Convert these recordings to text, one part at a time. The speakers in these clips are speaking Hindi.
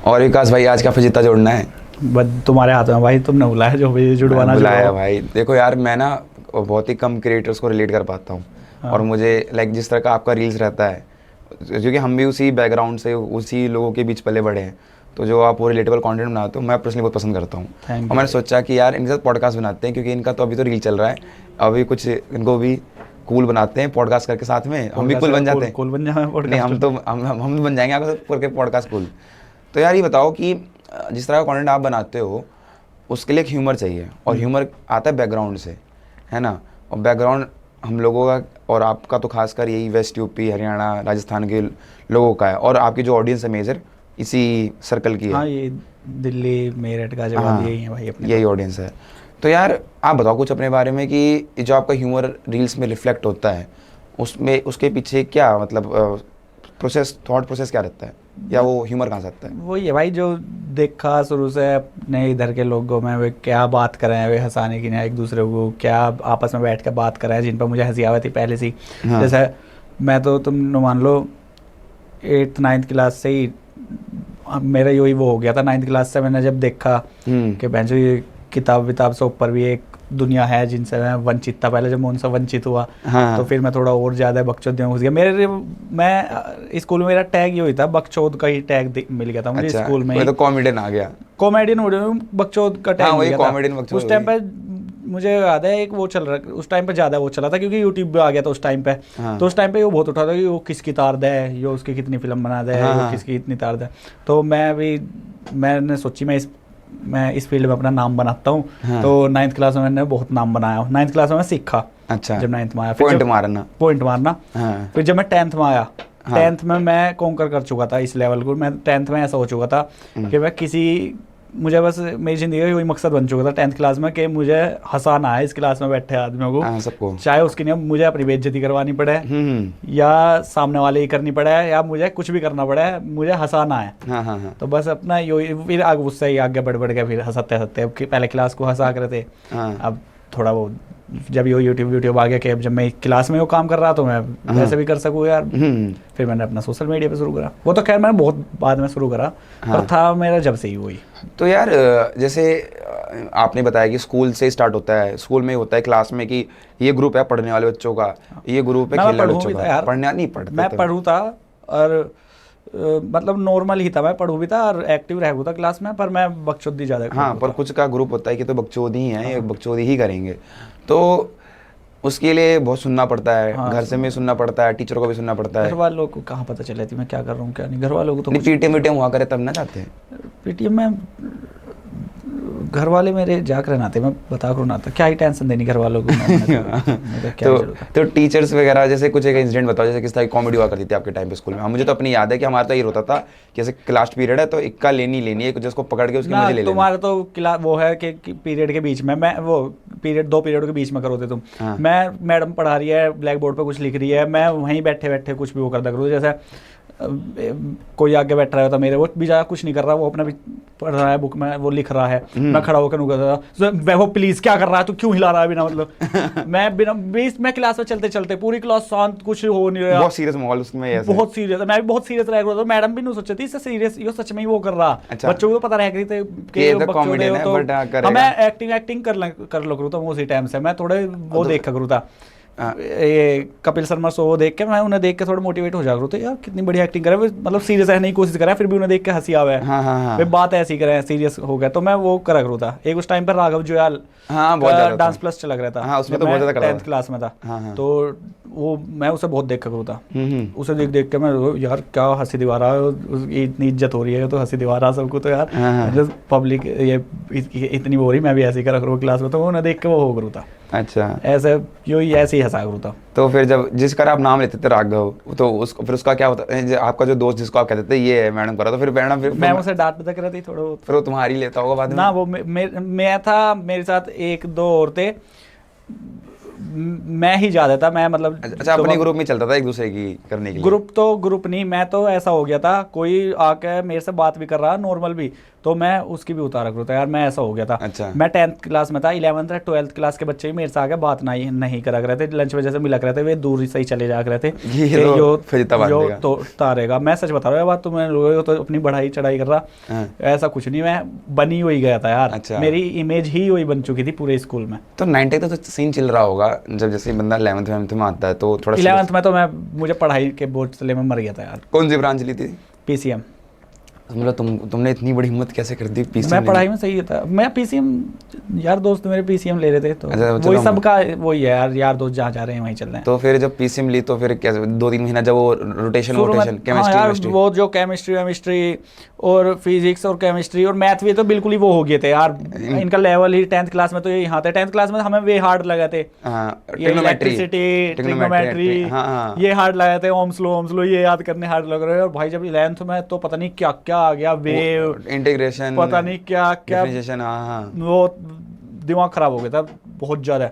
और विकास भाई, आज का फजीता जोड़ना है? बस तुम्हारे हाथ में भाई, तुमने बुलाया जो भी जुड़वाना बुलाया जुड़वाओ। भाई। देखो यार, मैं ना बहुत ही कम क्रिएटर्स को रिलेट कर पाता हूँ। हाँ। और मुझे लाइक जिस तरह का आपका रील्स रहता है, क्योंकि हम भी उसी बैकग्राउंड से उसी लोगों के बीच पले बड़े हैं, तो जो आप वो रिलेटेबल कंटेंट बनाते हो मैं पर्सनली बहुत पसंद करता हूँ। Thank और you मैंने भाई। सोचा कि यार इनके साथ पॉडकास्ट बनाते हैं, क्योंकि इनका तो अभी तो रील चल रहा है। अभी कुछ इनको भी कूल बनाते हैं पॉडकास्ट करके, साथ में हम भी कूल बन जाते हैं। कूल बन जाए नहीं, पॉडकास्टर। हम बन जाएंगे आगे करके पॉडकास्ट कूल। तो यार ये बताओ कि जिस तरह का कंटेंट आप बनाते हो उसके लिए एक ह्यूमर चाहिए, और ह्यूमर आता है बैकग्राउंड से, है ना। और बैकग्राउंड हम लोगों का और आपका तो खासकर यही वेस्ट यूपी हरियाणा राजस्थान के लोगों का है, और आपकी जो ऑडियंस है मेजर इसी सर्कल की है। हाँ, ये दिल्ली मेरठ गाजियाबाद यही है भाई अपने यही तो। ऑडियंस है। तो यार आप बताओ कुछ अपने बारे में कि ये जो आपका ह्यूमर रील्स में रिफ्लेक्ट होता है, उसमें उसके पीछे क्या मतलब प्रोसेस, थॉट प्रोसेस क्या रहता है, या वो ह्यूमर कहाँ से आता है? वही है भाई, जो देखा शुरू से अपने इधर के लोगों में, वे क्या बात कर रहे हैं, वे हंसाने की ना एक दूसरे को, क्या आपस में बैठ कर बात कर रहे हैं जिन पर मुझे हंसी आ थी पहले से ही। हाँ। जैसे मैं तो तुम मान लो 8th 9th क्लास से ही अब मेरा यही वो हो गया था। 9th क्लास से मैंने जब देखा कि बेंचो ये किताब विताब से ऊपर भी एक दुनिया है जिनसे मैं वंचित था, पहले जब मैं उनसे वंचित हुआ। हाँ। तो फिर मैं थोड़ा और ज़्यादा बकचोद में घुस गया। मैं स्कूल में मेरा टैग ये हुई था, बकचोद का ही टैग मिल गया था मुझे। अच्छा, स्कूल में तो कॉमेडियन आ गया। कॉमेडियन हो रहा बकचोद का टैग हाँ, मिल वही गया था। कॉमेडियन बकचोद उस टाइम पे मुझे याद है एक वो चल रहा, उस टाइम पे ज़्यादा वो चला था क्योंकि यूट्यूब पे आ गया था उस टाइम पे। हाँ। तो उस टाइम पे वो बहुत उठा था कि वो किसकी तार दे, ये उसकी कितनी फिल्म बना दे, हाँ, वो हाँ। किसकी इतनी तार दे। तो मैंने सोची मैं इस फील्ड में अपना नाम बनाता हूँ। हाँ। तो 9th क्लास में मैंने बहुत नाम बनाया। 9th क्लास में मैं सीखा। अच्छा, जब 9th में आया पॉइंट मारना। पॉइंट मारना। हाँ। फिर जब मैं 10th में आया, हाँ। 10th में मैं कॉन्कर कर चुका था इस लेवल को। मैं 10th में ऐसा हो चुका था कि मैं मुझे बस मेरी ज़िंदगी का वही मकसद बन चुका था 10th क्लास में कि मुझे हंसाना है इस क्लास में बैठे आदमियों को। हाँ, सबको। चाहे उसके लिए मुझे अपनी बेइज्जती करवानी पड़े, या सामने वाले ही करनी पड़े, या मुझे कुछ भी करना पड़े, मुझे हंसाना है। हाँ, हाँ, हाँ। तो बस अपना यही, फिर आगे उससे ही आगे बढ़ के फिर हंसते हंसते, अब पहले क्लास को हंसा कर थे। हाँ। अब थोड़ा वो जब यो यूट्यूब आ गया कि अब जब मैं क्लास में वो काम कर रहा तो मैं वैसे भी कर सकूँ यार। फिर मैंने अपना सोशल मीडिया पे शुरू करा। वो तो खैर मैंने बहुत बाद में शुरू करा। हाँ। पर था मेरा जब से ही वही। तो यार जैसे आपने बताया कि स्कूल से स्टार्ट होता है, स्कूल में होता है क्लास में कि ये ग्रुप है पढ़ने वाले बच्चों का, ये ग्रुप है खेलने वाले बच्चों का। पढ़ने नहीं पढ़ते मैं पढ़ू था, और मतलब नॉर्मल ही था, मैं पढ़ू भी था और एक्टिव रह था क्लास में, पर मैं बकचोदी ज़्यादा। हाँ, पर कुछ का ग्रुप होता है कि तो बकचोदी ही हैं, ये बकचोदी ही करेंगे। तो उसके लिए बहुत सुनना पड़ता है। हाँ, घर से भी सुनना पड़ता है, टीचर को भी सुनना पड़ता है। घर वालों को कहाँ पता चल जाती मैं क्या कर रहा हूँ क्या नहीं। घर वालों को तो पीटीएम वीटीएम हुआ करे तब ना चाहते हैं। पीटीएम में घर वाले मेरे जाकर रहना, मैं बता कर ना था, क्या ही टेंशन देनी घर वालों को। तो टीचर्स वगैरह, जैसे कुछ एक इंसिडेंट बताओ, जैसे किस तरह की कॉमेडी हुआ करती थी आपके टाइम पे स्कूल में। मुझे तो अपनी याद है कि हमारा तो ये होता था कि जैसे लास्ट पीरियड है तो इक्का लेनी है, जिसको पकड़ के उसकी मजे ले लेना। तुम्हारा तो क्लास वो है कि पीरियड के बीच में, मैं वो पीरियड 2 पीरियड के बीच में करोगे तुम। हाँ। मैं मैडम पढ़ा रही है, ब्लैक बोर्ड पे कुछ लिख रही है, मैं वहीं बैठे बैठे कुछ भी वो करता करूँ। जैसे कोई आगे बैठ रहा है तो मेरे, वो भी ज़्यादा कुछ नहीं कर रहा, वो अपना भी पढ़ रहा है बुक में, वो लिख रहा है। मैं खड़ा होकर वैभव प्लीज क्या कर रहा है, तू क्यों हिला रहा है बिना मतलब। मैं क्लास में चलते चलते पूरी क्लास शांत, कुछ हो नहीं रहा, बहुत सीरियस माहौल उसमें ऐसे। बहुत सीरियस। मैं भी बहुत सीरियस रह रहा था। मैडम भी नहीं सोचती इससे सीरियस, ये सच में ही वो कर रहा। अच्छा। बच्चों को तो पता रह गई थी कि कॉमेडियन है, बट करेगा। मैं एक्टिंग कर लो करूँ था उसी टाइम से। मैं थोड़े वो देख करूँ था, ये कपिल शर्मा शो देख के, मैं उन्हें देख के थोड़ा मोटिवेट हो जा तो यार कितनी बढ़िया एक्टिंग करे, मतलब सीरियस रहने की कोशिश करा, फिर भी उन्हें देख के हंसी आवे। हाँ, हाँ, हाँ। वे बात ऐसी करे, सीरियस हो गया तो मैं वो करा करूँ था। एक उस टाइम पर राघव जुयाल डांस प्लस चला रहा था। हाँ, उसमें तो बहुत ज्यादा 10th क्लास में था। हाँ, हाँ। तो वो मैं उसे बहुत देख करूँ था। उसे देख देख के मैं यार क्या हंसी दीवारा, उसकी इतनी इज्जत हो रही है तो हंसी दीवारा सबको। तो यार पब्लिक ये इतनी वो रही, मैं भी ऐसे ही करा करूँ क्लास में, तो उन्हें देख के वो हो करूँ था। अच्छा, ऐसे ऐसे ही हंसा करूँ था। तो फिर जब जिसका आप नाम लेते थे राघव, तो उसको फिर उसका क्या होता है, आपका जो दोस्त जिसको आप कहते थे ये मैडम करा, तो फिर मैडम फिर मैं उसे डांट तक रही थी थोड़ा बहुत। फिर वो तुम्हारी लेता होगा बाद में ना, वो मैं था, मेरे साथ 1 2 और थे। मैं ही जा देता, मैं मतलब अच्छा, अपने ग्रुप में चलता था एक दूसरे की करने के लिए? ग्रुप नहीं, मैं तो ऐसा हो गया था, कोई आके मेरे से बात भी कर रहा नॉर्मल भी, तो मैं उसकी भी उतारा करूँ था यार, मैं ऐसा हो गया था। अच्छा। मैं 10th क्लास में था, 11th या 12th क्लास के बच्चे भी मेरे से आके बात नहीं करा रहे थे, लंच में जैसे मिला रहे थे वे दूर से ही चले जा रहे थे तो तारेगा। मैं सच बता रहा हूँ बात, तुम्हें तो अपनी बढ़ाई चढ़ाई कर रहा, ऐसा कुछ नहीं, मैं बनी हुई गया था यार। अच्छा। मेरी इमेज ही वही बन चुकी थी पूरे स्कूल में। तो 9th तक तो सीन चल रहा होगा, जब जैसे बंदा 11th में आता है तो थोड़ा 11th में तो मुझे पढ़ाई के बोझ तले में मर गया था यार। कौन सी ब्रांच ली थी? PCM। मतलब तुमने इतनी बड़ी हिम्मत कैसे कर दी PCM? मैं पढ़ाई में सही था, मैं PCM, यार दोस्त मेरे PCM ले रहे थे तो वही सबका वही है यार दोस्त जहाँ जा रहे हैं वहीं चल रहे हैं। तो फिर जब PCM ली तो फिर कैसे 2-3 महीना जब वो रोटेशन केमिस्ट्री वो जो केमिस्ट्री और फिजिक्स और केमिस्ट्री और मैथ भी तो बिल्कुल ही वो हो गए थे यार, इनका लेवल ही 10th क्लास में तो ये यहाँ था। 10th क्लास में हमें वे हार्ड लगे थे, इलेक्ट्रिसिटी, ट्रिग्नोमेट्री, ये हार्ड लगे थे, ओम्स लॉ ये याद करने हार्ड लग रहे हैं। और भाई जब 11th में तो पता नहीं क्या क्या आ गया, वेव, इंटीग्रेशन, पता नहीं क्या क्या, वो दिमाग खराब हो गया था बहुत ज़्यादा।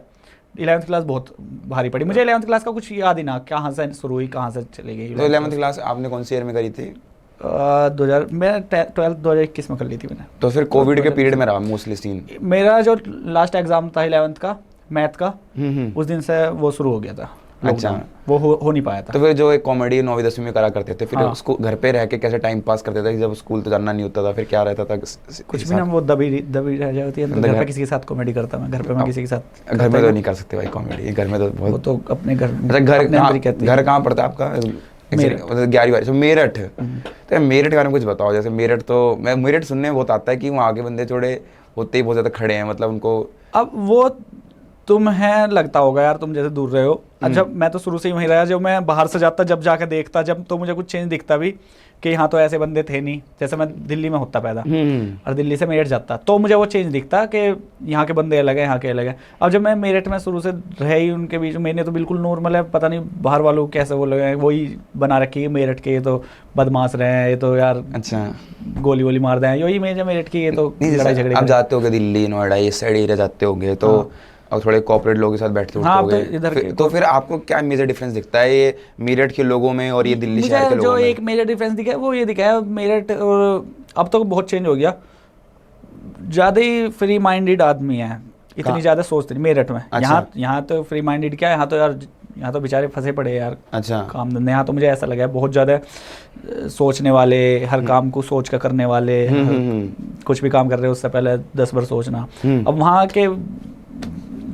11th क्लास बहुत भारी पड़ी मुझे। 11th क्लास का कुछ याद ही ना, कहाँ से शुरू हुई कहाँ से चली गई। तो 11th क्लास आपने कौन सी ईयर में करी थी? 2000 मैं 12th 2021 में कर ली थी मैंने। तो फिर कोविड के पीरियड में रहा मोस्टली सीन। मेरा जो लास्ट एग्जाम था 11th का मैथ का, उस दिन से वो शुरू हो गया था। अच्छा, वो हो नहीं पाया था। तो फिर जो एक कॉमेडी 9वीं 10वीं में करा करते थे, फिर उसको घर पे रह के कैसे टाइम पास करते थे? जब स्कूल तो जाना नहीं होता था, फिर क्या रहता था? कुछ भी ना, वो दबी रह जाती है। घर पे किसी के साथ कॉमेडी करता मैं, घर पे मैं किसी के साथ। घर में तो नहीं कर सकते भाई कॉमेडी, घर में तो बहुत, तो अपने घर। घर कहाँ पड़ता है आपका? 11वीं मेरठ। तो मेरठ के बारे में कुछ बताओ। जैसे मेरठ, तो मैं मेरठ सुनने में बहुत आता है कि वहाँ आगे बंदे थोड़े होते ही बहुत ज़्यादा खड़े हैं, मतलब उनको। अब वो तुम्हें लगता होगा यार, तुम जैसे दूर रहे हो। अच्छा, मैं तो शुरू से ही वहीं रहा। जब मैं बाहर से जाता, जब जाकर देखता, जब तो मुझे कुछ चेंज दिखता भी कि यहाँ तो ऐसे बंदे थे नहीं। जैसे मैं दिल्ली में होता पैदा और दिल्ली से मेरठ जाता, तो मुझे वो चेंज दिखता कि यहाँ के बंदे अलग है, यहाँ के अलग है। अब जब मैं मेरठ में शुरू से रहे ही उनके बीच में, मैंने तो बिल्कुल नॉर्मल है, पता नहीं बाहर वालों कैसे वो लगे, वही बना रखी है मेरठ के, ये तो बदमाश रहे हैं, ये तो यार अच्छा गोली वोली मार दें, यही इमेज है मेरठ की। ये तो लड़ाई झगड़े। आप जाते होगे दिल्ली, नोएडा, ये साइड एरिया जाते होगे, तो और थोड़े कॉर्पोरेट लोगों के साथ बैठते होगे, तो फिर आपको क्या मेजर डिफरेंस दिखता है ये मेरठ के लोगों में और ये दिल्ली शहर के लोगों में? जो एक मेजर डिफरेंस दिखा है वो ये दिखा है, मेरठ और अब तो बहुत चेंज हो गया, ज़्यादा ही फ्री माइंडेड आदमी है, इतनी ज़्यादा सोचते नहीं मेरठ में। अच्छा। यहाँ तो फ्री माइंडेड क्या है, यहाँ तो यार, यहाँ तो बेचारे फंसे पड़े यार। अच्छा। काम धंधे, यहाँ तो मुझे ऐसा लगा है बहुत ज़्यादा सोचने वाले, हर काम को सोच कर करने वाले, कुछ भी काम कर रहे हो उससे पहले 10 बार सोचना। अब वहाँ के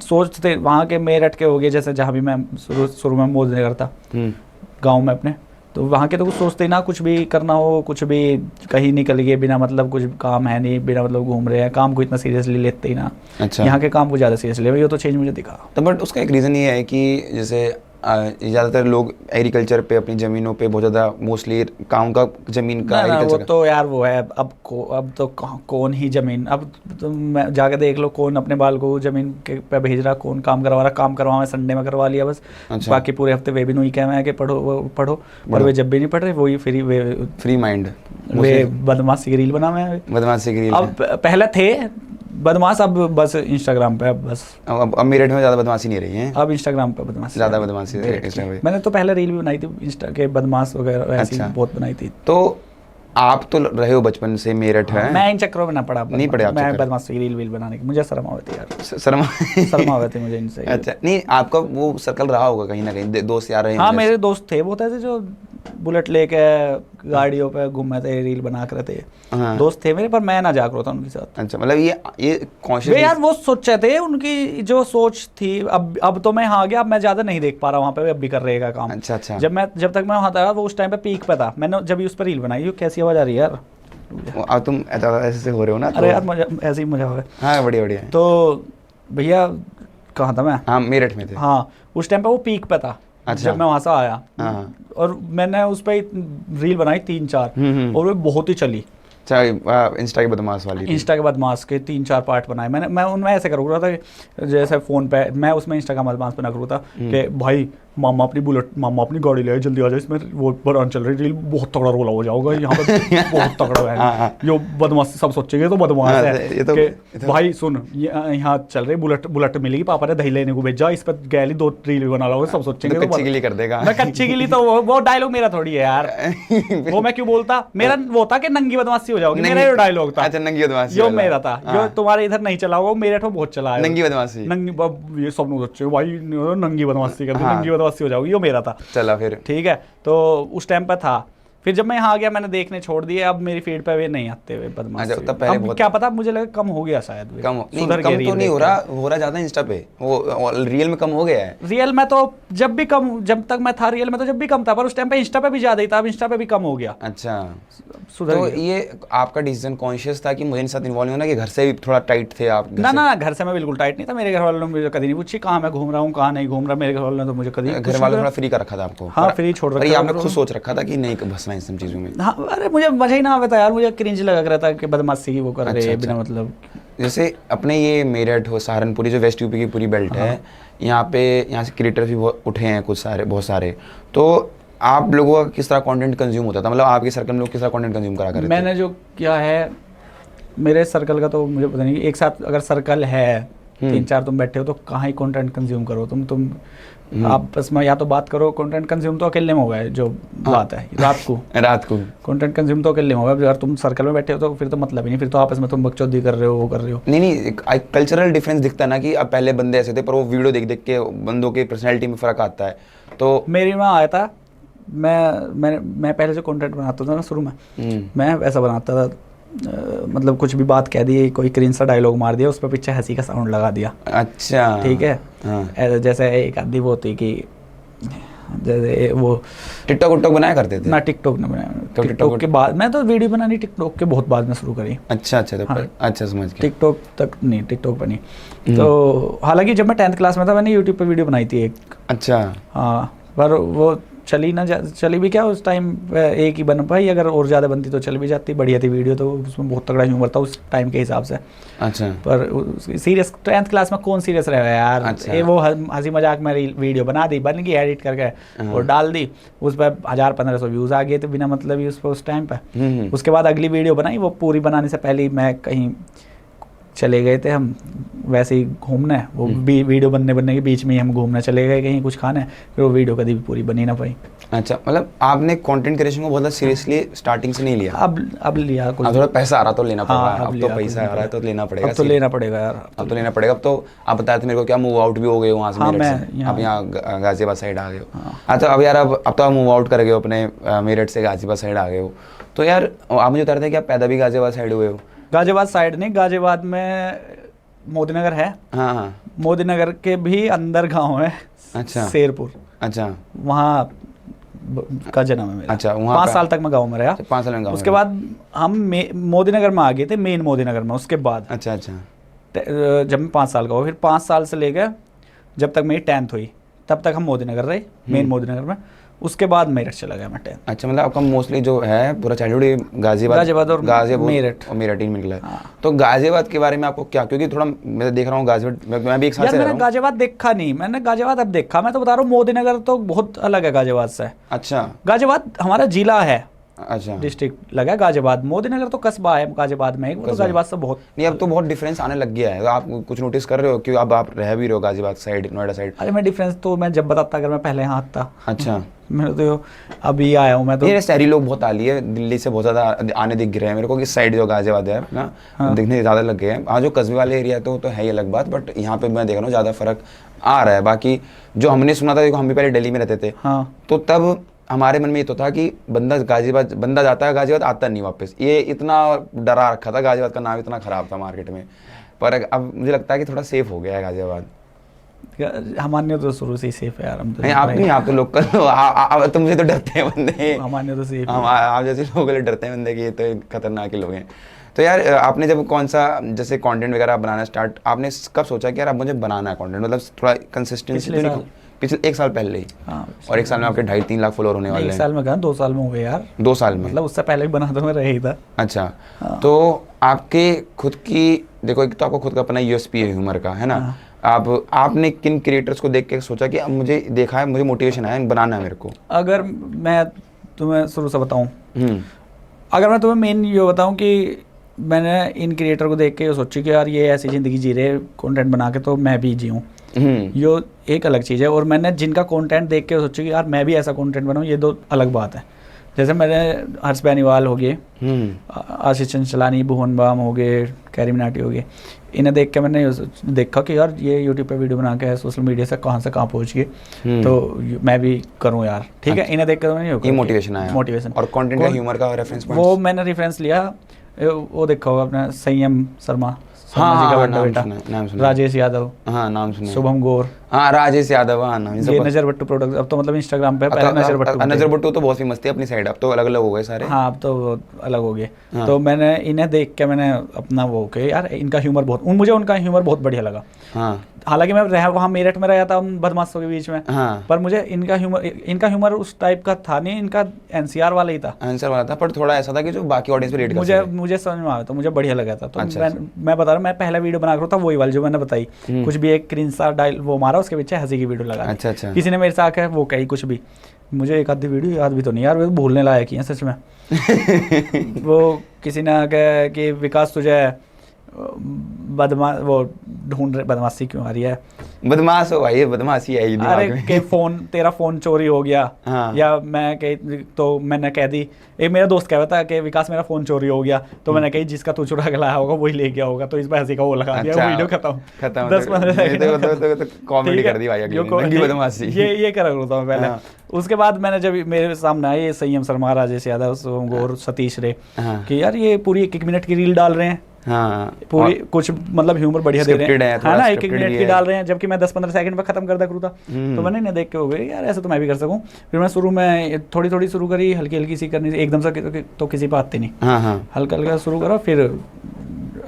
सोचते, वहाँ के मेरठ के हो गए, जैसे जहाँ भी मैं शुरू में मौज नहीं करता गांव में अपने, तो वहाँ के तो कुछ सोचते ही ना, कुछ भी करना हो, कुछ भी कहीं निकल गए बिना मतलब, कुछ काम है नहीं, बिना मतलब घूम रहे हैं, काम को इतना सीरियसली लेते ही ना। अच्छा। यहाँ के काम को ज़्यादा सीरियसली, ये तो चेंज मुझे दिखा। तो बट उसका एक रीज़न ये है कि जैसे ज़्यादातर लोग एग्रीकल्चर पे, अपनी ज़मीनों पे बहुत ज़्यादा मोस्टली काम का, ज़मीन का वो तो यार वो है, अब तो कौन ही ज़मीन, अब तो मैं जाके देख लो कौन अपने बाल को ज़मीन के पे भेज रहा, कौन काम करवा रहा। काम करवा, संडे में करवा लिया बस। अच्छा। बाकी पूरे हफ्ते वे भी नहीं कह है कि पढ़ो, पर वे जब भी नहीं पढ़ रहे, वही फ्री माइंड, वे बदमाशी की रील बना मैं, बदमाशी की रील। अब पहले थे बदमाश, अब बस इंस्टाग्राम पे, अब बस अब मेरठ में ज़्यादा बदमाशी नहीं रही है, अब इंस्टाग्राम पे बदमाशी, ज़्यादा बदमाशी। मैंने तो पहले रील भी बनाई थी इंस्टा के बदमाश वगैरह, ऐसी बहुत बनाई थी। तो आप तो रहे हो बचपन से मेरठ है। मैं इन चक्करों में ना पड़ा, नहीं पड़े मैं बदमाशी की रील बनाने की, मुझे शर्म आती यार, शर्म आती मुझे इनसे। अच्छा, नहीं आपका वो सर्कल रहा होगा कहीं ना कहीं, दोस्त यार रहे? हाँ, मेरे दोस्त थे बहुत ऐसे जो बुलेट लेके गाड़ियों पे घूमे थे, रील बना कर थे। हाँ। दोस्त थे मेरे, पर मैं ना जाग रहा था उनके साथ। अच्छा, मतलब ये कॉन्शियस यार, वो सोचे थे, उनकी जो सोच थी। अब तो मैं यहाँ आ गया, अब मैं ज्यादा नहीं देख पा रहा वहाँ पे, अब भी कर रहेगा काम। अच्छा अच्छा। जब तक मैं वहाँ था, वो उस टाइम पे पीक पे था, मैंने जब उस पर रील बनाई। कैसी आवाज आ रही है यार? अब तुम ऐसे हो रहे हो ना? अरे यार ऐसे ही मजा हो गया। हाँ, बढ़िया बढ़िया। तो भैया कहाँ था मैं? हाँ, मेरठ में थे। हाँ, उस टाइम पे वो पीक पे था। अच्छा। जब मैं वहाँ से आया, और मैंने उस पर रील बनाई 3-4, और वो बहुत ही चली। इंस्टा के बदमाश वाली, इंस्टा के बदमाश के 3-4 पार्ट बनाए मैं उनमें ऐसे कर रहा था जैसे फ़ोन पे मैं उसमें इंस्टा का बदमाश बना कर था कि भाई मामा अपनी गाड़ी ले आए, जल्दी आ जाओ, इसमें वो बरान चल रही रील, बहुत तगड़ा रोला हो जाओगा यहाँ पे, बहुत तगड़ा है, यो बदमाश सब सोचेंगे तो बदमाश हाँ, है ये तो- कि भाई सुन यहाँ चल रही बुलेट मिलेगी, पापा ने दही लेने को भेजा, इस पर गैली 2 रील भी बना लो, सब सोचेंगे तो कच्ची गिल्ली कर देगा। मैं कच्ची गिल्ली तो वो डायलॉग मेरा थोड़ी है यार, वो मैं क्यों बोलता, मेरा वो था कि नंगी बदमाशी हो जाओगी, मेरा ये डायलॉग था। अच्छा, नंगी बदमाशी यो वाला। मेरा था, जो हाँ। तुम्हारे इधर नहीं चला होगा, मेरे ठो बहुत चला है नंगी बदमाशी। नंगी, ये सब लोग सोचे भाई नंगी बदमाशी कर दी, हाँ। नंगी बदमाशी हो जाओगी, यो मेरा था। चला फिर। ठीक है, तो उस टाइम पर था। फिर जब मैं यहाँ आ गया मैंने देखने छोड़ दिए, अब मेरी फीड पे वे नहीं आते हुए बदमाशी। अच्छा, तब पहले अब बहुत- क्या पता, मुझे लगा कम हो गया शायद वे। कम नहीं, सुधर कम गए तो रील नहीं हो देख रहा ज्यादा इंस्टा पे, वो रियल में कम हो गया है। के। रियल में तो जब तक मैं था रियल में तो जब भी कम था, पर उस टाइम पे इंस्टा पे भी ज्यादा ही था, अब इंस्टा पे भी कम हो गया, अच्छा, सुधर तो गया। ये आपका डिसीजन कॉन्शियस था कि मुझे इनके साथ इन्वॉल्व होना, कि घर से भी थोड़ा टाइट थे आप? ना घर से मैं बिल्कुल टाइट नहीं था, मेरे घर वालों ने मुझे कभी नहीं पूछी कहाँ मैं घूम रहा हूँ, कहाँ नहीं घूम रहा, मेरे घर वालों ने तो मुझे कभी घर वालों ने थोड़ा फ्री कर रखा था आपको? हाँ, फ्री छोड़ और रखा ये था आपने मेरे खुद को। सोच रखा था कि नहीं बसना इन सब चीजों में? हाँ, अरे मुझे मजा ही ना आता यार, मुझे क्रिंज लगा रहा था कि बदमाशी की वो कर रहे हैं अच्छा। बिना मतलब। जैसे अपने ये मेरठ हो, सहारनपुर, जो वेस्ट यूपी की पूरी बेल्ट है, यहाँ से क्रिएटर भी उठे हैं कुछ सारे, बहुत सारे। तो आप लोगों का किस तरह कंटेंट कंज्यूम होता था, मतलब आपके सर्कल में लोग किस तरह कंटेंट कंज्यूम करा करते थे? मैंने जो किया है, मेरे सर्कल का तो मुझे पता नहीं, एक साथ अगर सर्कल है 3-4 तुम बैठे हो तो कहाँ ही कंटेंट कंज्यूम करो तुम आपस में, या तो बात करो। कंटेंट कंज्यूम तो अकेले में होगा है, जो बात है रात को कंटेंट कंज्यूम तो अकेले में होगा। अगर तुम सर्कल में बैठे हो तो फिर तो मतलब ही नहीं, फिर तो आपस में तुम बकचोदी कर रहे हो, वो कर रहे हो। नहीं, एक कल्चरल डिफरेंस दिखता है ना, कि अब पहले बंदे ऐसे थे, पर वो वीडियो देख देख के बंदों के पर्सनैलिटी में फर्क आता है। तो मेरी में आया था, मैं पहले जो कंटेंट बनाता था ना शुरू में, मैं ऐसा बनाता था, मतलब कुछ भी बात कह दी, कोई क्रिंज सा डायलॉग मार दिया, उस पर पीछे हंसी का साउंड लगा दिया। अच्छा, ठीक है। हाँ। जैसे एक आदमी वो होती कि जैसे वो टिकटॉक बनाया करते थे ना, टिकटॉक ना बनाया, कब टिकटॉक के बाद मैं तो वीडियो बनानी टिकटॉक के बहुत बाद में शुरू करी। अच्छा, तो हाँ। अच्छा, समझ गया। टिकटॉक तक नहीं, टिकटॉक पर नहीं। तो हालांकि जब मैं 10th क्लास में था मैंने यूट्यूब पे वीडियो बनाई थी एक। अच्छा, हाँ, पर वो चली भी क्या उस टाइम एक ही बन पाई, अगर और ज़्यादा बनती तो चल भी जाती, बढ़िया थी वीडियो, तो उसमें बहुत तगड़ा ह्यूमर था उस टाइम के हिसाब से। अच्छा, पर सीरियस 10th क्लास में कौन सीरियस रहेगा यार। अच्छा। ये वो हंसी मजाक में वीडियो बना दी, बन गई, एडिट करके और डाल दी, उस पर 1000-1500 व्यूज़ आ गए थे बिना मतलब ही उस पर उस टाइम पे। उसके बाद अगली वीडियो बनाई, वो पूरी बनाने से पहले ही मैं कहीं चले गए थे, हम वैसे ही घूमने, वो वीडियो बनने के बीच में ही हम घूमने चले गए कहीं कुछ खाने, फिर वो वीडियो कभी भी पूरी बनी ना पाई। अच्छा, मतलब आपने कंटेंट क्रिएशन को बहुत सीरियसली स्टार्टिंग से नहीं लिया? अब लिया कुछ, अब थोड़ा पैसा आ रहा तो लेना पड़ रहा है, हाँ, अब तो पैसा आ रहा है तो लेना पड़ेगा। अब तो लेना पड़ेगा यार, अब तो लेना पड़ेगा। अब तो आप बताए थे मेरे को क्या मूव आउट भी हो गए वहाँ से, हाँ, मेरठ मैं से अब यहाँ गाजियाबाद साइड आ गए हो। अच्छा, अब यार अब तो आप मूव आउट कर गए हो अपने मेरठ से गाजियाबाद साइड आ गए हो, तो यार आप मुझे बता रहे थे कि आप पैदा भी गाजियाबाद साइड हुए हो? गाजियाबाद साइड नहीं, गाजियाबाद में मोदी नगर है। हाँ, मोदी नगर के भी अंदर गांव है, अच्छा, शेरपुर, अच्छा, वहाँ का जन्म है मेरा। अच्छा, वहाँ 5 साल तक मैं गाँव में रहा। 5 साल में गाँव उसके में? बाद हम मोदी नगर में आ गए थे, मेन मोदी नगर में। उसके बाद अच्छा, जब मैं 5 साल का हुआ, फिर 5 साल से लेकर जब तक मेरी 10th हुई तब तक हम मोदी नगर रहे, मेन मोदी नगर में। उसके बाद मेरठ चला गया मैं 10th। अच्छा, मतलब आपका मोस्टली जो है पूरा चाइल्डहुड गाजियाबाद और मेरठ ही में निकला है। हाँ। तो गाजियाबाद के बारे में आपको क्या, क्योंकि थोड़ा मैं देख रहा हूँ गाजियाबाद, मैं भी एक साल यार से रह मैंने रहा हूँ। गाजियाबाद देखा नहीं, मैंने गाजियाबाद अब देखा। मैं तो बता रहा हूँ मोदी नगर तो बहुत अलग है गाजियाबाद से। अच्छा, गाजियाबाद हमारा जिला है, अच्छा, डिस्ट्रिक्ट लगा गाजियाबाद। मोदी नगर तो कस्बा है गाजियाबाद में, वो तो गाजियाबाद से बहुत। नहीं, अब तो बहुत डिफरेंस आने लग गया है। आप कुछ नोटिस कर रहे हो कि अब आप रह भी रहे हो गाजियाबाद साइड, नोएडा साइड? अरे मैं डिफरेंस तो मैं जब बताता अगर मैं पहले हाथ था। अच्छा, मैं तो अभी आया हूँ मैं तो। ये शहरी लोग बहुत आ लिए, दिल्ली से बहुत ज़्यादा आने दिख रहे हैं मेरे को कि साइड जो गाजियाबाद है ना, दिखने ज़्यादा लग गए हैं। हाँ, जो कस्बे वाले एरिया तो है ही अलग बात, बट यहाँ पे मैं देख रहा हूँ ज़्यादा फर्क आ रहा है। बाकी जो हमने सुना था, देखो हम भी पहले दिल्ली में रहते थे, हाँ, तो तब हमारे मन में ये तो था कि बंदा जाता है गाजियाबाद, आता नहीं वापस। ये इतना डरा रखा था, गाजियाबाद का नाम इतना ख़राब था मार्केट में। पर अब मुझे लगता है कि थोड़ा सेफ हो गया है गाजियाबाद। हमारे तो शुरू से ही सेफ है यार। हम तो नहीं, आप नहीं, आप तो लोकल हो, तो मुझे तो डरते हैं बंदे। हमारे तो सेफ हम आप जैसे लोग डरते हैं बंदे कि ये तो खतरनाक ही लोग हैं। तो यार आपने जब कौन सा जैसे कंटेंट वगैरह बनाना स्टार्ट, आपने कब सोचा कि यार अब मुझे बनाना है कंटेंट, मतलब थोड़ा कंसिस्टेंसी? पिछले 1 साल पहले ही? हाँ, और 1 साल में आपके 2.5-3 लाख फॉलोअर होने वाले हैं? 1 साल में कहा, 2 साल में हो गए यार। 2 साल में? मतलब उससे पहले भी बना तो मैं रह ही था। अच्छा, तो आपके खुद की, देखो एक तो आपको खुद का अपना यूएसपी है ह्यूमर का, है ना? आपने किन क्रिएटर्स को देख के सोचा कि अब मुझे देखा है, मुझे मोटिवेशन आया, बनाना है मेरे को? अगर मैं तुम्हें शुरू से बताऊं, हम्म अगर मैं तुम्हें मेन ये बताऊं कि मैंने इन क्रिएटर को देख के ये सोची कि यार ये ऐसी ज़िंदगी जी रहे कंटेंट बना के, तो मैं भी जीऊँ, ये एक अलग चीज़ है। और मैंने जिनका कंटेंट देख के सोची कि यार मैं भी ऐसा कंटेंट बनाऊँ, ये दो अलग बात है। जैसे मैंने हर्ष बेनीवाल हो गए, आशीष चंचलानी, भुवन बाम हो गए, कैरी मिनाटी हो गए, इन्हें देख के मैंने देखा कि यार ये यूट्यूब पे वीडियो बना के सोशल मीडिया से कहाँ से कहाँ पहुँच गए, तो मैं भी करूँ यार, ठीक है। इन्हें देख कर मैंने मोटिवेशन आया। मोटिवेशन और कंटेंट का ह्यूमर का रेफरेंस वो मैंने रेफरेंस लिया, वो देखा होगा अपना संयम शर्मा, जी का बड़ा बेटा, राजेश यादव, हाँ नाम सुना, शुभम गौर, हाँ राजेश यादव, हाँ नाम, ये नजर बट्टू प्रोडक्ट, अब तो मतलब इंस्टाग्राम पे, पहले नजर बट्टू तो बहुत फेमस थी अपनी साइड, अब तो अलग अलग हो गए सारे। हाँ अब तो अलग हो गए। तो मैंने इन्हें देख के मैंने अपना वो कि यार इनका ह्यूमर बहुत, मुझे उनका ह्यूमर बहुत बढ़िया लगा। हाँ हालांकि मैं वहाँ मेरठ में रहा था बदमाशों के बीच में, हाँ, पर मुझे इनका ह्यूमर उस टाइप का था नहीं, इनका एनसीआर वाला ही था, आंसर वाला था, पर थोड़ा ऐसा था कि जो बाकी ऑडियंस पे रेट कर सके। मुझे समझ में आया, तो मुझे बढ़िया लगा था। तो अच्छा, मैं बता रहा हूँ, मैं पहला वीडियो बना रहा था वही वाली जो मैंने बताई, कुछ भी एक क्रिंज सा डायल वो मारा, उसके पीछे हंसी की वीडियो लगा। अच्छा अच्छा, किसी ने मेरे से आके वो कही कुछ भी, मुझे एक आधी वीडियो याद भी तो नहीं यार, वो भूलने लायक ही है सच में। वो किसी ने आके कि विकास तुझे बदमाशी क्यों आ रही है, बदमाश हो भाई, बदमाशी आई अरे के तेरा फोन चोरी हो गया। हाँ। या मैं तो मैंने कह दी, एक मेरा दोस्त कह रहा था कि विकास मेरा फोन चोरी हो गया, तो मैंने कही जिसका तू चुरा के लाया होगा वही ले गया होगा, तो इस पर हंसी का वो लगा दिया। वीडियो खत्म 10-15 सेकंड कॉमेडी कर दी भाई, बदमाशी ये कर रहा था मैं पहले। उसके बाद मैंने जब मेरे सामने आए ये संयम शर्मा, राजेश यादव, शुभम गौर, सतीश रे, कि यार ये पूरी 1-1 मिनट की रील डाल रहे हैं, हाँ, पूरी कुछ मतलब ह्यूमर बढ़िया दे रहे हैं, है ना, 1-1 मिनट की डाल रहे हैं, जबकि मैं 10-15 सेकंड में खत्म कर दिया करूँ था। तो मैंने इन्हें देख के हो गए यार ऐसे तो मैं भी कर सकूँ। फिर मैं शुरू में थोड़ी थोड़ी शुरू करी, हल्की हल्की सी करनी, एकदम से तो किसी पे आती नहीं, हल्का हल्का शुरू करो, फिर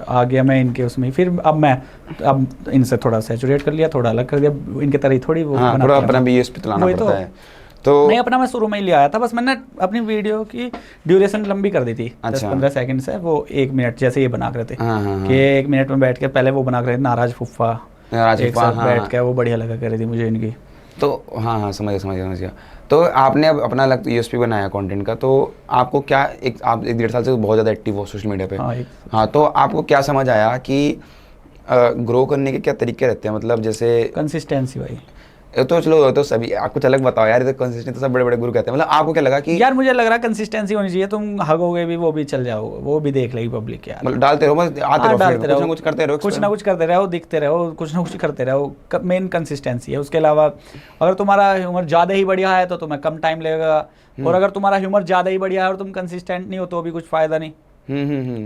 आ गया मैं इनके उसमें। फिर अब इनसे थोड़ा सैचुरेट कर लिया, थोड़ा अलग कर दिया, इनके तरह ही थोड़ी वो थोड़ा अपना भी ये लाना पड़ता है। तो नहीं, अपना मैं शुरू में ही ले आया था, बस मैंने अपनी वीडियो की ड्यूरेशन लंबी कर दी थी, 10-15 सेकंड से वो 1 मिनट जैसे ये बना रहे थे, कि 1 मिनट में बैठ के पहले वो बना रहे थे नाराज फुफ्फा एक साथ बैठ के, वो बढ़िया लगा कर रही थी मुझे इनकी। तो हाँ समझ गया। तो आपने अब अपना अलग यूएसपी बनाया कंटेंट का, तो आपको क्या आप 1-1.5 साल से बहुत ज़्यादा एक्टिव हो सोशल मीडिया पे, हाँ, तो आपको क्या समझ आया कि ग्रो करने के क्या तरीके रहते हैं, मतलब जैसे कंसिस्टेंसी भाई, तो चलो तो सभी आपको अलग बताओ यार, तो कंसिस्टेंट तो सब बड़े बड़े गुरु कहते हैं, मतलब आपको क्या लगा कि यार मुझे लग रहा है कंसिस्टेंसी होनी चाहिए, तुम हगोगे भी वो भी चल जाओगे, वो भी देख लेगी पब्लिक यार, मतलब डालते रहो, आते रहो, कुछ ना कुछ करते रहो, कुछ ना कुछ करते रहो, दिखते रहो, कुछ ना कुछ करते रहो, मेन कंसिस्टेंसी है। उसके अलावा अगर तुम्हारा ह्यूमर ज़्यादा ही बढ़िया है तो तुम्हें कम टाइम लगेगा, और अगर तुम्हारा ह्यूमर ज़्यादा ही बढ़िया है और तुम कंसिस्टेंट नहीं हो तो भी कुछ फ़ायदा नहीं।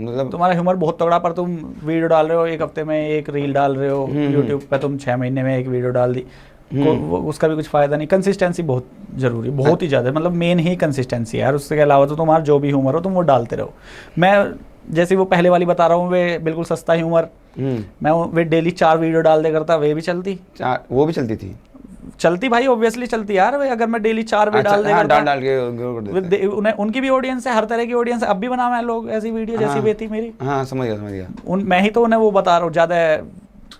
मतलब तुम्हारा ह्यूमर बहुत तगड़ा पर तुम वीडियो डाल रहे हो, 1 हफ्ते में 1 रील डाल रहे हो, यूट्यूब पे तुम 6 महीने में 1 वीडियो डाल दी, उसका भी कुछ फायदा नहीं। कंसिस्टेंसी बहुत जरूरी, बहुत ही ज़्यादा, मतलब मेन ही कंसिस्टेंसी है यार। उसके अलावा तो तुम्हारा जो भी ह्यूमर हो तुम वो डालते रहो। मैं जैसे वो पहले वाली बता रहा हूँ, वे बिल्कुल सस्ता ह्यूमर, मैं वे डेली 4 वीडियो डाल दे करता, वे भी चलती, वो भी चलती थी, चलती भाई, ऑब्वियसली चलती यार। वे अगर मैं डेली 4 वीडियो डाल देगा, डाल के उन्हें उनकी भी ऑडियंस है, हर तरह की ऑडियंस है। अब भी बना मैं लोग ऐसी वीडियो जैसी भी थी मेरी, हाँ समझ गया। मैं ही तो उन्हें वो बता रहा हूँ, ज़्यादा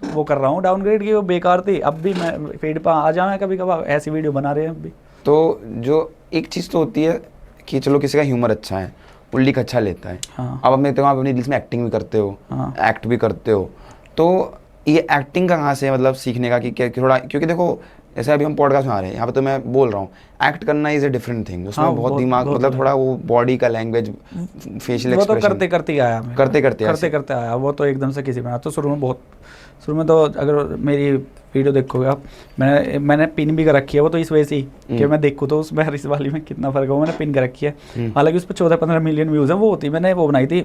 वो कर रहा हूँ डाउनग्रेड की, वो बेकार थी। अब भी मैं फीड पर आ जाऊँ कभी कभार, ऐसी वीडियो बना रहे हैं अब भी। तो जो एक चीज़ तो होती है कि चलो किसी का ह्यूमर अच्छा है, उल्लिख अच्छा लेता है, हाँ। अब अपने आप अपनी रील्स में एक्टिंग भी करते हो, हाँ। एक्ट भी करते हो, तो ये एक्टिंग का कहाँ से मतलब सीखने का कि थोड़ा, क्योंकि देखो जैसे अभी हम पॉडकास्ट में आ रहे हैं, यहाँ पे तो मैं बोल रहा हूँ एक्ट करना इज ए डिफरेंट थिंग, उसमें बहुत दिमाग, मतलब थोड़ा वो बॉडी का लैंग्वेज, फेशियल एक्सप्रेशन, वो तो करते आया, करते आया, वो तो एकदम से किसी में तो शुरू में तो अगर मेरी वीडियो देखोगे आप, मैंने पिन भी कर रखी है, वो तो इस वजह से कि मैं देखूँ तो उसमें इस वाली में कितना फ़र्क है, मैंने पिन कर रखी है। हालांकि उस पर 14-15 मिलियन व्यूज़ है। वो होती मैंने वो बनाई थी,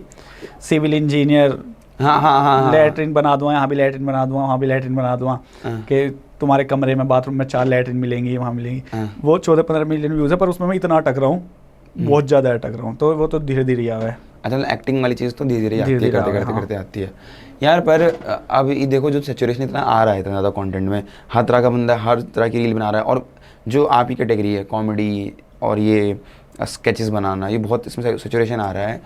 सिविल इंजीनियर, हाँ, लैट्रिन बना दूँगा, यहाँ भी लैट्रिन बना दूँगा, वहाँ भी लैट्रिन बना दूँगा, कि तुम्हारे कमरे में बाथरूम में 4 लैट्रिन मिलेंगी, वहाँ मिलेंगी। वो 14-15 मिलियन व्यूज़ है, पर उसमें मैं इतना अटक रहा हूँ, बहुत ज़्यादा अटक रहा हूँ। तो वो तो धीरे धीरे आया है। अच्छा, एक्टिंग वाली चीज़ तो धीरे धीरे आती है, करते आती है यार। पर अब ये देखो जो सैचुरेशन इतना आ रहा है, इतना ज़्यादा कंटेंट में, हर तरह का बंदा हर तरह की रील बना रहा है, और जो आप ही कैटेगरी है कॉमेडी और ये स्केचेस बनाना, ये बहुत इसमें सैचुरेशन आ रहा है।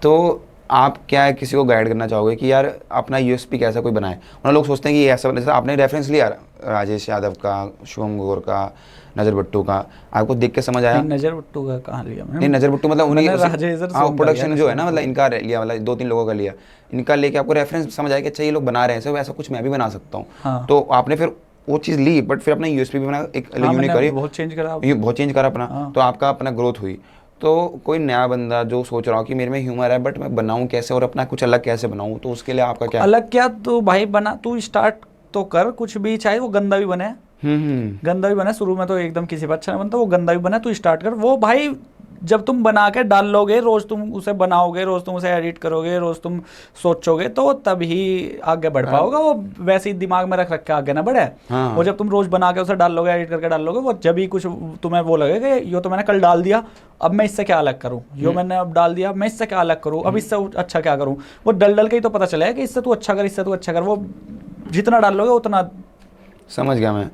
तो आप क्या है किसी को गाइड करना चाहोगे कि यार अपना यूएसपी कैसा कोई बनाए? और लोग सोचते हैं कि ये ऐसा, जैसे आपने रेफरेंस लिया राजेश यादव का, शुभम गौर का, नजर बट्टू का, आपको देख के समझ आया? नजर बट्टू का कहाँ लिया मैंने? नहीं, नजर बट्टू मतलब उन्हीं राजेश प्रोडक्शन जो है ना, मतलब इनका लिया, मतलब 2-3 लोगों का लिया, इनका लेके आपको रेफरेंस समझ आया कि अच्छा ये लोग बना रहे हैं, सब ऐसा कुछ मैं भी बना सकता हूँ। हाँ। तो आपने फिर वो चीज़ ली, बट फिर अपना यूएसपी भी बना, एक यूनिक करी, बहुत चेंज करा, बहुत चेंज करा अपना। हाँ। तो आपका अपना ग्रोथ हुई। तो कोई नया बंदा जो सोच रहा हो कि मेरे में ह्यूमर है बट मैं बनाऊं कैसे और अपना कुछ अलग कैसे बनाऊं, तो उसके लिए आपका क्या? अलग क्या, तो भाई बना, तू स्टार्ट तो कर कुछ भी, चाहे वो गंदा भी बने, गंदा भी बने, शुरू में तो एकदम किसी पर अच्छा नहीं बनता, वो गंदा भी बने, तू स्टार्ट कर। वो भाई जब तुम बना के डाल लोगे, रोज तुम उसे बनाओगे, रोज तुम उसे एडिट करोगे, रोज तुम सोचोगे, तो तभी आगे बढ़ पाओगा। वो वैसे ही दिमाग में रख के आगे ना बढ़े। हाँ। वो जब तुम रोज बना के उसे डाल लोगे, एडिट करके डाल लोगे, वो जब ही कुछ तुम्हें वो लगेगा कि यो तो मैंने कल डाल दिया, अब मैं इससे क्या अलग करूँ, यो मैंने अब डाल दिया, मैं इससे क्या अलग करूँ, अब इससे अच्छा क्या करूँ, वो डल के ही तो पता चलेगा कि इससे तू अच्छा कर, इससे तू अच्छा कर। वो जितना डाल लोगे उतना। समझ गया मैं।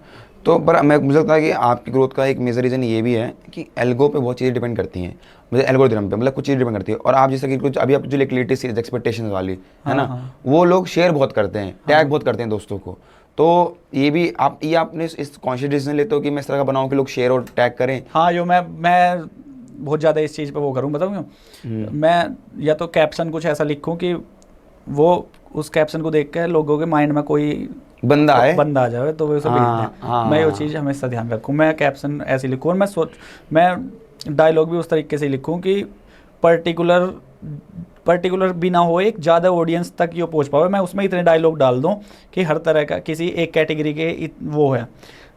तो पर मैं मुझे लगता है कि आपकी ग्रोथ का एक मेजर रीज़न ये भी है कि एल्गो पे बहुत चीज़ें डिपेंड करती हैं, मुझे एल्गोरिथम पे, मतलब कुछ चीज़ें डिपेंड करती है। और आप जैसे कि कुछ अभी आप जो लेटेस्ट सीरीज एक्सपेक्टेशंस वाली है ना, वो लोग शेयर बहुत करते हैं, टैग बहुत करते हैं दोस्तों को। तो ये भी ये आपने इस कॉन्शियस डिसीजन लेते हो कि मैं इस तरह का बनाऊँ कि लोग शेयर और टैग करें? हाँ, यो मैं बहुत ज़्यादा इस चीज़ पे वो करूँ, बताऊँ क्यों? मैं या तो कैप्शन कुछ ऐसा लिखूँ कि वो उस कैप्शन को देख के लोगों के माइंड में कोई बंदा आ जाए तो वो उसे लिख दें। मैं वो चीज़ हमेशा ध्यान रखूँ, मैं कैप्शन ऐसे लिखूँ, और मैं डायलॉग भी उस तरीके से लिखूँ कि पर्टिकुलर भी ना हो, एक ज़्यादा ऑडियंस तक ये पहुँच पाए। मैं उसमें इतने डायलॉग डाल दूँ कि हर तरह का, किसी एक कैटेगरी के वो है,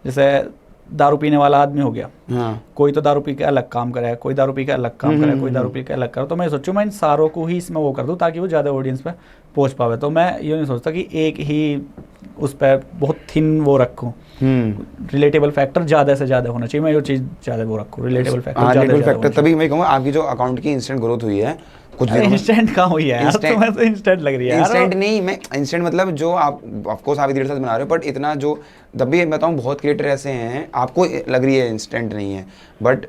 जैसे दारू पीने वाला आदमी हो गया, हाँ। कोई तो दारू पी के अलग काम करे, कोई दारू पी के अलग काम करे, कोई दारू पी के अलग करे। तो मैं सोचूं मैं इन सारों को ही इसमें वो कर दूं ताकि वो ज़्यादा ऑडियंस पे पहुंच पावे। तो मैं ये नहीं सोचता कि एक ही उस पर बहुत थिन वो रखूं। रिलेटेबल फैक्टर ज़्यादा से ज़्यादा होना चाहिए, मैं ये चीज़ ज़्यादा वो रखूँ, रिलेटेबल फैक्टर। तभी मैं कहूँगा आपकी जो अकाउंट की इंस्टेंट ग्रोथ हुई है, कुछ इंस्टेंट कहाँ हुई है यार, तुम्हें तो इंस्टेंट लग रही है। इंस्टेंट नहीं, मैं इंस्टेंट मतलब जो आप ऑफ कोर्स आप 1.5 साल बना रहे हो, बट इतना जो तब भी बताऊँ बहुत क्रिएटर ऐसे हैं, आपको लग रही है इंस्टेंट नहीं है, बट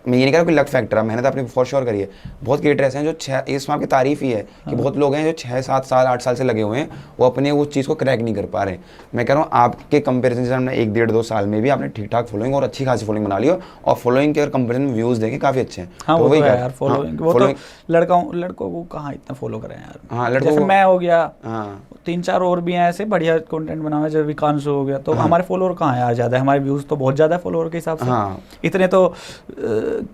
मैं ये नहीं कह रहा कोई लक फैक्टर है, मेहनत आपने फॉर श्योर करी है। बहुत क्रिएटर ऐसे हैं जो इसमें आपकी तारीफ ही है कि बहुत लोग हैं जो 6-7 साल 8 साल से लगे हुए हैं, वो अपने उस चीज़ को क्रैक नहीं कर पा रहे। मैं कह रहा हूँ आपके कंपेरिजन से हमने 1-1.5-2 साल में भी आपने ठीक ठाक फॉलोइंग और अच्छी खासी फॉलोइंग बना ली हो, और फॉलोइंग के और कंपेरिजन में व्यूज़ देखें काफ़ी अच्छे हैं। हाँ, वो तो है यार, फॉलोइंग वो तो लड़कों को कहाँ इतना फॉलो करें यार। हाँ, लड़कों जैसे मैं हो गया, हाँ 3-4 और भी हैं ऐसे बढ़िया कंटेंट बना हुआ है, जैसे विकांश हो गया, तो हमारे फॉलोअर कहाँ है यार ज़्यादा, हमारे व्यूज़ तो बहुत ज़्यादा है फॉलोअर के हिसाब से। हाँ, इतने तो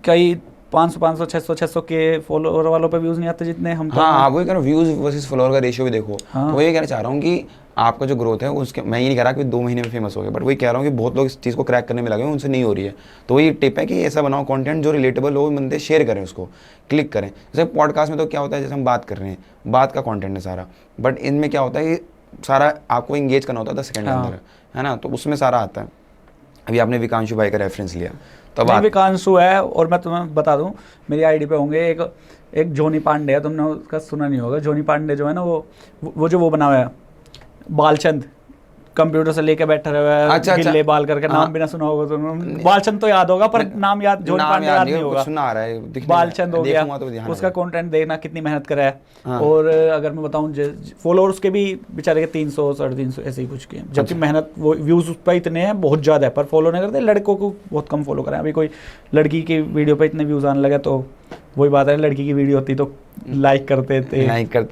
कई 500 600 के फॉलोअर वालों पे व्यूज़ नहीं आते जितने हम। हाँ, आप वही कह रहे हो, व्यूज़ वर्सेस फॉलोअर का रेशियो भी देखो। हाँ। तो वही कहना चाह रहा हूँ कि आपका जो ग्रोथ है उसके, मैं ये नहीं कह रहा कि 2 महीने में फेमस हो गए, बट वही कह रहा हूँ कि बहुत लोग इस चीज़ को क्रैक करने में लगे हैं, उनसे नहीं हो रही है। तो वही टिप है कि ऐसा बनाओ कंटेंट जो रिलेटेबल हो, बंदे शेयर करें, उसको क्लिक करें। जैसे पॉडकास्ट में तो क्या होता है, जैसे हम बात कर रहे हैं, बात का कंटेंट है सारा, बट इनमें क्या होता है कि सारा आपको इंगेज करना होता है 10 सेकंड के अंदर, है ना, तो उसमें सारा आता है। अभी आपने विकांशु भाई का रेफरेंस लिया, तो नहीं, विकांशु है, और मैं तुम्हें बता दूं मेरी आईडी पे होंगे एक जोनी पांडे है, तुमने उसका सुना नहीं होगा। जोनी पांडे जो है ना, वो जो वो बना हुआ है, बालचंद, कंप्यूटर से लेके बैठा हुआ है, अच्छा, गिल्ले बाल करके, नाम भी ना सुना होगा तुमने। बालचंद तो याद होगा पर नाम याद, जोनी पांडे याद नहीं होगा। सुना आ रहा है, बालचंद हो गया, उसका कंटेंट देखना कितनी मेहनत करा है। और अगर मैं बताऊं, फॉलोअर्स के भी बेचारे के 300 350 ऐसे ही कुछ के, जबकि मेहनत वो व्यूज उस पर इतने हैं, बहुत ज़्यादा है, पर फॉलो नहीं करते। लड़कों को बहुत कम फॉलो करें। अभी कोई लड़की की वीडियो पर इतने व्यूज़ आने लगे तो वही बात है, लड़की की वीडियो होती तो लाइक करते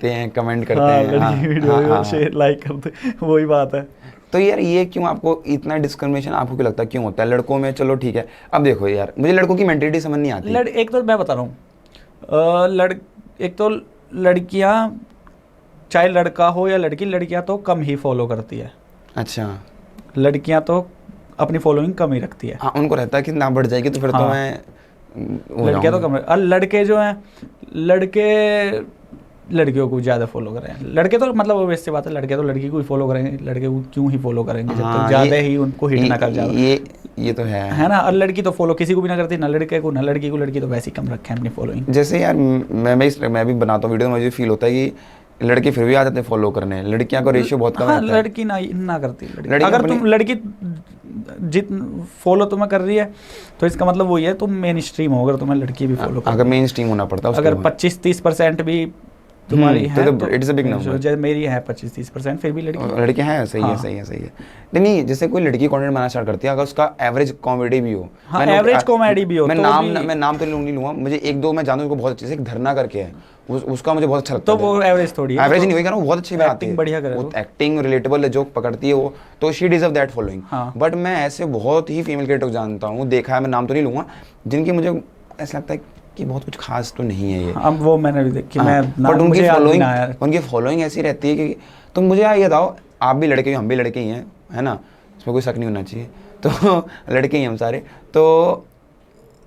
हैं, कमेंट करते हैं, लड़की की वीडियो शेयर लाइक करते, वही बात है। तो यार ये क्यों आपको इतना डिस्क्रिमिनेशन आपको क्यों लगता है, क्यों होता है लड़कों में? चलो ठीक है, अब देखो यार, मुझे लड़कों की मेंटेलिटी समझ नहीं आती। एक तो मैं बता रहा हूँ, एक तो लड़कियाँ, चाहे लड़का हो या लड़की, लड़कियाँ तो कम ही फॉलो करती है। अच्छा, लड़कियाँ तो अपनी फॉलोइंग कम ही रखती है। हाँ, उनको रहता है कि ना बढ़ जाएगी तो फिर तो मैं लड़कियाँ तो कम, और लड़के जो हैं, लड़कियों को ज़्यादा फॉलो करें। लड़के तो मतलब वो वैसे बात है, लड़के तो लड़की को ही फॉलो करेंगे, लड़के को क्यों ही फॉलो करेंगे जब तक ज़्यादा ही उनको हिट ना कर जाए। ये तो है ना। और लड़की तो फॉलो किसी को भी ना करती, ना लड़के को ना लड़की को। लड़की तो वैसे ही कम रखे हैं अपनी फॉलोइंग। जैसे यार मैं भी बनाता हूँ वीडियो, तो मुझे फील होता है कि लड़के फिर भी आ जाते हैं फॉलो करने, लड़कियां का रेशियो बहुत कम है। लड़की ना करती। अगर तुम लड़की फॉलो तुम्हें कर रही है तो इसका मतलब वही है तुम मेन स्ट्रीम हो। अगर तुम्हें लड़की भी फॉलो कर, अगर मेन स्ट्रीम होना पड़ता है, अगर 25-30% भी तुम्हारी है तो इट्स अ बिग नंबर। जैसे मेरी है 25-30%, फिर भी लड़की लड़के हैं, सही है हाँ। सही है सही है। नहीं, जैसे कोई लड़की कंटेंट बनाना स्टार्ट करती है, अगर उसका एवरेज कॉमेडी भी हो, हाँ, एवरेज कॉमेडी भी हो मैं तो नाम भी, मैं नाम तो नहीं लूंगा, मुझे एक दो मैं जानता हूँ उसको बहुत अच्छे से, एक धरना करके है, उसका मुझे बहुत अच्छा लगता तो है। वो एवरेज थोड़ी है, एवरेज तो नहीं होगी ना, वो बहुत अच्छी बनाती एक्टिंग है, बढ़िया करे वो वो। एक्टिंग रिलेटेबल जोक पकड़ती है वो, तो शी डिजर्व दैट फॉलोइंग। हाँ। बट मैं ऐसे बहुत ही फीमेल क्रिएटर जानता हूँ, देखा है, मैं नाम तो नहीं लूंगा, जिनकी मुझे ऐसा लगता है कि बहुत कुछ खास तो नहीं है ये। अब वो मैंने भी देखी, हाँ, मैं नाम बट उनकी मुझे याद भी फॉलोइंग, ना आया। उनकी फॉलोइंग ऐसी रहती है कि, तो मुझे ये बताओ, आप भी लड़के, हम भी लड़के ही हैं, है ना, इसमें कोई शक नहीं होना चाहिए, तो लड़के ही हम सारे, तो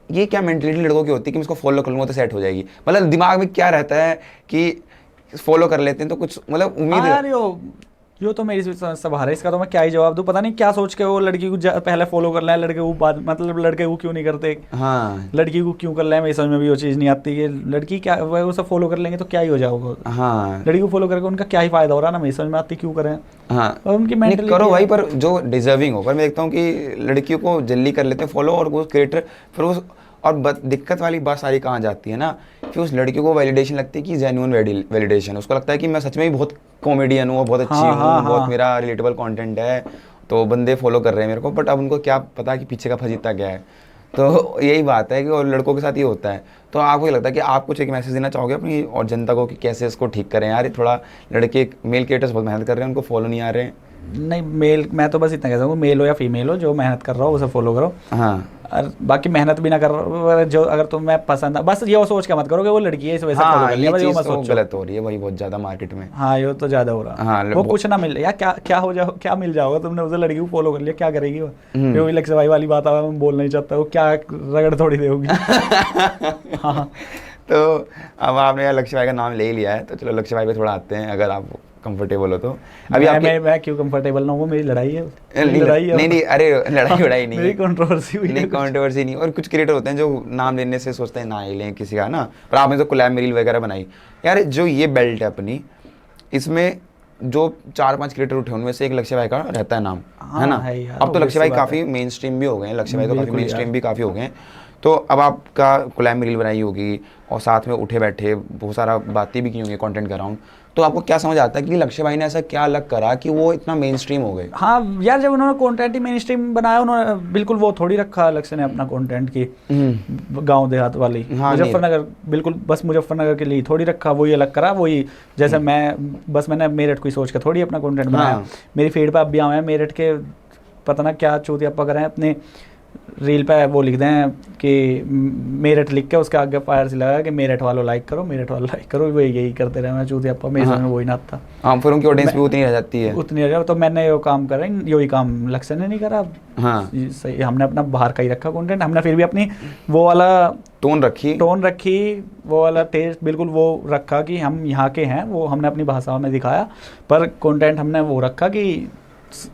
ये क्या मेंटलिटी लड़कों की होती है कि मैं इसको फॉलो कर लूँगा तो सेट हो जाएगी, मतलब दिमाग में क्या रहता है कि फॉलो कर लेते हैं तो कुछ मतलब हाँ उम्मीद। यार, यो तो मेरी समझ से बाहर है, इसका तो मैं क्या ही जवाब दूं। पता नहीं क्या सोच के वो लड़की को पहले फॉलो कर रहे हैं, लड़के को बाद, मतलब लड़के को क्यों नहीं करते, हाँ लड़की को क्यों कर रहे हैं, मेरी समझ में भी वो चीज़ नहीं आती कि लड़की क्या, वो सब फॉलो कर लेंगे तो क्या ही हो जाएगा, हाँ लड़की को फॉलो करके उनका क्या ही फायदा हो रहा है ना, मेरी समझ में आती क्यों करें। हाँ, और उनकी नहीं मेंटलिटी करो भाई, पर जो डिजर्विंग हो, पर मैं देखता हूँ कि लड़कियों को जल्दी कर लेते हैं फॉलो, और वो क्रिएटर फिर उस, और दिक्कत वाली बात सारी कहाँ जाती है ना, फिर उस लड़कियों को वैलिडेशन लगती है कि जेन्युइन वैलिडेशन, उसको लगता है कि मैं सच में ही बहुत कॉमेडियन हूँ, बहुत अच्छी हाँ, हूँ, हाँ, बहुत हाँ। मेरा रिलेटेबल कंटेंट है, तो बंदे फॉलो कर रहे हैं मेरे को, बट अब उनको क्या पता कि पीछे का फजीता क्या है। तो यही बात है कि, और लड़कों के साथ ये होता है। तो आपको ये लगता है कि आप कुछ एक मैसेज देना चाहोगे अपनी और जनता को कि कैसे इसको ठीक करें यार, ये थोड़ा लड़के मेल क्रिएटर्स बहुत मेहनत कर रहे हैं, उनको फॉलो नहीं आ रहे हैं। नहीं, मेल, मैं तो बस इतना कह सकूँ, मेल हो या फीमेल हो, जो मेहनत कर रहा हो उसे फॉलो करो। हाँ और बाकी मेहनत भी ना कर रहा हो, जो अगर तुम्हें पसंद है, बस ये सोच के मत करो कि वो लड़की है इस वजह से फॉलो हाँ, कर लिया, ये बस ये चीज़ मत तो सोचो। गलत हो रही है भाई बहुत ज़्यादा मार्केट में। हाँ, ये तो ज्यादा हो रहा। हाँ, वो कुछ ना मिल या क्या क्या हो जाओ, क्या मिल जाओगा, तुमने उसे लड़की को फॉलो कर लिया, क्या करेगी वो? फिर वही लक्ष्य भाई वाली बात आ, मैं बोल नहीं चाहता, वो क्या रगड़ थोड़ी देगी। हाँ, तो अब आपने यार लक्ष्य भाई का नाम ले ही लिया है, तो चलो लक्ष्य भाई पे थोड़ा आते हैं, अगर आप कंफर्टेबल हो तो। अभी मैं क्यों कंफर्टेबल ना हूँ, मेरी लड़ाई है, मेरी नहीं लड़ाई है। नहीं, अरे लड़ाई नहीं मेरी है, कंट्रोवर्सी हुई नहीं है कुछ। कंट्रोवर्सी नहीं। और कुछ क्रिएटर होते हैं जो नाम लेने से सोचते हैं ना ही लें किसी का ना, पर आपने तो कोलैब रील वगैरह बनाई यार, जो ये बेल्ट है अपनी, इसमें जो 4-5 क्रिएटर उठे उनमें से एक लक्ष्य भाई का रहता है नाम, हाँ, है ना? है यार, अब तो लक्ष्य भाई obvious सी बात काफ़ी मेन स्ट्रीम भी हो गए हैं, लक्ष्य भाई तो काफ़ी बिल्कुल मेन यार। स्ट्रीम भी काफ़ी हो गए हैं। तो अब आपका कोलैब में रील बनाई होगी और साथ में उठे बैठे बहुत सारा बातें भी की होंगी कंटेंट के अराउंड, तो आपको क्या समझ आता है कि लक्ष्य भाई ने ऐसा क्या अलग करा कि वो इतना मेन स्ट्रीम हो गए? हाँ यार, जब उन्होंने कंटेंट ही मेन स्ट्रीम बनाया, उन्होंने बिल्कुल वो थोड़ी रखा लक्ष्य ने अपना कंटेंट की गांव देहात वाली, हाँ, मुजफ्फरनगर, बिल्कुल बस मुजफ्फरनगर के लिए थोड़ी रखा, वही अलग करा, वही जैसे मैंने मेरठ को सोच कर थोड़ी अपना कंटेंट बनाया। हाँ। मेरी फीड पे अब भी आए हैं मेरठ के, पता ना क्या चूतियापा करें, अपने रील पे वो लिख दें कि मेरठ लिख के उसके आगे फायर से लगा कि मेरठ वालों लाइक करो, मेरठ वालों लाइक करो, वो यही करते रहे, मैं चूतियापा, मेरे समझ में वही ना था। हाँ, फिर उनकी ऑडियंस भी उतनी रह जाती है। उतनी रह, तो मैंने यो काम करा, यही काम लक्ष्य ने नहीं करा। हाँ, सही, हमने अपना बाहर का ही रखा कंटेंट, हमने फिर भी अपनी वो वाला टोन रखी, वो वाला टेस्ट बिल्कुल वो रखा कि हम यहाँ के हैं, वो हमने अपनी भाषा में दिखाया, पर कंटेंट हमने वो रखा कि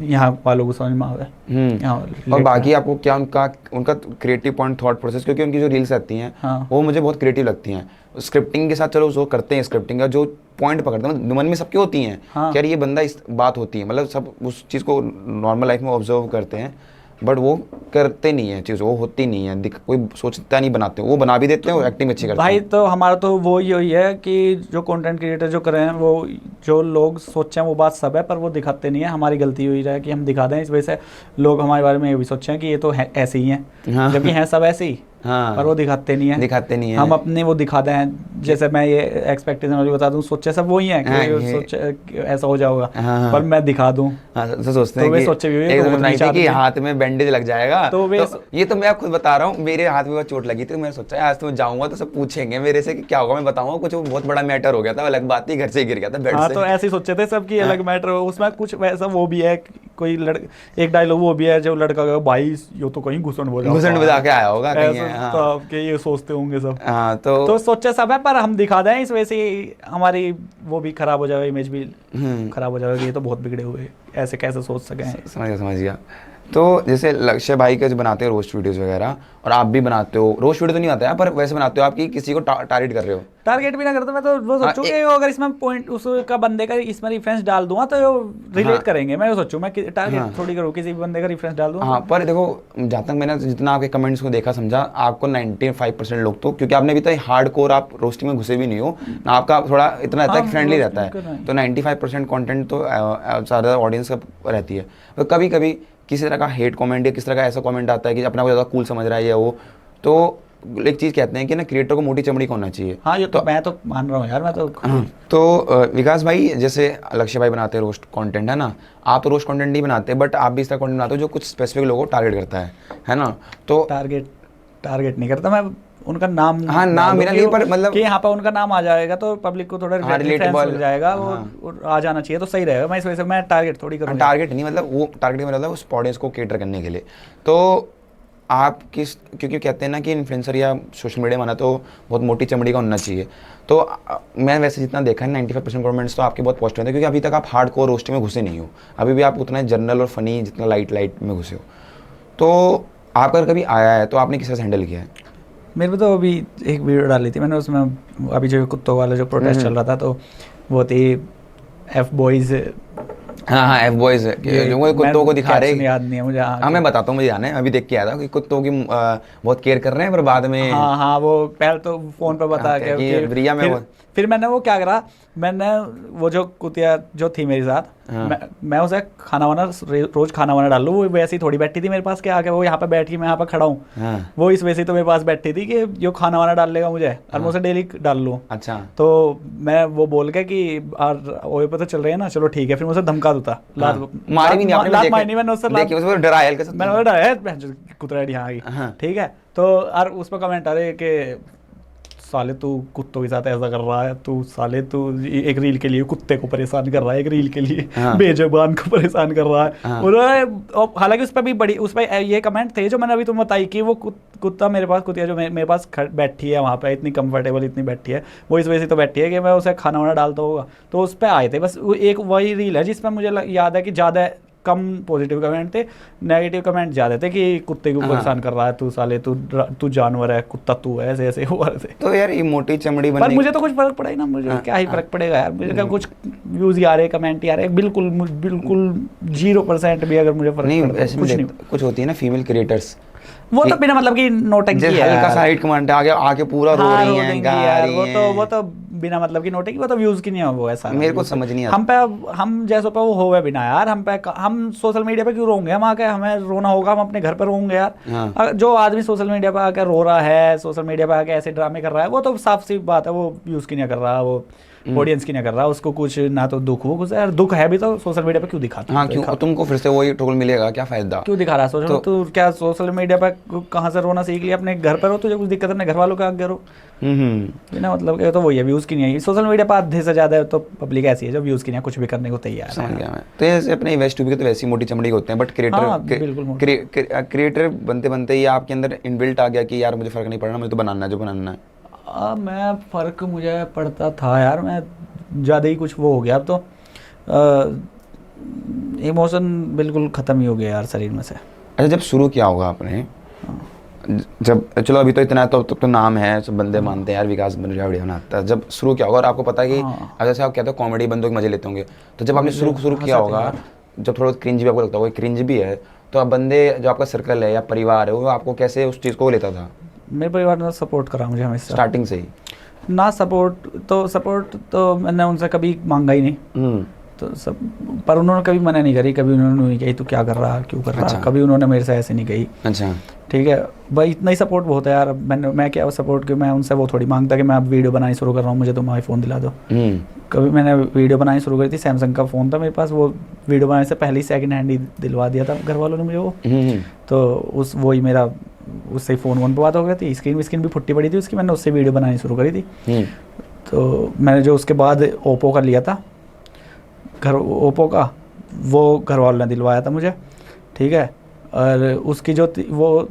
यहाँ वालों को समझ में आवे। और बाकी आपको क्या उनका क्रिएटिव पॉइंट, थॉट प्रोसेस, क्योंकि उनकी जो रील्स आती हैं हाँ। वो मुझे बहुत क्रिएटिव लगती हैं। स्क्रिप्टिंग के साथ चलो जो करते हैं, स्क्रिप्टिंग का जो पॉइंट पकड़ते हैं मन में सबके होती हैं, हाँ। कि यार ये बंदा इस बात होती है, मतलब सब उस चीज़ को नॉर्मल लाइफ में ऑब्जर्व करते हैं, बट वो करते नहीं है चीज़, वो होती नहीं है, कोई सोचता नहीं, बनाते वो बना भी देते हैं और एक्टिंग अच्छी करते भाई हैं। तो हमारा तो वो ही है कि जो कंटेंट क्रिएटर जो कर रहे हैं, वो जो लोग सोचें वो बात सब है, पर वो दिखाते नहीं है। हमारी गलती हुई है कि हम दिखा दें, इस वजह से लोग हमारे बारे में ये भी सोचें कि ये तो है ऐसे ही हैं, हाँ। जबकि हैं सब ऐसे ही, हाँ, पर वो दिखाते नहीं है। दिखाते नहीं है। हम अपने वो दिखा दें, जैसे मैं ये एक्सपेक्टेशन वाली बता दूं, सोचे सब वही हैं हाँ, कि सोचे कि ऐसा हो जाएगा, हाँ। पर मैं दिखा दूं। हाँ, तो सोचते तो हैं वे कि सोचे भी हुए एक तो तो उतनी नहीं थी कि चाहते हैं। हाथ में बैंडेज लग जाएगा, तो वे ये तो मैं खुद बता रहा हूँ, मेरे हाथ में वो चोट लगी थी, तो मैंने सोचा आज तो जाऊंगा तो सब पूछेंगे मेरे से कि क्या होगा, मैं बताऊंगा कुछ बहुत बड़ा मैटर हो गया था, अलग बात ही, घर से गिर गया था बेड हाँ, से। तो ऐसे ही सोचे थे सब की अलग मैटर हो, उसमें कुछ वैसा वो भी है, कोई एक डायलॉग वो भी है, जो लड़का कहे भाई यो तो कहीं घुसन बजा के आया होगा कहीं, ऐसा तो आपके ये सोचते होंगे सब। हाँ, तो सोचे सब है, पर हम दिखा दें, इस वजह से हमारी वो भी खराब हो जाएगा, इमेज भी खराब हो जाएगा, ये तो बहुत बिगड़े हुए, ऐसे कैसे सोच सके हैं। समझ गया। तो जैसे लक्ष्य भाई का जो बनाते हो रोस्ट वीडियोस वगैरह, और आप भी बनाते हो, रोस्ट वीडियो तो नहीं आता है पर वैसे बनाते हो आप कि किसी को टारगेट कर रहे हो। टारगेट भी ना करता, मैं तो वो हाँ, सोचूं कि अगर इसमें पॉइंट उसका बंदे का इसमें रेफरेंस डाल दूंगा तो रिलेट हाँ। करेंगे, मैं सोचूं मैं टारगेट हाँ। थोड़ी करूँ, किसी भी बंदे का रेफरेंस डाल दूंगा हाँ, पर देखो जहाँ तक मैंने जितना आपके कमेंट्स को देखा समझा, आपको 95% लोग तो, क्योंकि आपने अभी तक हार्ड कोर आप रोस्टिंग में घुसे भी नहीं हो ना, आपका थोड़ा इतना रहता है कि फ्रेंडली रहता है, तो 95% कंटेंट तो ज़्यादा ऑडियंस का रहती है। तो कभी कभी किसी तरह का हेट कमेंट या किस तरह का ऐसा कमेंट आता है कि अपना को ज़्यादा कूल समझ रहा है या वो, तो एक चीज़ कहते हैं कि ना क्रिएटर को मोटी चमड़ी का होना चाहिए। हाँ, ये तो मैं तो मान रहा हूँ यार, मैं तो तो विकास भाई, जैसे लक्ष्य भाई बनाते हैं रोस्ट कंटेंट है ना, आप तो रोस्ट कंटेंट नहीं बनाते बट आप भी इस तरह कंटेंट बनाते हो जो कुछ स्पेसिफिक लोगों को टारगेट करता है ना, तो टारगेट नहीं करता मैं, उनका नाम, हाँ नाम मेरा नहीं, पर मतलब कि यहाँ पर उनका नाम आ जाएगा तो पब्लिक को थोड़ा रिलेटेबल मिल जाएगा, वो आ जाना चाहिए तो सही रहेगा। मैं इस वजह से मैं टारगेट थोड़ी करूँगा। टारगेट नहीं, मतलब वो टारगेट मतलब उस ऑडियंस को केटर करने के लिए। तो आप किस, क्योंकि कहते हैं ना कि इन्फ्लुएंसर या सोशल मीडिया माना तो बहुत मोटी चमड़ी का होना चाहिए, तो मैं वैसे जितना देखा है 95% कमेंट्स तो आपके बहुत पॉजिटिव हैं, क्योंकि अभी तक आप हार्ड कोर रोस्टिंग में घुसे नहीं हो, अभी भी आप उतना जनरल और फनी जितना लाइट में घुसे हो। तो आपका कभी आया है तो आपने किस तरह से हैंडल किया है? मेरे को तो अभी एक वीडियो डाली थी मैंने, उसमें अभी जो कुत्तों वाला जो प्रोटेस्ट चल रहा था, तो वो थी एफ बॉयज़। हाँ, एफ बॉयज़ जो कुत्तों को दिखा रहे हैं, याद नहीं है मुझे। हाँ मैं बताता हूँ, मुझे याद है, अभी देख के आया था कि कुत्तों की बहुत केयर कर रहे हैं, पर बाद में हाँ वो पहले तो फोन पर बता के ब्रिया में फिर मैंने वो क्या करा, मैंने वो जो कुतिया जो थी मेरे साथ, मैं उसे खाना वाना रोज खाना वाना डालूँ, वो वैसे ही थोड़ी बैठी थी मेरे पास के आके, वो यहाँ पे बैठी, मैं यहाँ पे खड़ा हूँ, वो इस वजह से तो मेरे पास बैठी थी कि जो खाना वाना डाल लेगा मुझे और मैं उसे डेली डाल लूँ। अच्छा, तो मैं वो बोल के कि ओए पे तो चल रहे हैं ना, चलो ठीक है, फिर मुझे धमका दूता, मैंने उससे डराया कुतरा यहाँ की, ठीक है। तो और उस पर कमेंट आ रहे कि साले तू कुत्तों के साथ ऐसा कर रहा है, तू साले तू एक रील के लिए कुत्ते को परेशान कर रहा है, एक रील के लिए बेजुबान को परेशान कर रहा है। और हालांकि उस पर भी बड़ी, उस पर ये कमेंट थे जो मैंने अभी तुम बताई कि वो कुत्ता मेरे पास, कुतिया जो मेरे पास बैठी है वहाँ पे, इतनी कंफर्टेबल इतनी बैठी है, वो इस वजह से तो बैठी है कि मैं उसे खाना वाना डालता होगा, तो उस पर आए थे। बस एक वही रील है जिसमें मुझे याद है कि ज़्यादा कम पॉजिटिव कमेंट थे, नेगेटिव कमेंट ज़्यादा थे कि कुत्ते को परेशान कर रहा है, तू साले तू जानवर है, कुत्ता तू है, ऐसे ऐसे हुआ ऐसे। तो यार ये मोटी चमड़ी पर मुझे तो कुछ फर्क पड़ा ही ना, मुझे क्या ही फर्क पड़ेगा यार, मुझे क्या कुछ व्यूज आ रहे, कमेंट आ रहे, बिल्कुल 0% भी अगर मुझे फर्क नहीं, कुछ नहीं। कुछ होती है ना फीमेल क्रिएटर्स, वो तो बिना मतलब की नोटंकी है, हल्का सा हाइट कमेंट आके पूरा रो रही हैं, गा रही हैं, वो तो बिना मतलब की नोटंकी, वो तो व्यूज की नहीं है, वो ऐसा मेरे को समझ नहीं आता। हम जैसों पे वो होवे बिना यार, हम सोशल मीडिया पे क्यों रोंगे, हम आके हमें रोना होगा, हम अपने घर पर रोंगे यार। जो आदमी सोशल मीडिया पे आके रो रहा है, सोशल मीडिया पे आके ऐसे ड्रामे कर रहा है, वो तो साफ सी बात है, वो व्यूज की नहीं कर रहा, वो ऑडियंस की नहीं कर रहा, उसको कुछ ना तो दुख हो कुछ यार, दुख है भी तो सोशल मीडिया पे क्यों दिखाता? हाँ, क्यों तुमको फिर से वही ट्रोल मिलेगा, क्या फायदा, क्यों दिखा रहा है सोशल? तो क्या सोशल मीडिया पे कहाँ से रोना सीख लिया? अपने घर पर हो तुझे कुछ दिक्कत, अपने घर वालों के आगे रो, बिना मतलब के, तो वही है, व्यूज की नहीं है सोशल मीडिया पर आधे से ज्यादा, तो पब्लिक ऐसी है जो व्यूज की नहीं, कुछ भी करने को तैयार है। तो ऐसे अपने वेस्ट टू भी तो वैसी मोटी चमड़ी होते हैं, बट क्रिएटर बनते बनते ही आपके अंदर इनबिल्ट आ गया कि यार मुझे फर्क नहीं पड़ना, मुझे तो बनाना है जो बनाना है। मैं फ़र्क मुझे पड़ता था यार, मैं ज़्यादा ही कुछ वो हो गया, अब तो इमोशन बिल्कुल ख़त्म ही हो गया यार शरीर में से। अच्छा, जब शुरू किया होगा आपने, जब चलो अभी तो इतना तो नाम है, सब बंदे मानते हैं यार विकास वीडियो बनाता है, जब शुरू किया होगा और आपको पता है कि जैसे आप कहते हो कॉमेडी बंदों के मजे लेते होंगे, तो जब आपने शुरू किया होगा, जब थोड़ा क्रिंज भी आपको लगता होगा, क्रिंज भी है, तो आप बंदे जो आपका सर्कल है या परिवार है, वो आपको कैसे उस चीज़ को लेता था? मेरे परिवार ने सपोर्ट करा मुझे हमेशा, स्टार्टिंग से ही ना। सपोर्ट तो मैंने उनसे कभी मांगा ही नहीं, तो सब, पर उन्होंने कभी मना नहीं करी, कभी उन्होंने नहीं कही तू क्या कर रहा, क्यों कर रहा, कभी उन्होंने मेरे से ऐसे नहीं कही। अच्छा, ठीक है भाई, इतना ही सपोर्ट बहुत है यार। मैं क्या सपोर्ट क्यों, मैं उनसे वो थोड़ी मांगता कि मैं अब वीडियो बनानी शुरू कर रहा हूँ, मुझे तुम आईफोन दिला दो। कभी मैंने वीडियो बनानी शुरू करी थी, सैमसंग का फ़ोन था मेरे पास, वो वीडियो बनाने से पहले ही सेकंड हैंड ही दिलवा दिया था घर वालों ने मुझे वो। तो उस वही मेरा उससे फ़ोन पर बात हो गई थी, स्क्रीन भी फुट्टी पड़ी थी उसकी, मैंने उससे वीडियो बनानी शुरू करी थी। तो मैंने जो उसके बाद ओप्पो का लिया था, ओप्पो का, वो घर वालों ने दिलवाया था मुझे, ठीक है। और उसकी जो वो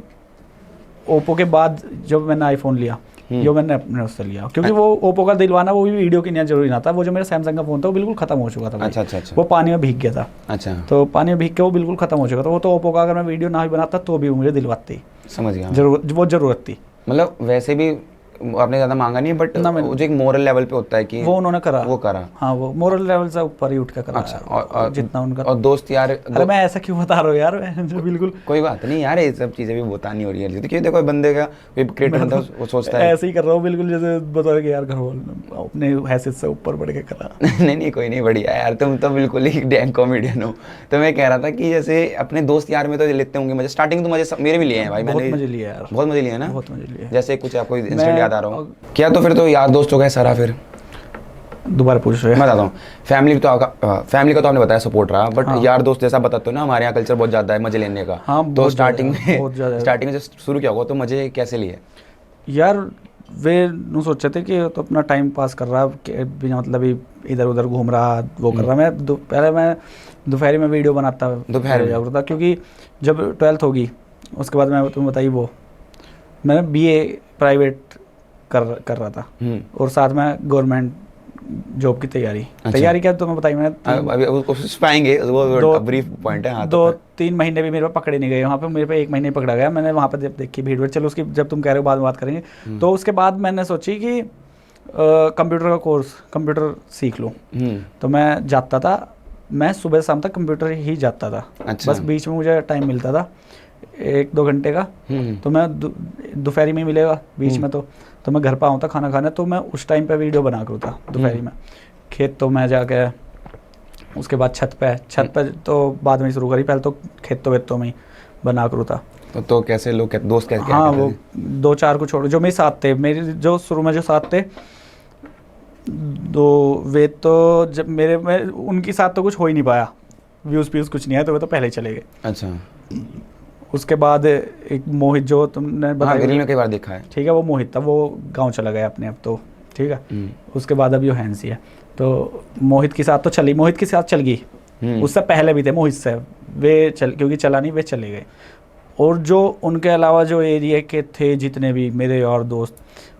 ओप्पो के बाद जब मैंने आईफोन लिया, जो मैंने अपने उससे लिया, क्योंकि वो ओप्पो का दिलवाना वो भी वीडियो की नहीं जरूरी ना था, वो जो मेरा सैमसंग का फ़ोन था वो बिल्कुल ख़त्म हो चुका था भाई। अच्छा अच्छा अच्छा वो पानी में भीग गया था, अच्छा, तो पानी में भीग के वो बिल्कुल ख़त्म हो चुका था। वो तो ओप्पो का अगर मैं वीडियो ना भी बनाता तो भी वो मुझे दिलवाती, समझ गया। ज़रूरत थी। मतलब वैसे भी आपने ज़्यादा मांगा नहीं, बट ना मैंने- जो एक मोरल लेवल पे होता है कि वो उन्होंने करा, वो करा। हाँ वो मोरल लेवल से ऊपर ही उठ के करा। अच्छा, जितना उनका। और दोस्त यार अरे मैं ऐसा क्यों बता रहा हूँ यार, मैं जो बिल्कुल कोई बात नहीं यार, ये सब चीज़ें भी बतानी हो रही है क्योंकि देखो बंदे का कोई क्रिएटर बनता है वो सोचता है ऐसे ही कर रहा हूँ बिल्कुल, जैसे बता कि यार घर वाले अपने हैसियत से ऊपर बढ़ के करा। नहीं नहीं कोई नहीं, बढ़िया यार, तुम तो बिल्कुल ही डैंग कॉमेडियन हो। तो मैं कह रहा था कि जैसे अपने दोस्त यार में तो लेते होंगे मजे, स्टार्टिंग तो मजे मेरे भी लिए हैं भाई, बहुत मैंने मजे लिए यार, बहुत मजे लिए हैं ना, बहुत मजे लिए। जैसे कुछ आपको इंसिडेंट मैं- याद आ रहा हो क्या? तो फिर तो यार दोस्तों का सारा फिर दोबारा पूछ रहे मैं हैं। बताता हूँ। फैमिली का तो आपने बताया सपोर्ट रहा, बट हाँ। यार दोस्त जैसा बताते हो ना, हमारे यहाँ कल्चर बहुत ज़्यादा है मजे लेने का। हाँ, तो बहुत स्टार्टिंग ज़्यादा, बहुत में ज़्यादा। स्टार्टिंग में जब शुरू किया होगा तो मजे कैसे लिए? यार वे नु सोचे थे कि तो अपना टाइम पास कर रहा, कि बिना मतलब ही इधर उधर घूम रहा, वो कर रहा। पहले मैं दोपहर में वीडियो बनाता दोपहर में? जाता, क्योंकि जब 12th होगी उसके बाद मैं तुम्हें बताइए वो मैं BA प्राइवेट कर रहा था, और साथ में गवर्नमेंट जॉब की तैयारी क्या तुम्हें बताई मैंने। अभी उसको पाएंगे, वो दो- ब्रीफ पॉइंट है। हाँ, तो 2-3 महीने भी मेरे पे पकड़े नहीं गए वहाँ पे, मेरे पे 1 महीने पकड़ा गया। मैंने वहाँ पे देखी भीड़ भाड़, चलो उसकी जब तुम कह रहे हो बाद में बात करेंगे। तो उसके बाद मैंने सोची कि कंप्यूटर का कोर्स, कंप्यूटर सीख लूँ। तो मैं जाता था, मैं सुबह शाम तक कंप्यूटर ही जाता था। अच्छा। बस बीच में मुझे टाइम मिलता था 1-2 घंटे का, तो मैं दोपहरी में ही मिलेगा बीच में, तो मैं घर पर आऊँ था खाना खाने, तो मैं उस टाइम पे वीडियो बना कर था दोपहरी में। खेत तो मैं जाके, उसके बाद छत पे तो बाद में शुरू करी, पहले तो खेतों में ही बना कर था। तो कैसे लोग दोस्त क्या हाँ, वो 2-4 को छोड़, जो मेरे साथ थे, मेरे जो शुरू में जो साथ थे दो, वे तो जब मैं उनके साथ तो कुछ हो ही नहीं पाया, व्यूज़ कुछ नहीं आया, तो वे तो पहले ही चले गए। अच्छा। उसके बाद एक मोहित जो तुमने बताया, रील में कई बार देखा है, ठीक है, वो मोहित था, वो गांव चला गया अपने अब तो, ठीक है। उसके बाद अब योहेंसी है, तो मोहित के साथ तो चली, मोहित के साथ चल गई। उससे पहले भी थे मोहित से, वे क्योंकि चला नहीं, वे चले गए। और जो उनके अलावा जो एरिया के थे जितने भी मेरे और दोस्त,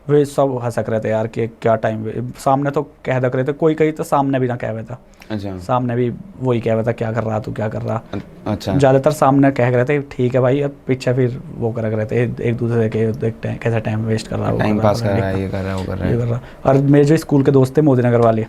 वे सब हंसक रहे थे यार कि क्या टाइम। सामने तो कह दक रहे थे, कोई कहीं तो सामने भी ना कह रहा था। अच्छा। सामने भी वही कह रहा था, क्या कर रहा तू, क्या कर रहा। अच्छा। ज़्यादातर सामने कह रहे थे ठीक है भाई, अब पीछे फिर वो कर रहे थे एक दूसरे के, देखते हैं कैसा टाइम वेस्ट कर रहा है, टाइम पास कर रहा है, ये कर रहा है, वो कर रहा है। और मेरे जो स्कूल के दोस्त थे मोदी नगर वाले,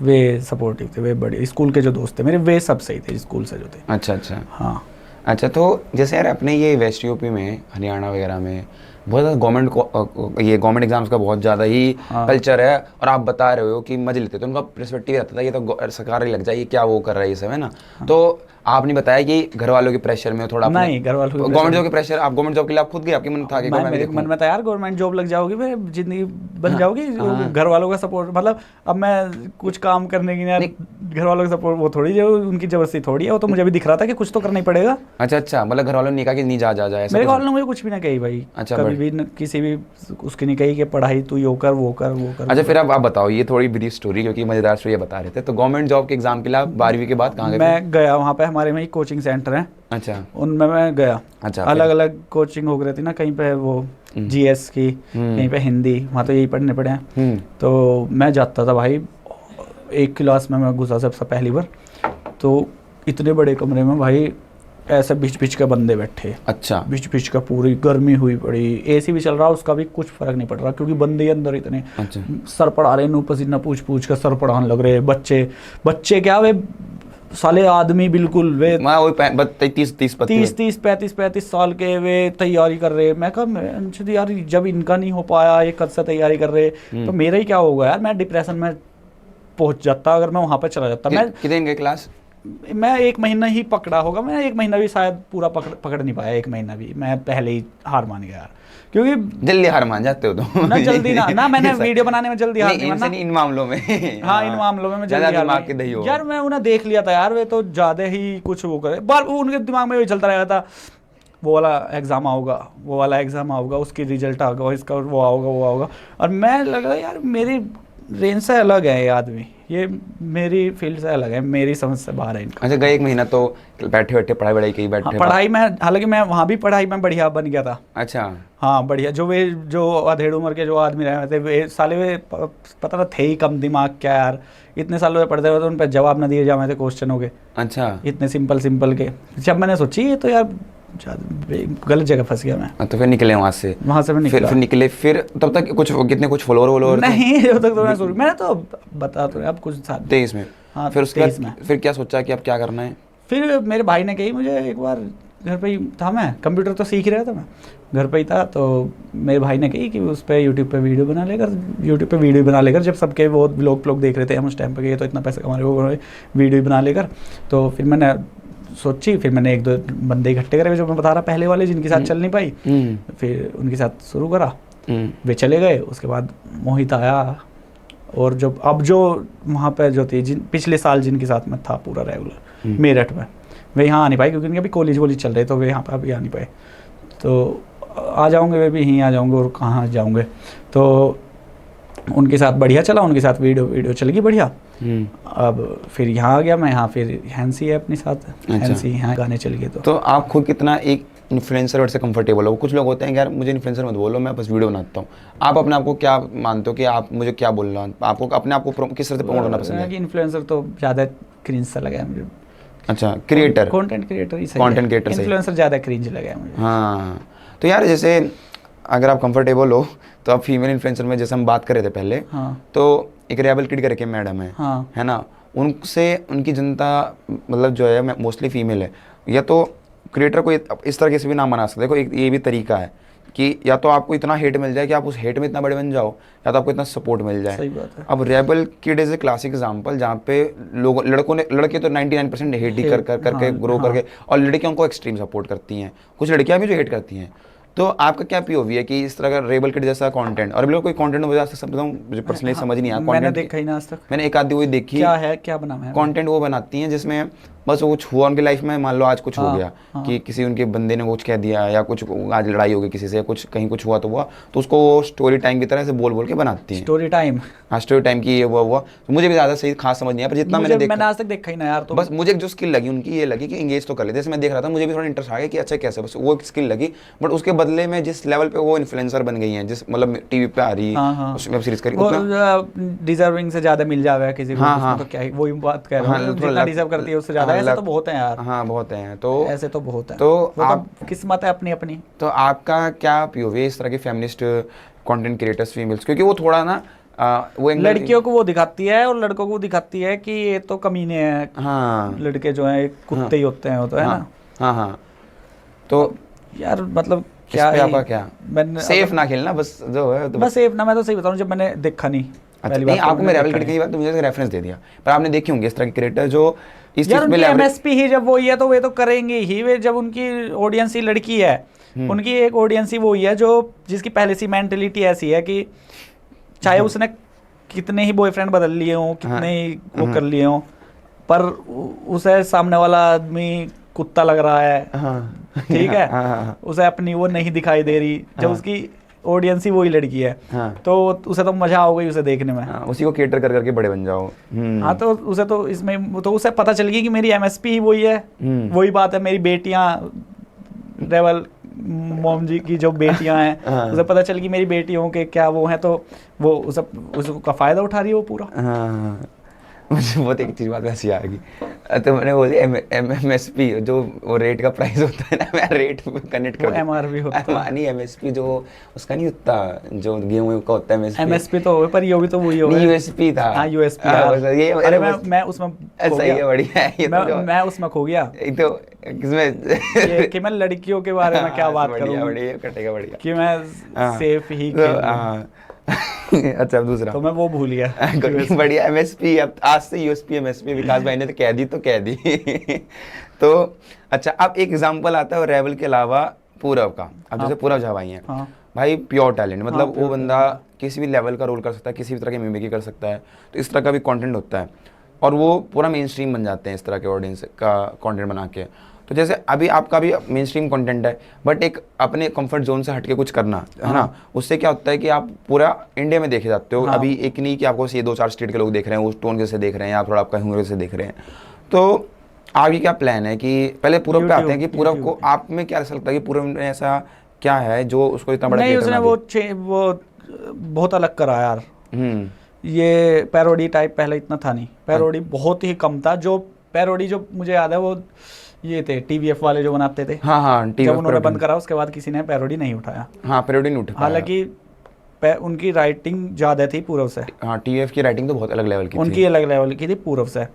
वे सपोर्टिव थे, वे बड़े स्कूल के जो दोस्त थे मेरे, वे सब सही थे स्कूल से जो थे। अच्छा अच्छा। हाँ। अच्छा, तो जैसे यार अपने ये वेस्ट यूपी में, हरियाणा वगैरह में बहुत ज़्यादा गवर्नमेंट एग्जाम्स का बहुत ज़्यादा ही कल्चर है, और आप बता रहे हो कि मजे लेते, तो उनका पर्सपेक्टिव रहता था ये तो सरकार ही लग जाए, क्या वो कर रहा है ये सब, है ना। तो आपने बताया कि घर वालों के प्रेशर में थोड़ा, नहीं घर वालों गवर्नमेंट जॉब के प्रेशर, आप गवर्नमेंट जॉब के लिए आप खुद गए, आपके मन था कि मेरे मन में था यार गवर्नमेंट जॉब लग जाओगी, फिर जिंदगी बन जाओगी। घर वालों का सपोर्ट, मतलब अब मैं कुछ काम करने की नहीं, घर वालों का सपोर्ट वो थोड़ी, जो उनकी जबरदस्ती थोड़ी है, वो तो मुझे भी दिख रहा था कि कुछ तो करना ही पड़ेगा। अच्छा अच्छा, मतलब घर वालों ने कहा कि नहीं जा मेरे घर वालों ने मुझे कुछ भी ना कही भाई। अच्छा, कभी भी किसी भी उसकी नहीं कही कि पढ़ाई तू यो कर वो कर वो कर। अच्छा, फिर आप बताओ ये थोड़ी ब्रीफ स्टोरी, क्योंकि मजेदार स्टोरी बता रहे थे। तो गवर्नमेंट जॉब के एग्जाम के लिए 12वीं के बाद कहाँ गए? मैं गया वहाँ पे, हमारे में ही कोचिंग सेंटर है। अच्छा। उनमें मैं गया। अच्छा। अलग अलग कोचिंग हो गई थी ना, कहीं पे वो GS की, कहीं पे हिंदी, वहाँ तो यही पढ़ने पड़े हैं। तो मैं जाता था भाई, एक क्लास में मैं घुसा सबसे पहली बार, तो इतने बड़े कमरे में भाई ऐसे बिच के बंदे बैठे। अच्छा। बिच का, पूरी गर्मी हुई पड़ी, AC भी चल रहा, उसका भी कुछ फर्क नहीं पड़ रहा, क्योंकि बंदे अंदर इतने। अच्छा। सर पढ़ा रहे, नू पसीना पूछ कर सर पढ़ाने लग रहे। बच्चे क्या, वे साले आदमी बिल्कुल, वे 30-35 साल के, वे तैयारी कर रहे। मैं कहा यार जब इनका नहीं हो पाया, ये कद से तैयारी कर रहे, तो मेरा ही क्या होगा यार। मैं डिप्रेशन में पहुंच जाता अगर मैं वहाँ पर चला जाता। मैं कितने दिन गए क्लास? मैं 1 महीना ही पकड़ा होगा, मैं 1 महीना भी शायद पूरा पकड़ नहीं पाया। 1 महीना भी मैं पहले ही हार मान गया यार, क्योंकि जल्दी हार मान जाते हो तुम। ना जल्दी ना मैंने वीडियो बनाने में जल्दी हार नहीं माना। इन मामलों में हाँ, इन मामलों में मैं जल्दी हार दिमाग के दही हो यार। मैं उन्हें देख लिया था यार, वे तो ज्यादा ही कुछ वो करे, बार उनके दिमाग में वही चलता रहा था, वो वाला एग्जाम आओगा, वो वाला एग्जाम आओगा, उसकी रिजल्ट आएगा, इसका वो आओगा, वो आओगा। और मैं लगा यार मेरी रेंज से अलग है ये आदमी, ये मेरी फील्ड से अलग है, मेरी समझ से बाहर है इनका। अच्छा, गए 1 महीना तो बैठे बैठे पढ़ाई वढ़ाई की, बैठे हाँ, पढ़ाई में, हालांकि मैं वहाँ भी पढ़ाई में बढ़िया बन गया था। अच्छा। हाँ बढ़िया, जो अधेड़ उम्र के जो आदमी रहे थे वे साले वे पता ना थे ही कम दिमाग क्या यार, इतने सालों में पढ़ते हुए तो उन पर जवाब ना दिए जाए थे क्वेश्चनों के। अच्छा, इतने सिंपल के, जब मैंने सोची ये तो यार गलत जगह फंस गया मैं। तो फिर निकले वहाँ से? वहाँ से मैं निकला। फिर निकले, फिर तब तक कुछ फॉलोअर नहीं, जब तक तो मैंने तो बता तो अब कुछ साथ 23 में। हाँ, फिर उसके बाद फिर क्या सोचा कि अब क्या करना है? फिर मेरे भाई ने कही, मुझे एक बार घर पे ही था, मैं कंप्यूटर तो सीख ही रहा था, मैं घर पे ही था, तो मेरे भाई ने कही कि उस पर यूट्यूब पे वीडियो बना लेकर, जब सबके वो व्लॉग देख रहे थे हम उस टाइम पे कि ये तो इतना पैसा कमा रहे, वो वीडियो बना लेकर। तो फिर मैंने सोची, फिर मैंने 1-2 बंदे इकट्ठे करे जो मैं बता रहा पहले वाले, जिनके साथ चल नहीं पाई, फिर उनके साथ शुरू करा, वे चले गए। उसके बाद मोहित आया, और जो वहाँ पे जो थी पिछले साल जिनके साथ मैं था पूरा रेगुलर मेरठ में, वे यहाँ आ नहीं पाए क्योंकि उनके अभी कॉलेज चल रहे, तो वे यहाँ पे अभी आ नहीं पाए। तो आ जाऊँगे, वे भी यहीं आ जाऊँगे, और कहाँ जाऊँगे। तो उनके साथ बढ़िया चला, उनके साथ वीडियो चल गई बढ़िया। अब फिर यहाँ आ गया मैं, यहाँ फिर हैंसी है अपने साथ। हैंसी यहाँ गाने चल गए। तो आप खुद कितना एक इन्फ्लुएंसर वर्ड से कंफर्टेबल हो? कुछ लोग होते हैं यार मुझे इन्फ्लुएंसर मत बोलो, मैं बस वीडियो बनाता हूँ। आप अपने आप को क्या मानते हो कि आप मुझे क्या बोलना, आपको अपने आप को किस तरह से प्रमोट करना पसंद है? इन्फ्लुएंसर तो ज़्यादा क्रिंज सा लगा है मुझे। अच्छा, क्रिएटर, कंटेंट क्रिएटर ही सही, कंटेंट क्रिएटर सही, इन्फ्लुएंसर ज़्यादा क्रिंज लगा है मुझे। हाँ, तो यार जैसे अगर आप कंफर्टेबल हो तो आप फीमेल इन्फ्लुएंसर में, जैसे हम बात कर रहे थे पहले, तो एक रेबल किड करके मैडम है ना, उनसे उनकी जनता मतलब जो है मोस्टली फीमेल है। या तो क्रिएटर को इस तरह से भी नाम बना सकते। देखो एक ये भी तरीका है कि या तो आपको इतना हेट मिल जाए कि आप उस हेट में इतना बड़े बन जाओ, या तो आपको इतना सपोर्ट मिल जाए। सही बात है। अब rebel kid is a classic example, जहाँ पे लड़के तो 99% हेट ही करके ग्रो करके, और लड़कियों को एक्सट्रीम सपोर्ट करती हैं, कुछ लड़कियां भी जो हेट करती हैं। तो आपका क्या पीओवी है कि इस तरह का रेबल किड जैसा कंटेंट, और बिल्कुल कोई कंटेंट मुझे आज तक मुझे पर्सनली समझ नहीं आया। मैंने देखा ही ना आज तक। मैंने एक आधी वही देखी, क्या बना है कंटेंट वो बनाती हैं जिसमें बस वो कुछ हुआ उनकी लाइफ में, मान लो आज कुछ हो गया कि किसी उनके बंदे ने कुछ कह दिया, या कुछ आज लड़ाई हो गई किसी से, कुछ कहीं कुछ हुआ तो उसको वो स्टोरी टाइम की तरह से बोल के बनाती हैं। स्टोरी टाइम, हाँ, स्टोरी टाइम की ये हुआ। तो मुझे भी ज़्यादा सही खास समझ नहीं आया, पर जितना मैंने आज तक देखा ही ना यार। तो बस मुझे जो स्किल लगी उनकी ये लगी कि इंगेज तो कर ले। जैसे मैं देख रहा था, मुझे भी थोड़ा इंटरेस्ट आ गया कि अच्छा कैसे, बस वो एक स्किल लगी। बट उसके बदले में जिस लेवल पे वो इन्फ्लुएंसर बन गई हैं, जिस मतलब टीवी पे आ रही है, उस वेब सीरीज करी, डिजर्विंग से ज्यादा मिल जावे किसी को, तो क्या वही बात कह रहा हूं, जितना डिजर्व करती है उससे ज्यादा। ऐसे तो बहुत हैं यार। हाँ, बहुत हैं। तो ऐसे तो बहुत है, तो आप किस्मत है अपनी अपनी। तो आपका क्या पीओवी इस तरह के फेमिनिस्ट कंटेंट क्रिएटर्स फीमेल्स, क्योंकि वो थोड़ा ना वो लड़कियों को वो दिखाती है और लड़कों को दिखाती है कि ये तो कमीने हैं। हाँ, लड़के जो हैं कुत्ते ही होते हैं, वो तो है ना। हाँ। तो यार मतलब क्या है आपका क्या, मैंने सेफ ना खेलना बस जो है तो बस सेफ ना। मैं तो सही बता रहा हूँ, जब मैंने देखा नहीं। अच्छा, नहीं आपको मैं रेबल किड की बात तो मुझे रेफरेंस दे दिया, पर आपने देखी होंगी इस तरह के क्रिएटर जो इस चीज में एमएसपी ही जब वो ही है तो वे तो करेंगे ही। वे जब उनकी ऑडियंस ही लड़की है, उनकी एक ऑडियंस ही वो ही है जो जिसकी पहले से मेंटलिटी ऐसी है कि चाहे उसने कितने ही बॉयफ्रेंड बदल लिए हों, कितने ही वो कर लिए हों, पर उसे सामने वाला आदमी कुत्ता लग रहा है, ठीक है, उसे अपनी वो नहीं दिखाई दे रही। जब उसकी ऑडियंस ही वही लड़की है, तो उसे तो मजा आ गई उसे देखने में। उसी को केटर कर करके बड़े बन जाओ। हाँ, तो उसे तो इसमें तो उसे पता चल गई कि मेरी एमएसपी ही वही है। वही बात है, मेरी बेटियां रेबल मोम जी की जो बेटियां हैं, उसे पता चल गई मेरी बेटियों के क्या वो हैं, तो वो उसका फायदा उठा रही है वो पूरा। मुझे बहुत एक चीज बात वैसी आ गई, तो मैंने बोली एमएसपी जो वो रेट का प्राइस होता है ना, मैं रेट कनेक्ट कर एमआरपी होता है, नहीं एमएसपी जो उसका नहीं होता, जो गेहूं का होता है एमएसपी तो पर ये भी तो वही होगा। यूएसपी था। हाँ, यूएसपी। ये अरे मैं उसमें सही है, बढ़िया है ये तो। मैं उसमें खो गया तो किसमें कि मैं लड़कियों के बारे में क्या बात करूं, बढ़िया कटेगा, बढ़िया कि मैं सेफ ही अच्छा, दूसरा तो मैं वो भूल गया। बढ़िया, एमएसपी अब आज से यूएसपी एमएसपी विकास भाई ने तो कह दी तो कह दी। तो अच्छा, अब एक एग्जांपल आता है रेबल के अलावा पूरब का। अब जैसे पूरब झा भाई हैं, भाई प्योर टैलेंट, मतलब वो बंदा किसी भी लेवल का रोल कर सकता है, किसी भी तरह की मिमिक्री कर सकता है, तो इस तरह का भी कंटेंट होता है, और वो पूरा मेन स्ट्रीम बन जाते हैं इस तरह के ऑडियंस का कंटेंट बना के। तो जैसे अभी आपका भी मेन स्ट्रीम कंटेंट है, बट एक अपने कंफर्ट जोन से हटके कुछ करना है ना, उससे क्या होता है कि आप पूरा इंडिया में देखे जाते हो। हाँ। अभी एक नहीं कि आपको ये 2-4 स्टेट के लोग देख रहे हैं, उस टोन से देख रहे हैं या थोड़ा आपका ह्यूमर से देख रहे हैं। तो आगे क्या प्लान है कि पहले पूरब पे आते हैं कि पूरब को आप में क्या ऐसा लगता है कि पूरब में ऐसा क्या है जो उसको इतना बड़ा नहीं, क्रिएटर उसने बना दिया? वो बहुत अलग करा यार। हम्म। ये पैरोडी टाइप पहले इतना था नहीं, पैरोडी बहुत ही कम था। जो पैरोडी जो मुझे याद है वो ये थे TVF वाले जो बनाते थे। हाँ हाँ, जब टीवी उन्होंने बंद करा उसके बाद किसी ने पैरोडी नहीं उठाया। हाँ, पैरोडी नहीं उठ पाया। हालांकि उनकी राइटिंग ज़्यादा थी पूरब से। हाँ, TVF की राइटिंग तो बहुत अलग लेवल की उनकी थी। अलग लेवल की थी पूरब से,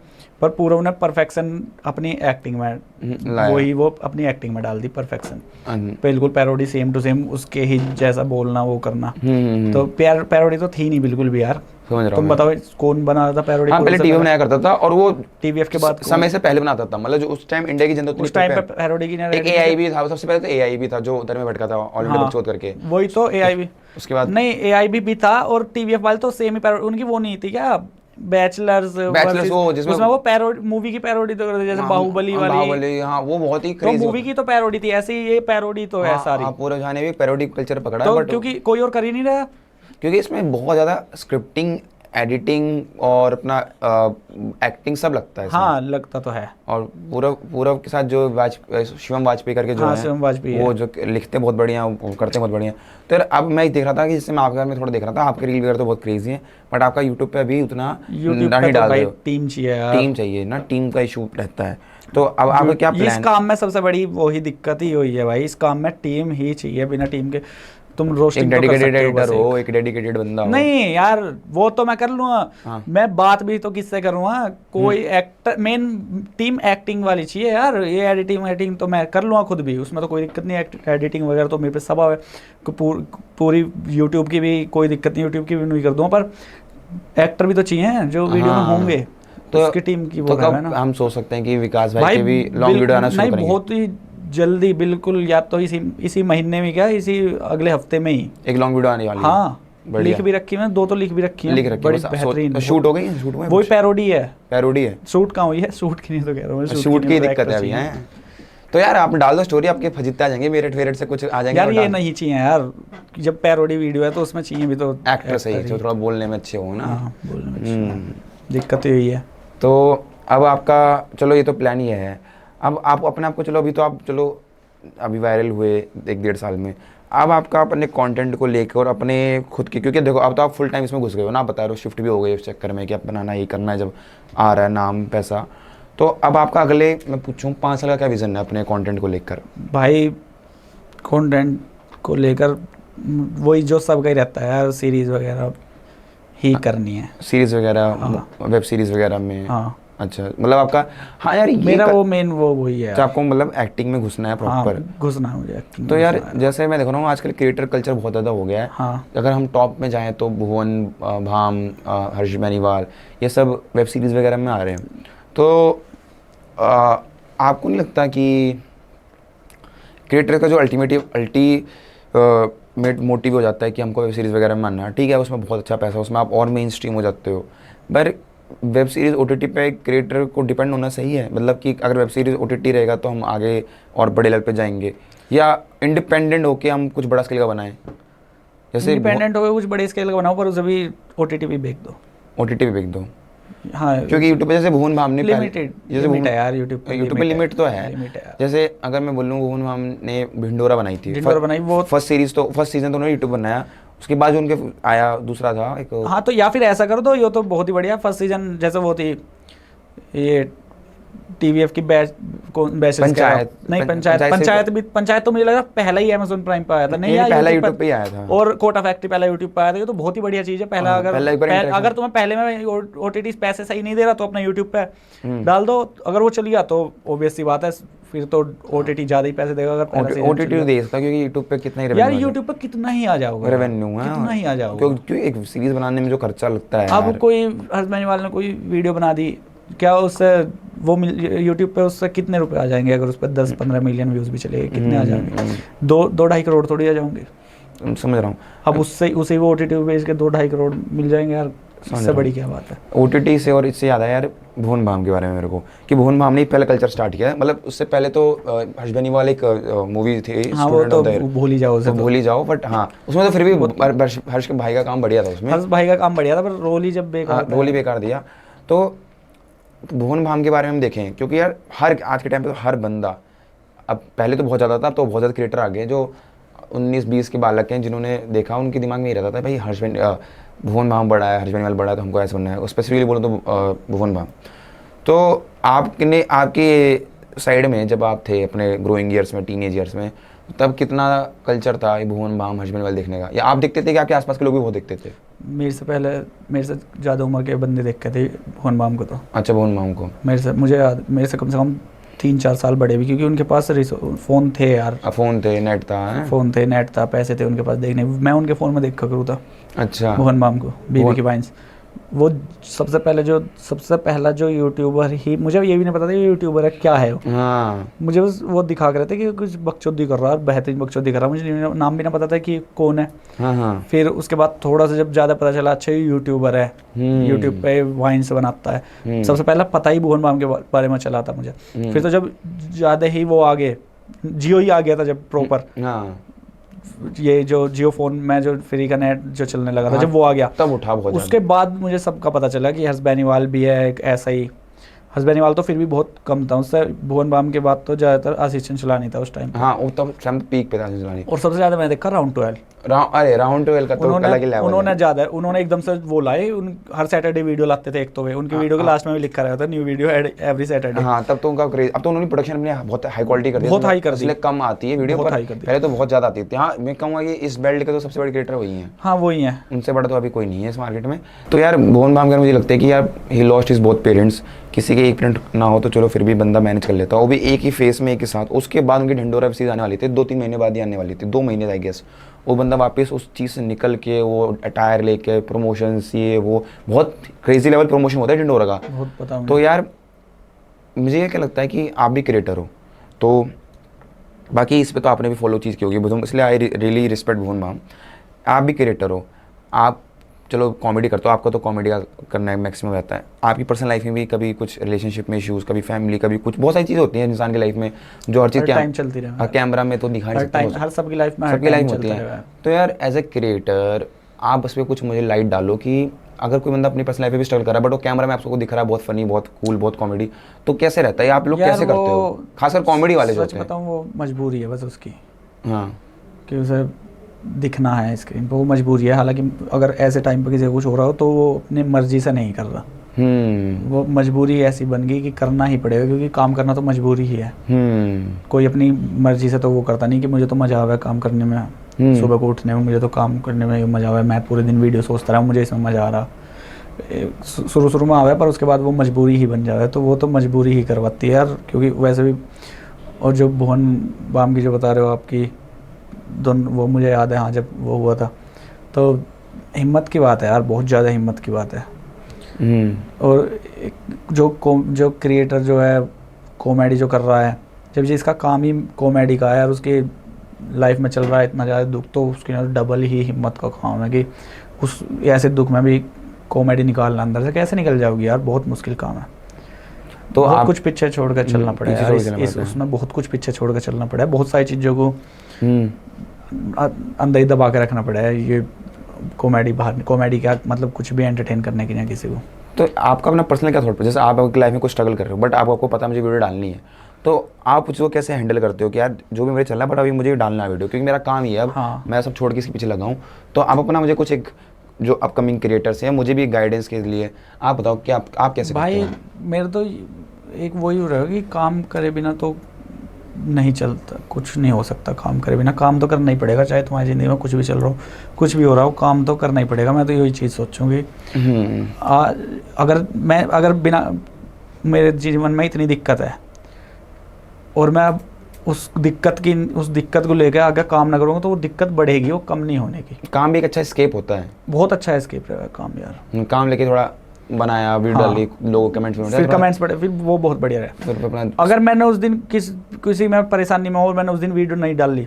पर पूरब ने परफेक्शन अपनी एक्टिंग में लाया। वही वो अपनी एक्टिंग में डाल दी परफेक्शन। हम्म, बिल्कुल पैरोडी सेम टू सेम उसके ही जैसा बोलना वो करना। तो पैरोडी तो थी नहीं बिल्कुल भी यार। समझ रहा तुम हूँ। बताओ कौन बना रहा था पैरोडी? हाँ, पहले टीवी बनाया करता था और वो TVF के बाद समय से पहले बनाता था, मतलब जो उस टाइम इंडिया की जनता उतनी उस टाइम पे prepare- पैरोडी की एक AI भी था, सबसे पहले तो AI भी था जो उधर में भटका था ऑल इंडिया हाँ, बकचोद करके। वही तो AIB। उसके बाद नहीं, AIB भी था और TVF वाले तो सेम ही पैरोडी। उनकी वो नहीं थी क्या, बैचलर्स वो जिसमें उसमें वो पैरोडी मूवी की पैरोडी तो करते, जैसे हाँ, बाहुबली वाली। बाहुबली, हाँ वो बहुत ही तो क्रेजी। मूवी की तो पैरोडी थी, ऐसे ही ये पैरोडी तो है सारी। पूरा जहाँ ने भी पैरोडी कल्चर पकड़ा है, तो बट क्योंकि कोई और कर ही नहीं रहा। क्योंकि इसमें बहुत ज़्यादा स्क्रिप्टिंग, एडिटिंग और अपना एक्टिंग सब लगता है इसमें। हाँ, लगता तो है। और पूरब पूरब के साथ जो शिवम वाजपेयी करके जो हाँ, है शिवम वाजपेयी वो है। जो लिखते बहुत बढ़िया, वो करते बहुत बढ़िया। तो यार अब मैं देख रहा था कि जिससे मैं आपके घर में थोड़ा देख रहा था, आपके रील वगैरह तो बहुत क्रेजी है, बट आपका यूट्यूब पे अभी उतना यूट्यूब नहीं पे तो डाल भाई रहे हो। टीम चाहिए यार। टीम चाहिए ना, टीम का इशू रहता है। तो अब आपका क्या इस प्लान? काम में सबसे बड़ी वही दिक्कत ही हुई है भाई, इस काम में टीम ही चाहिए। बिना टीम के तुम एक रोस्टिंग तो कर डेडिकेटेड सकते हो एडिटर बस हो, एक डेडिकेटेड बंदा हो। नहीं यार, वो तो मैं कर लूंगा। हाँ। मैं बात भी तो किससे करूंगा? कोई एक्टर, मेन टीम एक्टिंग वाली चाहिए यार। ये एडिटिंग तो मैं कर लूंगा खुद भी, उसमें तो कोई दिक्कत नहीं। एडिटिंग वगैरह तो मेरे पे सब है। पूरी यूट्यूब की भी कोई दिक्कत नहीं, यूट्यूब की भी नहीं कर दूंगा। पर एक्टर भी तो चाहिए जो वीडियो में हाँ। होंगे, तो उसकी टीम की तो वो है कब ना। हम सोच सकते हैं कि विकास भाई के भी लॉन्ग वीडियो आना शुरू नहीं, करेंगे? बहुत ही जल्दी, बिल्कुल, या तो इसी महीने में, क्या इसी अगले हफ्ते में ही एक लॉन्ग वीडियो आने वाली है। हाँ, बढ़िया। लिख भी रखी है, 2 तो लिख भी रखी है, लिख रखी बड़ी है, बेहतरीन। शूट हो गई है? शूट हुआ है वही कुछ? पैरोडी है। पैरोडी है? शूट कहाँ हुई है? शूट की नहीं तो कह रहा हूँ, शूट की दिक्कत है अभी है। तो यार आप डाल दो स्टोरी, आपके फजिते आ जाएंगे, मेरिट से कुछ आ जाएंगे। यार और ये डाल- नहीं चाहिए यार, जब पैरोडी वीडियो है तो उसमें चाहिए भी तो एक्टर सही, जो थोड़ा बोलने में अच्छे हो ना। हाँ, बोलने में अच्छे। हम्म। दिक्कत यही है। तो अब आपका चलो ये तो प्लान ये है, अब आप अपने आप को चलो, अभी तो आप चलो अभी वायरल हुए 1-1.5 साल में, अब आपका अपने कंटेंट को लेकर और अपने खुद के, क्योंकि देखो अब तो आप फुल टाइम इसमें घुस गए हो ना, आप बता रहे हो शिफ्ट भी हो गई उस चक्कर में कि अब बनाना ये करना है, जब आ रहा है नाम पैसा। तो अब आपका अगले, मैं पूछूं 5 साल का क्या विजन है अपने कंटेंट को लेकर? भाई कंटेंट को लेकर वही जो सबका ही रहता है यार, सीरीज वगैरह ही करनी है। सीरीज वगैरह, हाँ। वेब सीरीज वगैरह में? हाँ, अच्छा, मतलब आपका, हाँ यार ये मेरा वो मेन वही है तो यार। आपको मतलब एक्टिंग में घुसना है हाँ, प्रॉपर। घुसना है मुझे acting तो में यार घुसना है। जैसे मैं देख रहा हूँ आजकल क्रिएटर कल्चर बहुत ज़्यादा हो गया है। हाँ, अगर हम टॉप में जाएं तो भुवन भाम, हर्ष बेनीवाल, ये सब वेब सीरीज़ वगैरह में आ रहे हैं। तो आपको नहीं लगता कि क्रिएटर का जो अल्टीमेट मोटिव हो जाता है कि हमको वेब सीरीज़ वगैरह में आना है, ठीक है, उसमें बहुत अच्छा पैसा, उसमें आप और मेन स्ट्रीम हो जाते हो, पर वेब सीरीज़ OTT पे क्रिएटर को डिपेंड होना सही है? मतलब कि अगर वेब सीरीज़ OTT रहेगा तो हम आगे और बड़े लेवल पे जाएंगे, या इंडिपेंडेंट होके हम कुछ बड़ा स्केल का बनाएं? जैसे इंडिपेंडेंट हो गए, कुछ बड़े स्केल का बनाओ, पर उसे भी OTT पे बेच दो। OTT पे बेच दो, हाँ, क्योंकि यूट्यूब पे जैसे भुवन भाम ने लिमिटेड, जैसे लिमिट है यार यूट्यूब पे। यूट्यूब पे लिमिट तो है। लिमिट है यार। जैसे अगर मैं बोलूँ, भुवन भाम ने भिंडोरा बनाई थी, भिंडोरा बनाई, वो फर्स्ट सीरीज तो फर्स्ट सीजन तो उन्होंने यूट्यूब बनाया, उसके बाद जो उनके आया दूसरा था एक, हाँ, तो या फिर ऐसा कर दो, ये तो बहुत ही बढ़िया। फर्स्ट सीजन जैसे वो थी ये TVF की पंचायत। नहीं, पंचायत तो मुझे लगा पहला ही Amazon प्राइम पे आया था। नहीं यार, पहला YouTube यूट्यूब पे ही आया था। और कोर्ट ऑफ फैक्ट्री पहला यूट्यूब पे आया था। ये तो बहुत ही बढ़िया चीज़ है। पहला अगर तुम्हें पहले में OTT पैसे सही नहीं दे रहा तो अपना यूट्यूब पे डाल दो। अगर वो चल गया तो ऑब्वियस सी बात है, फिर तो OTT ज़्यादा ही पैसे देगा। अगर OTT दे सकता, क्योंकि यूट्यूब पे कितना ही यार, यूट्यूब पे कितना ही आ जाओगा, रेवेन्यू है, कितना ही आ जाओगा, क्योंकि एक सीरीज बनाने में जो खर्चा लगता है। अब कोई हर्ष बेनीवाल ने कोई वीडियो बना दी, क्या उससे वो यूट्यूब पे उससे कितने रुपए आ जाएंगे? अगर उस पर 10-15 मिलियन व्यूज भी चले, कितने आ जाएंगे? 2-2.5 करोड़ थोड़ी आ जाएंगे। समझ रहा हूँ। अब उससे उसे वो OTT पे बेच के 2-2.5 करोड़ मिल जाएंगे यार। इससे बड़ी क्या बात है। OTT से, और इससे याद आया यार भुवन बाम के बारे में मेरे को, कि भुवन बाम ने ही पहले कल्चर स्टार्ट किया, मतलब उससे पहले तो हर्ष बेनीवाल एक मूवी थी हाँ वो स्टूडेंट तो ऑफ द ईयर, भूल ही जाओ उसे, तो भूल ही जाओ, बट हाँ उसमें तो फिर भी हर्ष के भाई का काम बढ़िया था उसमें, हर्ष भाई का काम बढ़िया था, पर रोल ही जब बेकार था। रोल ही बेकार दिया। तो भुवन बाम के बारे में हम देखें, क्योंकि यार हर आज के टाइम पे तो हर बंदा, अब पहले तो बहुत ज़्यादा था, अब तो बहुत ज़्यादा क्रिएटर आ गए जो 19-20 के बालक हैं, जिन्होंने देखा उनके दिमाग में ये रहता था भाई भुवन बाम बड़ा है, हर्ष बेनीवाल बड़ा है, तो हमको ऐसा बनना है, स्पेसिफिकली बोलो तो भुवन बाम। तो आपने आपके साइड में जब आप थे अपने ग्रोइंग ईयर्स में, टीनेज ईयर्स में, तब कितना कल्चर था ये भुवन बाम, हर्ष बेनीवाल देखने का, या आप देखते थे कि आपके आसपास के लोग भी बहुत देखते थे? मेरे से पहले, मेरे से ज़्यादा उम्र के बंदे देखते थे भुवन बाम को। तो अच्छा, भुवन बाम को मुझे याद, मेरे से कम 3-4 साल बड़े भी, क्योंकि उनके पास फ़ोन थे यार, फ़ोन थे, नेट था, फ़ोन थे, नेट था, पैसे थे उनके पास देखने, मैं उनके फ़ोन में देखा करूँ था। अच्छा, भुवन बाम को, बीबी की वाइन्स, वो सबसे पहला जो यूट्यूबर ही, मुझे ये भी नहीं पता था ये यूट्यूबर है क्या है वो। हाँ, मुझे बस वो दिखा कर रहे थे कि कुछ बकचोदी कर रहा है, बेहतरीन बकचोदी कर रहा है, मुझे नाम भी ना पता था कि कौन है। हाँ, हाँ, फिर उसके बाद थोड़ा सा जब ज़्यादा पता चला, अच्छा ये यूट्यूबर है, यूट्यूब पे वाइन्स बनाता है, सबसे पहला पता ही भुवन बाम के बारे में चला था मुझे। फिर तो जब ज़्यादा ही वो आगे, जियो ही आ गया था जब प्रॉपर, हाँ, ये जो जियो फोन में जो फ्री का नेट जो चलने लगा था, जब वो आ गया तब उठा बहुत उसके बाद मुझे सबका पता चला कि हर्ष बेनीवाल भी है एक ऐसा ही। हर्ष बेनीवाल तो फिर भी बहुत कम था उससे, भुवन बाम के बाद तो ज़्यादातर आशीष चंचलानी था उस टाइम। हाँ, वो तब पीक पे था चंचलानी। और सबसे ज़्यादा मैंने देखा राउंड 12। अरे राउंड 12 का तो अलग ही लेवल है। उन्होंने ज़्यादा, उन्होंने एकदम से वो लाए, हर सैटरडे वीडियो लाते थे। एक तो वे उनकी वीडियो के लास्ट में भी लिखा रहता था न्यू वीडियो एवरी सैटरडे। हाँ, तब तो उनका क्रेज, अब तो उन्होंने प्रोडक्शन अपने बहुत हाई क्वालिटी कर दी, बहुत हाई कर दी, इसलिए कम आती है वीडियो, पर पहले तो बहुत ज़्यादा आती थी। हाँ, मैं कहूँगा कि इस बेल्ट के तो सबसे बड़े क्रिएटर वही हैं। हाँ वही हैं, उनसे बड़ा तो अभी कोई नहीं है इस मार्केट में। तो यार भुवन बाम का मुझे लगता है कि यार he lost his both parents, किसी के एक पेरेंट ना हो तो चलो फिर भी बंदा मैनेज कर लेता, वो भी एक ही फेस में एक ही साथ। उसके बाद उनकी ढिंडोरा सीरीज आने वाली थी, 2-3 महीने बाद ही आने वाली थी, 2 महीने आई गेस। वो बंदा वापस उस चीज़ से निकल के वो अटायर लेके प्रमोशंस, ये वो बहुत क्रेजी लेवल प्रमोशन होता है ढिंडोरा का, बहुत पता। तो यार मुझे ये क्या लगता है कि आप भी क्रिएटर हो, तो बाकी इस पे तो आपने भी फॉलो चीज़ की होगी, इसलिए I really respect Bhuvan Bam. आप भी क्रिएटर हो, आप चलो कॉमेडी करते हो, आपका तो कॉमेडी का करना मैक्सिमम रहता है, आपकी पर्सनल लाइफ में भी कभी कुछ रिलेशनशिप में इश्यूज़, कभी फैमिली, कभी कुछ, बहुत सारी चीज़ें होती हैं इंसान की लाइफ में जो हर चीज़ टाइम चलती रहे, कैमरा में तो दिखा नहीं सकते, हर सबकी लाइफ में होती है। तो यार एज ए क्रिएटर आप बस पे कुछ मुझे लाइट डालो कि अगर कोई बंदा अपनी पर्सनल लाइफ में भी स्ट्रगल कर रहा है, बट वो कैमरा में आपको दिख रहा है बहुत फनी, बहुत कूल, बहुत कॉमेडी, तो कैसे रहता है, आप लोग कैसे करते हो, खासकर कॉमेडी वाले जो होते हैं? बताऊँ, वो मजबूरी है बस उसकी, हाँ, कि उसे दिखना है स्क्रीन पर, वो मजबूरी है। हालांकि अगर ऐसे टाइम पर किसी को कुछ हो रहा हो तो वो अपनी मर्जी से नहीं कर रहा, वो मजबूरी ऐसी बन गई कि करना ही पड़ेगा, क्योंकि काम करना तो मजबूरी ही है। कोई अपनी मर्जी से तो वो करता नहीं कि मुझे तो मज़ा आ रहा है काम करने में, सुबह को उठने में मुझे तो काम करने में मज़ा आ रहा है, मैं पूरे दिन वीडियो सोचता रहा, मुझे इसमें मज़ा आ रहा। शुरू में आया, पर उसके बाद वो मजबूरी ही बन जाए, तो वो तो मजबूरी ही करवाती है यार, क्योंकि वैसे भी। और जो भुवन बाम की जो बता रहे हो आपकी दोनों, वो मुझे याद है, हाँ जब वो हुआ था तो हिम्मत की बात है यार, बहुत ज़्यादा हिम्मत की बात है। और जो क्रिएटर जो है कॉमेडी जो कर रहा है, जब जिसका काम ही कॉमेडी का है और उसकी लाइफ में चल रहा है इतना ज़्यादा दुख, तो उसकी डबल ही हिम्मत का काम है कि उस ऐसे दुख में भी कॉमेडी निकालना अंदर से कैसे निकल जाओगी यार, बहुत मुश्किल काम है। तो बहुत कुछ पीछे छोड़कर चलना पड़ा है उसमें, बहुत कुछ पीछे छोड़कर चलना पड़ा है, बहुत सारी चीज़ों को अंदर ही दबा के रखना पड़ा है। ये कॉमेडी क्या मतलब कुछ भी एंटरटेन करने की ना किसी को। तो आपका अपना पर्सनल क्या थॉट, जैसे आप अपनी लाइफ में कुछ स्ट्रगल कर रहे हो, बट आपको पता है मुझे वीडियो डालनी है, तो आप उसको कैसे हैंडल करते हो कि यार जो भी मेरे चल रहा है बट अभी मुझे डालना है वीडियो, क्योंकि मेरा काम ही है अब, हाँ। मैं सब छोड़ के इसके पीछे लगा हूँ। तो आप अपना मुझे कुछ एक जो अपकमिंग क्रिएटर्स हैं, मुझे भी गाइडेंस के लिए आप बताओ कि आप कैसे भाई करते हो? मेरे तो एक वही हो रहा है कि काम करे बिना तो नहीं चलता, कुछ नहीं हो सकता काम करे बिना। काम तो करना ही पड़ेगा, चाहे तुम्हारी ज़िंदगी में कुछ भी चल रहा हो, कुछ भी हो रहा हो, काम तो करना ही पड़ेगा। मैं तो यही चीज़ सोचूंगी, अगर बिना मेरे जीवन में इतनी दिक्कत है और मैं अब उस दिक्कत को लेकर आगे काम ना करूँगा तो वो दिक्कत बढ़ेगी, वो कम नहीं होने की। काम भी एक अच्छा एस्केप होता है, बहुत अच्छा एस्केप रहेगा काम यार। काम लेके थोड़ा बनाया वीडियो डाली, लोगों कमेंट्स में फिर कमेंट्स पड़े, फिर वो बहुत बढ़िया रहे। अगर मैंने उस दिन किसी में परेशानी में हो और मैंने उस दिन वीडियो नहीं डाल ली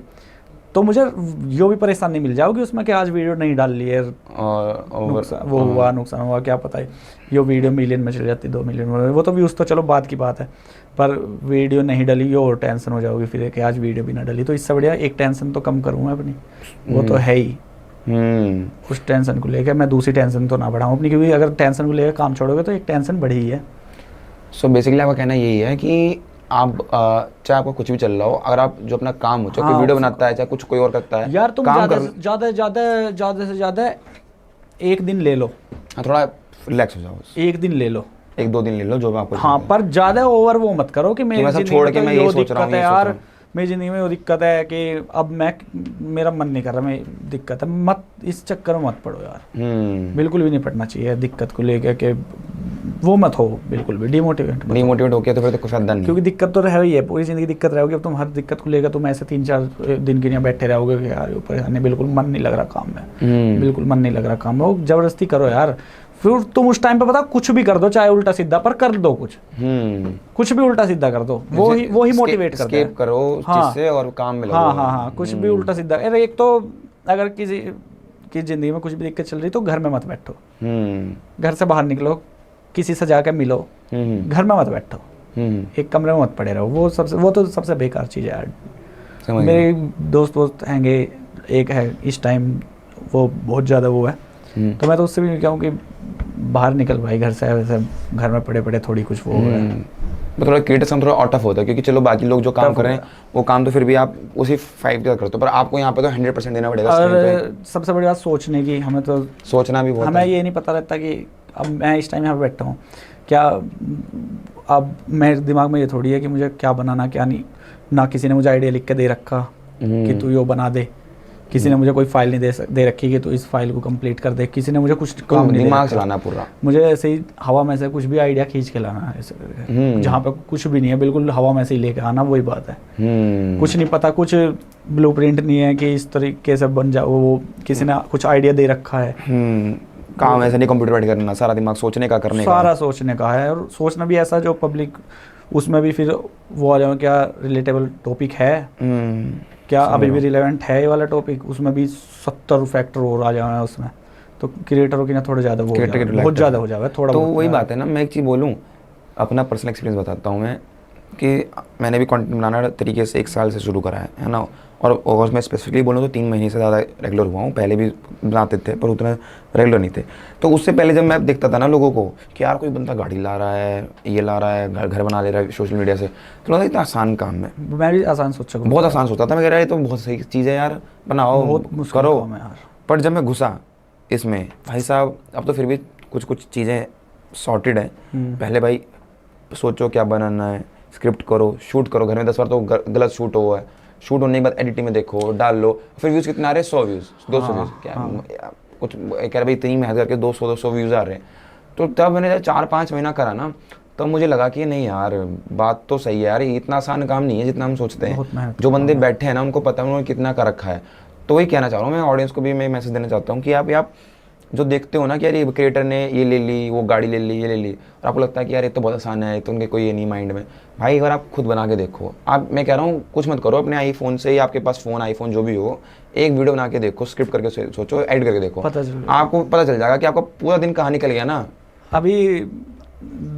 तो मुझे यो भी परेशानी मिल जाओगी उसमें कि आज वीडियो नहीं डाल ली है, वो हुआ नुकसान हुआ, क्या पता है यो वीडियो मिलियन में चली जाती, 2 मिलियन में, वो तो व्यूज़ तो चलो बात की बात है, पर वीडियो नहीं डली यो और टेंशन हो जाओगी फिर कि आज वीडियो भी ना डली। तो इससे बढ़िया एक टेंशन तो कम करूँ मैं अपनी, वो तो है ही। उस टेंशन को लेकर मैं दूसरी टेंशन तो ना बढ़ाऊँ अपनी, क्योंकि अगर टेंशन को लेकर काम छोड़ोगे तो एक टेंशन बढ़ी ही है। सो बेसिकली आपका कहना यही है कि आप चाहे आपको कुछ भी चल रहा हो, अगर आप जो अपना काम हो, चाहे कोई वीडियो बनाता है, चाहे कुछ कोई और करता है यार, तुम काम ज़्यादा से ज़्यादा एक दिन ले लो, थोड़ा रिलैक्स हो जाओ, एक दिन ले लो, 1-2 दिन ले लो जो भी आपको। हाँ, पर ज़्यादा ओवर वो मत करो कि मेरी सब छोड़ के मैं ये सोच रहा हूँ यार, मेरी ज़िंदगी में वो दिक्कत है कि अब मेरा मन नहीं कर रहा, मैं दिक्कत है, मत इस चक्कर में मत पड़ो यार। बिल्कुल भी नहीं पड़ना चाहिए दिक्कत को लेकर के, वो मत हो बिल्कुल भी डिमोटिवेट हो गया तो फिर तो कोई फायदा नहीं, क्योंकि दिक्कत तो रह ही है, पूरी ज़िंदगी दिक्कत रहोगी। अब तुम हर दिक्कत को लेकर तुम ऐसे 3-4 दिन के लिए बैठे रहोगे कि यार परेशानी, बिल्कुल मन नहीं लग रहा काम में, बिल्कुल मन नहीं लग रहा काम में, वो ज़बरदस्ती करो यार। फिर तुम उस टाइम पे पता कुछ भी कर दो, चाहे उल्टा सीधा, पर कर दो कुछ भी उल्टा सीधा कर दो, वो ही मोटिवेट करता है। स्केप करो जिससे और काम में लगो। हाँ, कुछ भी उल्टा सीधा। अरे एक तो अगर किसी की जिंदगी में कुछ भी दिक्कत चल रही तो घर में मत बैठो, घर से बाहर निकलो, किसी से जाकर मिलो, घर में मत बैठो, एक कमरे में मत पड़े रहो, वो तो सबसे बेकार चीज़ है यार। मेरे दोस्त हैंगे, एक है इस टाइम वो बहुत ज़्यादा वो है, तो मैं तो उससे भी कहूँ कि बाहर निकल भाई घर से, वैसे घर में पड़े पड़े थोड़ी कुछ वो है। थोड़ा क्रिटिसिज्म थोड़ा आउट ऑफ होता है, क्योंकि चलो बाकी लोग जो काम कर रहे हैं वो काम तो फिर भी आप उसी 5 का करते हो, पर आपको यहाँ पे तो 100% देना पड़ेगा। और सबसे बड़ी बात सोचने की, हमें तो सोचना भी बहुत, हमें ये नहीं पता रहता कि अब मैं इस टाइम यहाँ पे बैठा हूँ, क्या अब मेरे दिमाग में ये थोड़ी है कि मुझे क्या बनाना क्या नहीं, ना किसी ने मुझे आइडिया लिख के दे रखा कि तू यो बना दे, किसी ने मुझे कोई फाइल नहीं दे रखी कि तू इस फाइल को कंप्लीट कर दे, किसी ने मुझे कुछ काम नहीं दिमाग चलाना पूरा, मुझे ऐसे ही हवा में से कुछ भी आइडिया खींच के लाना है ऐसे करके, जहाँ पे कुछ भी नहीं है, बिल्कुल हवा में से ही लेके आना, वही बात है। कुछ नहीं पता, कुछ ब्लूप्रिंट नहीं है कि इस तरीके से बन जाओ, वो किसी ने कुछ आइडिया दे रखा है। काम ऐसा नहीं कंप्यूटर बैठ करना, सारा दिमाग सोचने का, करने का, सारा सोचने का है, और सोचना भी ऐसा जो पब्लिक उसमें भी फिर वो आ जाओ, क्या रिलेटेबल टॉपिक है, क्या अभी भी रिलेवेंट है ये वाला टॉपिक, उसमें भी 70 फैक्टर और आ जाए उसमें, तो क्रिएटरों की ना थोड़े ज़्यादा बहुत ज़्यादा हो जाए थोड़ा। तो वही बात है ना, मैं एक चीज़ बोलूँ, अपना पर्सनल एक्सपीरियंस बताता हूँ मैं, कि मैंने भी कंटेंट बनाना तरीके से 1 साल से शुरू करा है ना, और मैं स्पेसिफिकली बोलूँ तो 3 महीने से ज़्यादा रेगुलर हुआ हूँ, पहले भी बनाते थे पर उतना रेगुलर नहीं थे। तो उससे पहले जब मैं देखता था ना लोगों को कि यार कोई बंदा गाड़ी ला रहा है, ये ला रहा है, घर बना ले रहा है सोशल मीडिया से, तो लगता इतना आसान काम है, मैं भी आसान सोचा, बहुत आसान सोचता था, मैं कह रहा है तो बहुत सही चीज़ है यार, बनाओ करो। पर जब मैं घुसा इसमें, भाई साहब अब तो फिर भी कुछ चीज़ें सॉर्टेड है। पहले भाई सोचो क्या बनाना है, स्क्रिप्ट करो, शूट करो, घर में 10 बार तो गलत शूट हुआ है, शूट होने के बाद एडिटिंग में देखो, डाल लो, फिर व्यूज़ कितने आ रहे हैं, 100 व्यूज़, 200 व्यूज़, क्या कुछ कह रहे भाई इतनी मेहनत करके 200 व्यूज़ आ रहे हैं। तो तब मैंने जब 4-5 महीना करा ना, तब मुझे लगा कि नहीं यार बात तो सही है यार, इतना आसान काम नहीं है जितना हम सोचते हैं। जो बंदे बैठे हैं ना उनको पता है उन्होंने कितना कर रखा है। तो वही कहना चाह रहा हूँ मैं, ऑडियंस को भी मैं मैसेज देना चाहता हूँ कि आप जो देखते हो ना कि यार ये क्रिएटर ने ये ले ली, वो गाड़ी ले ली, ये ले ली, और आपको लगता है कि यार ये तो बहुत आसान है, तो उनके कोई ये नहीं माइंड में, भाई अगर आप खुद बना के देखो, आप, मैं कह रहा हूँ कुछ मत करो, अपने आईफोन से, या आपके पास फ़ोन आईफोन जो भी हो, एक वीडियो बना के देखो, स्क्रिप्ट करके सोचो, एडिट करके देखो, आपको पता चल जाएगा कि आपका पूरा दिन कहाँ निकल गया ना। अभी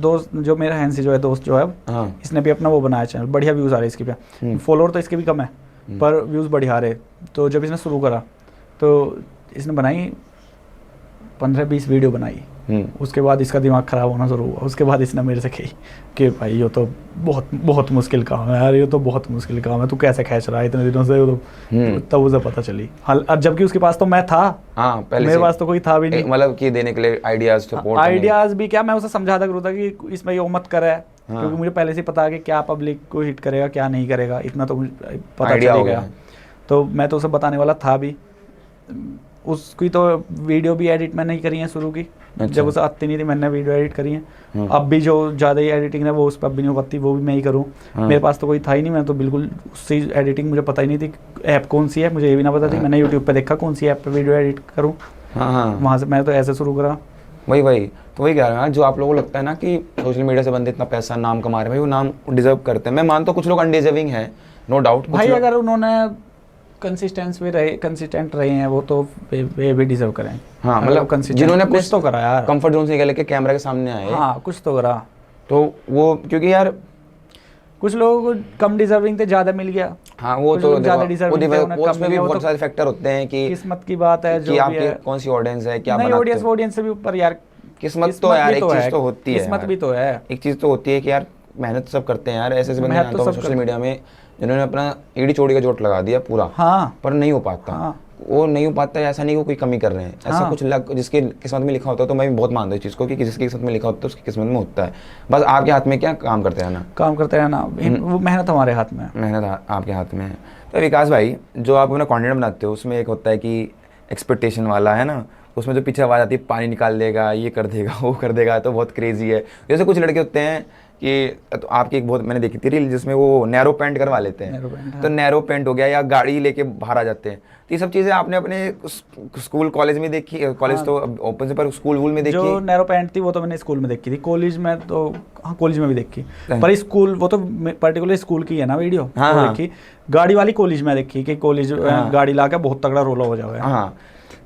दोस्त जो मेरा हैंसी जो है, दोस्त जो है, हाँ, इसने भी अपना वो बनाया चैनल, बढ़िया व्यूज़ आ रहे इसके पे, फॉलोअर तो इसके भी कम है पर व्यूज़ बढ़िया आ रहे। तो जब इसने शुरू करा तो इसने बनाई 15-20 वीडियो बनाई, उसके बाद इसका दिमाग ख़राब होना शुरू हुआ। उसके बाद इसने मेरे से कही कि भाई ये तो बहुत मुश्किल काम है यार, ये तो बहुत मुश्किल काम है, तू कैसे खैच रहा है इतने दिनों से। तो तब उसे पता चली, जबकि उसके पास तो मैं था, हाँ, पहले मेरे पास तो कोई था भी नहीं, मतलब कि देने के लिए आइडियाज़ भी क्या, मैं उसे समझाता करूँ था कि इसमें ये मत करे, क्योंकि मुझे पहले से पता है कि क्या पब्लिक को हिट करेगा क्या नहीं करेगा, इतना तो मुझे पता चल गया। तो मैं तो उसे बताने वाला था भी। उसकी तो वीडियो भी एडिट मैंने ही करी है शुरू की, जब उसे आती नहीं थी मैंने वीडियो एडिट करी है। अब भी जो ज़्यादा ही एडिटिंग है वो उस पर अब भी नहीं हो पाती, वो भी मैं ही करूँ। मेरे पास तो कोई था ही नहीं, मैं तो बिल्कुल उससे एडिटिंग मुझे पता ही नहीं थी, ऐप कौन सी है मुझे ये भी ना पता थी। मैंने यूट्यूब पे देखा कौन सी ऐप पे वीडियो एडिट करूँ, वहाँ से मैं तो ऐसे शुरू करा। वही तो वही कह रहा हूँ, जो आप लोगों को लगता है ना कि सोशल मीडिया से बंदे इतना पैसा नाम कमा रहे हैं, भाई वो नाम डिजर्व करते हैं। मैं मानता हूँ कुछ लोग अनडिजर्विंग है, नो डाउट। भाई अगर उन्होंने कंसिस्टेंट रहे हैं वो तो वे भी डिजर्व करें। हाँ मतलब जिन्होंने कुछ तो करा यार, कंफर्ट जोन से निकल के कैमरा के सामने आए, हाँ कुछ तो करा। तो वो क्योंकि यार कुछ लोगों को कम डिजर्विंग थे, ज़्यादा मिल गया। हाँ वो कुछ तो लोग ज़्यादा देखो, डिजर्विंग थे, उन्हें कम उसमें मिल भी गया। वो बहुत तो सारे फैक्टर होते हैं कि किस्मत की बात है, जो भी आपकी है। कौन सी ऑडियंस है, क्या नहीं, बनाते हो। ऑडियंस से भी ऊपर यार, किस्मत तो यार भी एक तो चीज़ है, तो होती है किस्मत यार। भी तो है। एक चीज़ तो होती है कि यार मेहनत सब करते हैं यार, ऐसे ऐसे बंदे मेहनत जानता तो हूँ सब सोशल मीडिया में जिन्होंने अपना एड़ी चोड़ी का जोट लगा दिया पूरा, हाँ पर नहीं हो पाता। हाँ वो नहीं हो पाता है, ऐसा नहीं कि वो कोई कमी कर रहे हैं, ऐसा हाँ। कुछ लग जिसकी किस्मत में लिखा होता है। तो मैं भी बहुत मानता हूँ इस चीज़ को कि जिसकी किस्मत में लिखा होता है उसकी किस्मत में होता है। बस आपके हाथ में क्या काम करते हैं ना, काम करते हैं ना, वो मेहनत हमारे हाथ में है। मेहनत आपके हाथ में है। तो विकास भाई, जो आप अपना कंटेंट बनाते हो उसमें एक होता है कि एक्सपेक्टेशन वाला है ना, उसमें जो पीछे आवाज़ आती है पानी निकाल देगा, ये कर देगा, वो कर देगा, तो बहुत क्रेजी है। जैसे कुछ लड़के होते हैं कि तो आपकी एक बहुत मैंने देखी थी रील जिसमें वो नैरो पैंट करवा लेते हैं, नैरो पैंट, हाँ। तो नैरो पैंट हो गया या गाड़ी लेके बाहर आ जाते हैं। तो ये सब चीज़ें आपने अपने स्कूल कॉलेज में देखी, कॉलेज तो ओपन से, पर स्कूल वूल में देखी? जो नैरो पैंट थी वो तो मैंने स्कूल में देखी थी, कॉलेज में तो हाँ कॉलेज में भी देखी, पर स्कूल वो तो पर्टिकुलर स्कूल की है ना वीडियो, हाँ, वो हाँ। देखी। गाड़ी वाली कॉलेज में देखी कि कॉलेज गाड़ी ला के बहुत तगड़ा रोला हो जाएगा। हाँ,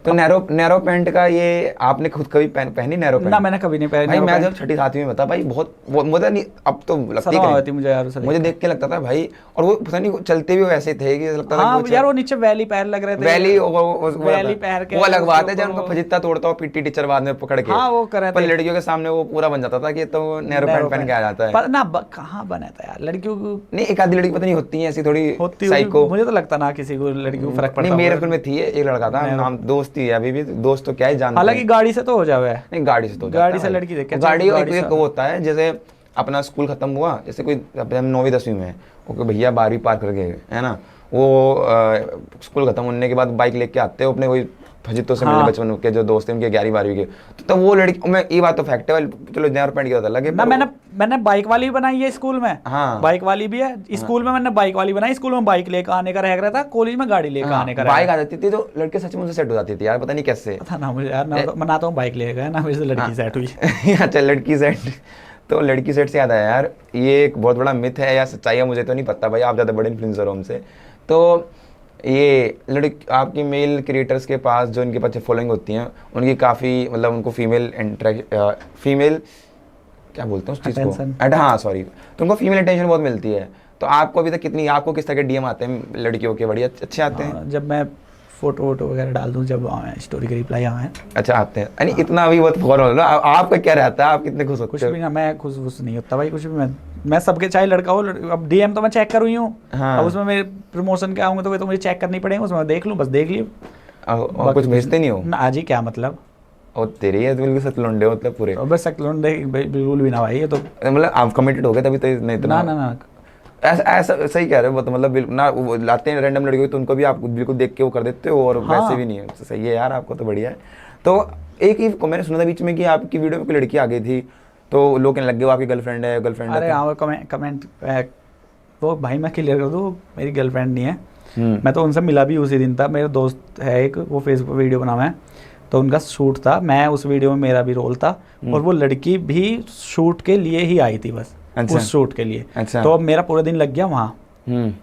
तो नैरो पैंट का ये आपने खुद कभी पहनी नैरो पैंट? ना मैंने कभी नहीं पहनी। भाई मैं जब छठी सातवीं में था भाई, बहुत मुझे नहीं, अब तो लगती है मुझे यार, मुझे देख के लगता था भाई, और वो पता नहीं चलते भी वैसे थे कि लगता था हाँ यार, वो नीचे वैली पैर लग रहे थे, वैली पैर के वो अलग बात है जब उनका फजित्ता तोड़ता हो पीटी टीचर बाद में पकड़ के, हाँ वो करे, पर लड़कियों के सामने वो पूरा बन जाता था कि तो नैरो पैंट पहन के आ जाता है। पर ना कहाँ बना था यार लड़कियों को, नहीं एक आधी लड़की पता नहीं होती है ऐसी थोड़ी होती साइको, मुझे तो लगता ना किसी को लड़की को फर्क पड़ता। नहीं मेरे स्कूल में थी एक लड़का था, नाम दोस्त ही है अभी भी, दोस्त तो क्या है जानते हैं। हालांकि गाड़ी से तो हो जावे, नहीं गाड़ी से तो गाड़ी से लड़की देख के, गाड़ी एक वो होता है जैसे अपना स्कूल खत्म हुआ, जैसे कोई हम 9वीं 10वीं में ओके भैया 12वीं पार कर गए है ना, वो स्कूल खत्म होने के बाद बाइक लेके आते हो अपने वही फजितों से मिलने, बचपन के जो दोस्त हैं उनके 11वीं 12वीं के, तो वो लड़की मैं ये बात तो फैक्ट है, चलो नैरो पैंट की बात अलग है ना। मैंने बाइक वाली भी बनाई है स्कूल में, हाँ बाइक वाली भी है स्कूल में, मैंने बाइक वाली बनाई, स्कूल में बाइक लेकर आने का रह रहा था, कॉलेज में गाड़ी लेकर आने का बाइक आ जाती थी तो लड़के सच में उनसे सेट हो जाती थी यार, पता नहीं कैसे था ना मुझे यार, मैं मनाता हूँ बाइक लेकर ना, मेरे से लड़की सेट हुई। अच्छा लड़की सेट, तो लड़की सेट से याद आया यार, ये एक बहुत बड़ा मिथ है या सच्चाई है मुझे तो नहीं पता भाई, आप ज़्यादा बड़े इन्फ्लुएंसर हो हमसे। तो ये आपकी मेल क्रिएटर्स के पास जो इनके पास फॉलोइंग होती हैं उनकी काफ़ी मतलब उनको फीमेल क्या बोलते हैं उस चीज़ को, हाँ सॉरी, तो उनको फीमेल अटेंशन बहुत मिलती है। तो आपको अभी तक कितनी, आपको किस तरह के डीएम आते हैं लड़कियों के? बढ़िया अच्छे आते हैं? जब मैं फोटो वोटो वगैरह डाल दूँ, जब स्टोरी के रिप्लाई आए हैं, अच्छा आते हैं। यानी इतना अभी बहुत फॉलो हो, आपका क्या रहता है, आप कितने खुश होते हो? कुछ भी ना, मैं खुश नहीं होता भाई कुछ भी, मैं सबके चाहे लड़का हो, अब डीएम तो मैं चेक कर हुई हूँ, अब उसमें मेरे प्रमोशन के आऊँगा तो मुझे चेक करनी पड़ेगी, उसमें देख लूँ, बस देख लियो, और कुछ भेजते नहीं हो? ना आज ही क्या मतलब, और तेरी है तो बिल्कुल सतलुंडे हो मतलब पूरे, बस सतलुंडे बिल्कुल भी ना भाई, ये तो मतलब आप कमिटेड हो गए तभी तो नहीं इतना ना ऐसा सही कह रहे हो, तो मतलब ना वो लाते हैं रैंडम लड़कियों तो उनको भी आप बिल्कुल देख के वो कर देते हो, और वैसे भी नहीं है, तो सही है यार, आपको तो बढ़िया है। तो एक ही मैंने सुना था बीच में कि आपकी वीडियो में कोई लड़की आ गई थी तो लोग कहने लग गए वो आपकी गर्लफ्रेंड है, गर्लफ्रेंड है। अरे हाँ, कमेंट वो भाई मैं क्लियर कर दूँ, मेरी गर्लफ्रेंड नहीं है, मैं तो उनसे मिला भी उसी दिन था, मेरा दोस्त है एक, वो फेसबुक पर वीडियो बनावा है, तो उनका शूट था, मैं उस वीडियो में मेरा भी रोल था, और वो लड़की भी शूट के लिए ही आई थी बस, अच्छा। उस शूट के लिए। अच्छा। तो अब मेरा पूरा दिन लग गया वहाँ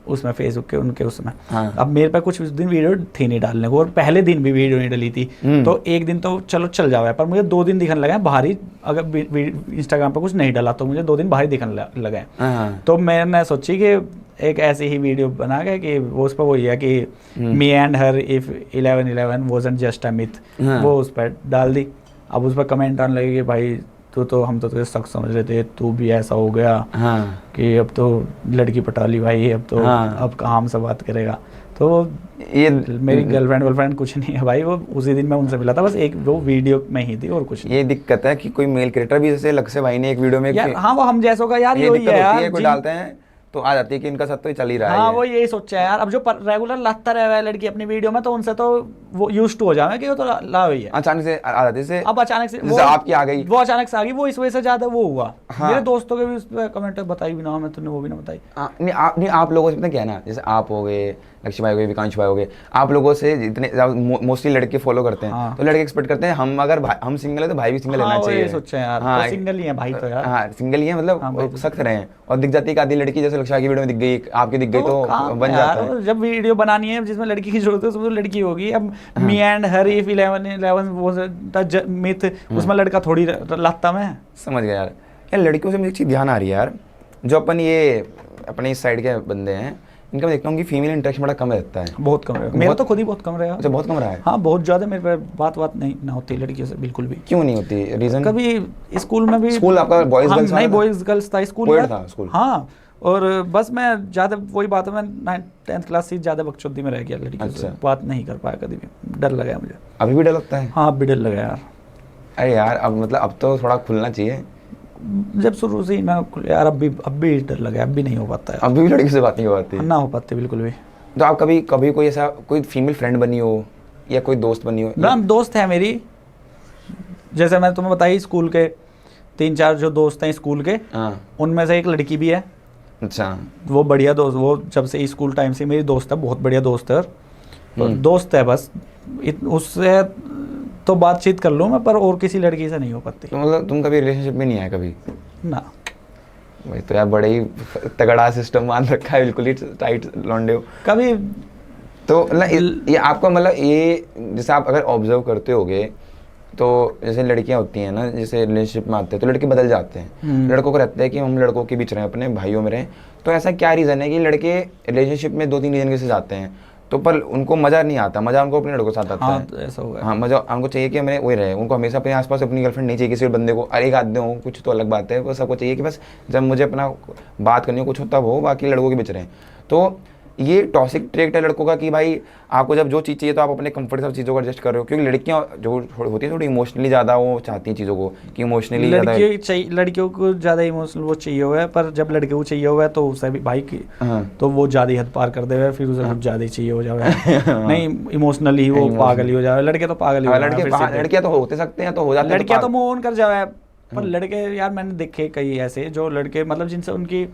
उसमें फेसबुक के उनके उसमें, हाँ। अब मेरे पे कुछ उस दिन वीडियो थी नहीं डालने को, और पहले दिन भी वीडियो नहीं डली थी, तो एक दिन तो चलो चल जाओ, पर मुझे 2 दिन दिखने लगा भारी, अगर इंस्टाग्राम पे कुछ नहीं डाला तो मुझे 2 दिन भारी दिखने लगे। तो मैंने सोची कि एक ऐसी ही वीडियो बना के कि वो उस पर वही है कि me and her if 11/11 wasn't just a myth, वो उस पर डाल दी। अब उस पर कमेंट आने लगे कि भाई तो हम तो तुझे सख्त समझ रहे थे, तू भी ऐसा हो गया कि अब तो लड़की पटा ली भाई, अब तो अब कहाँ हमसे बात करेगा। तो ये मेरी गर्लफ्रेंड कुछ नहीं है भाई, वो उसी दिन मैं उनसे मिला था, बस एक वो वीडियो में ही थी और कुछ नहीं। ये दिक्कत है कि कोई मेल क्रिएटर भी जैसे लक्ष्य भाई ने एक वीडियो में यार, हाँ वो हम जैसों का यार ये है यार, कोई डालते हैं तो आ जाती है कि इनका साथ तो चल ही रहा है। हाँ वो यही सोचा है यार, अब जो रेगुलर लाता रहा है लड़की अपनी वीडियो में, तो उनसे तो वो यूज्ड टू हो जाए कि वो तो ला हुई है, अचानक से आ जाती है, अब अचानक से वो आपकी आ गई, वो अचानक से आ गई, वो इस वजह से ज्यादा वो हुआ। हाँ। मेरे दोस्तों के भी उस पर कमेंट बताई भी ना, मैं तुमने वो भी ना बताई। नहीं आप लोगों से पता क्या है ना, जैसे आप हो गए, लक्ष्य भाई हो गए, विकांश भाई हो गए, आप लोगों से जितने मोस्टली लड़के फॉलो करते हैं, हाँ। तो लड़के एक्सपेक्ट करते हैं हम अगर हम सिंगल है तो भाई भी सिंगल लेना चाहिए। सोचा यार, हाँ सिंगल ही है भाई, तो यार हाँ सिंगल ही है, मतलब सख्त रहे हैं, और दिख जाती है कि आधी लड़की जैसे लक्ष्य की वीडियो में दिख गई, आपकी दिख गई तो काम बन है जाता यार, है। जब वीडियो बनानी है जिसमें लड़की की जरूरत है उसमें तो लड़की होगी। अब मी एंड हर इफ 11 वो मिथ, उसमें लड़का थोड़ी लाता मैं। समझ गया यार। यार लड़कियों से मुझे एक चीज़ ध्यान आ रही है यार, जो अपन ये अपने इस साइड के बंदे हैं, इनका मैं देखता हूँ कि फीमेल इंटरेक्शन बड़ा कम रहता है। बहुत कम है, मेरा तो खुद ही बहुत कम रहा। अच्छा, बहुत कम रहा है। हाँ बहुत ज़्यादा, मेरे पे बात नहीं ना होती लड़कियों से बिल्कुल भी। क्यों नहीं होती, रीज़न? कभी स्कूल में भी, स्कूल आपका बॉयज़ गर्ल्स नहीं वाला था? बॉयज़ गर्ल्स था स्कूल कोएड में। था स्कूल? हाँ, और बस मैं ज़्यादा, वही बात है, मैं 9th क्लास से ज़्यादा बकचोदी में रह गया, लड़कियों से अच्छा। बात नहीं कर पाया कभी भी, डर लगा मुझे। अभी भी डर लगता है? हाँ अब भी डर लगा यार। अरे यार अब मतलब अब तो थोड़ा खुलना चाहिए। जब शुरू से ही मैं यार, अब भी डर लगा, अब भी नहीं हो पाता है, अभी भी लड़की से बात नहीं हो पाती? ना हो पाते बिल्कुल भी। तो आप कभी कभी कोई ऐसा कोई फीमेल फ्रेंड बनी हो या कोई दोस्त बनी हो? ना दोस्त है मेरी, जैसे मैं तुम्हें बताई, स्कूल के 3-4 जो दोस्त हैं स्कूल के, हाँ। उनमें से एक लड़की भी है। अच्छा। वो बढ़िया दोस्त, वो जब से स्कूल टाइम से मेरी दोस्त है, बहुत बढ़िया दोस्त है। और दोस्त है बस, उससे तो बातचीत कर लूँ मैं, पर और किसी लड़की से नहीं हो पाती। तो मतलब तुम कभी रिलेशनशिप में नहीं आए कभी? ना भाई तो यार बड़े ही तगड़ा सिस्टम मान रखा है, बिल्कुल ही टाइट लौंडे हो। कभी। तो मतलब ये आपका मतलब ये, जैसे आप अगर ऑब्जर्व करते होगे तो जैसे लड़कियां होती हैं ना, जैसे रिलेशनशिप में आते हैं तो लड़के बदल जाते हैं। लड़कों को रहता है कि हम लड़कों के बीच रहें, अपने भाइयों में रहें। तो ऐसा क्या रीज़न है कि लड़के रिलेशनशिप में 2-3 रीज़न के साथ जाते हैं, तो पर उनको मज़ा नहीं आता, मज़ा उनको अपने लड़कों के साथ आता हाँ है। तो ऐसा होगा। हाँ, मज़ा उनको चाहिए कि हमें वही रहे, उनको हमेशा अपने आसपास अपनी गर्लफ्रेंड नहीं चाहिए किसी और बंदे को। अरे एक आदमी हो कुछ तो अलग बात है, वो सबको चाहिए कि बस जब मुझे अपना बात करनी हो कुछ हो तब हो, बाकी लड़कों के बीच रहें। तो ये टॉक्सिक ट्रेट है लड़कों का कि भाई आपको जब जो चीज़ चाहिए तो आप अपने कंफर्ट सब चीज़ों को एडजस्ट कर रहे हो, क्योंकि लड़कियां जो होती हैं थोड़ी इमोशनली ज़्यादा वो चाहती हैं चीज़ों को, कि इमोशनली लड़कियों को ज़्यादा इमोशनल वो चाहिए हुआ है, पर जब लड़के को चाहिए हुआ है तो उसे भी भाई की, तो वो ज़्यादा ही हद पार कर दे, फिर उसे कुछ ज़्यादा ही चाहिए हो जाए। नहीं इमोशनली ही वो पागल ही हो जाए। लड़के तो पागल ही हो जाए, लड़कियां तो होते सकते हैं, तो हो जाते हैं, लड़कियां तो मूव ऑन कर जाए। पर लड़के यार मैंने देखे कई ऐसे जो लड़के मतलब जिनसे उनकी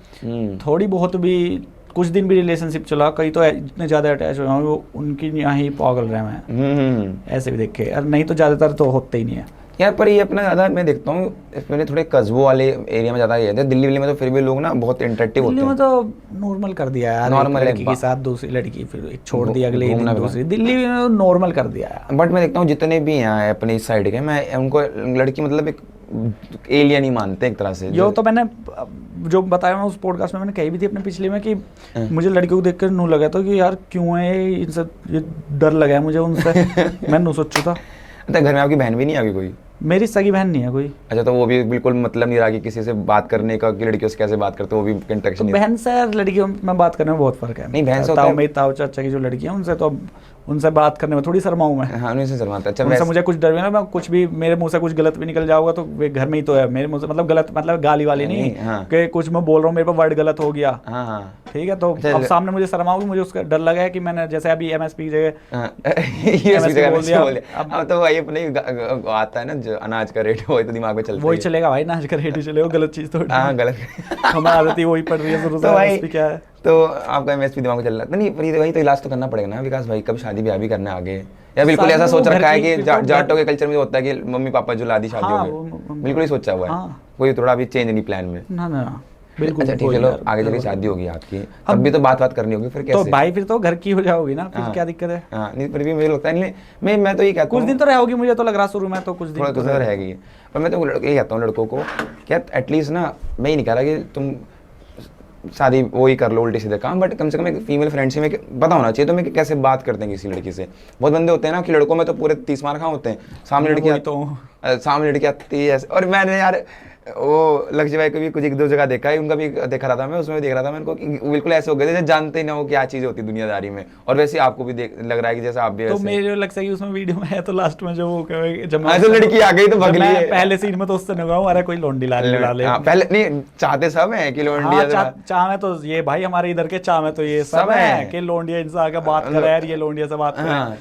थोड़ी बहुत भी कुछ दिन भी रिलेशनशिप चला, कई तो इतने ज़्यादा अटैच हो वो उनकी यहाँ ही पागल रहे हैं। ऐसे भी देखे यार, नहीं तो ज़्यादातर तो होते ही नहीं है यार। पर ये अपना ज़्यादा मैं देखता हूँ मैंने थोड़े कस्बों वाले एरिया में ज़्यादा ये है। दिल्ली में तो फिर भी लोग ना बहुत इंटरेक्टिव होते हैं। दिल्ली में तो नॉर्मल कर दिया यार, नॉर्मल लड़की के साथ दूसरी लड़की, फिर एक छोड़ दिया, अगले ही दिन दूसरी। दिल्ली में नॉर्मल कर दिया यार। बट मैं देखता हूँ जितने भी यहाँ है अपने इस साइड के, मैं उनको लड़की मतलब एक एलियन ही मानते हैं एक तरह से। यो तो मैंने जो बताया मैं उस पॉडकास्ट में मैंने कही भी थी अपने पिछले में कि मुझे लड़कियों को देखकर नू लगा था कि यार क्यों है इनसे, ये डर लगा है मुझे उनसे। मैं नू सोचू था। अच्छा, घर में आपकी बहन भी नहीं आ गई कोई? मेरी सगी बहन नहीं है कोई। अच्छा, तो वो भी बिल्कुल मतलब नहीं रहा कि किसी से बात करने का, कि लड़कियों से कैसे बात करते हो, वो भी इंटरेक्शन? तो बहन से यार लड़कियों में बात करने में बहुत फर्क है। नहीं, बहन से होता है। मेरी ताऊ चाचा की जो लड़की है उनसे तो उनसे बात करने में थोड़ी शर्माऊं मैं। हाँ, उनसे शर्माता। अच्छा, उनसे मुझे कुछ डर भी ना, मैं कुछ भी मेरे मुंह से कुछ गलत भी निकल जाऊंगा तो वे घर में ही तो है मेरे मुंह से, मतलब गलत मतलब गाली वाली नहीं कि कुछ मैं बोल रहा हूँ मेरे पर वर्ड गलत हो गया, ठीक है, तो अब सामने मुझे शर्माऊंगी, मुझे उसका डर लगा है कि मैंने जैसे अभी एमएसपी जगह बोल दिया। अब तो भाई अपने आता है ना जो अनाज का रेट वही तो दिमाग में चलता है, वही चलेगा भाई, अनाज का रेट ही चलेगा, गलत चीज तो गलत हमारी आदत ही वही पड़ रही है शुरू से। एमएसपी क्या है तो आपका एमएसपी दिमाग में चल रहा था नहीं, पर भाई तो इलाज तो करना पड़ेगा ना विकास भाई, कब शादी ब्याह भी करने आगे, या बिल्कुल ऐसा सोच रखा है कि जाटों के कल्चर में होता है कि मम्मी पापा जो लादी शादी हो गई, बिल्कुल ही सोचा हुआ है, कोई थोड़ा भी चेंज नहीं प्लान में? ना बिल्कुल। अच्छा ठीक है, चलो आगे चल शादी होगी आपकी, तब भी तो बात करनी होगी, फिर कैसे? तो भाई फिर तो घर की हो जाओगी ना, फिर क्या दिक्कत है? हाँ, नहीं फिर भी मुझे लगता है नहीं, मैं तो ये कहता हूँ कुछ दिन तो रहोगी, मुझे तो लग रहा शुरू में तो कुछ दिन तो रहेगी, पर मैं तो ये कहता हूँ लड़कों को क्या एटलीस्ट ना, मैं ये नहीं कह रहा कि तुम शादी वो ही कर लो उल्टे सीधे काम, बट कम से कम एक फीमेल फ्रेंड से में पता होना चाहिए तुम्हें कि कैसे बात करते हैं किसी लड़की से। बहुत बंदे होते हैं ना कि लड़कों में तो पूरे 30 मार खा होते हैं, सामने लड़की आती है, और मैंने यार वो लक्ष्य भाई को भी कुछ एक दो जगह देखा है, उनका भी देखा रहा था मैं, उसमें भी देख रहा था मैं उनको कि बिल्कुल ऐसे हो गए थे जानते ही ना वो क्या चीज़ होती है दुनियादारी में, और वैसे आपको भी लग रहा है कि जैसे आप भी। तो मेरे लगता है कि उसमें वीडियो में है तो लास्ट में जो वो जब तो लड़की आ गई तो भग ली, पहले सीन में तो उससे लगाऊं अरे कोई लोंडी ला ले, पहले नहीं चाहते सब है कि लोंडिया चाह में तो ये भाई हमारे इधर के चाह में तो ये सब है कि लोंडिया इनसे आके बात करे यार, ये लोंडिया से बात करे,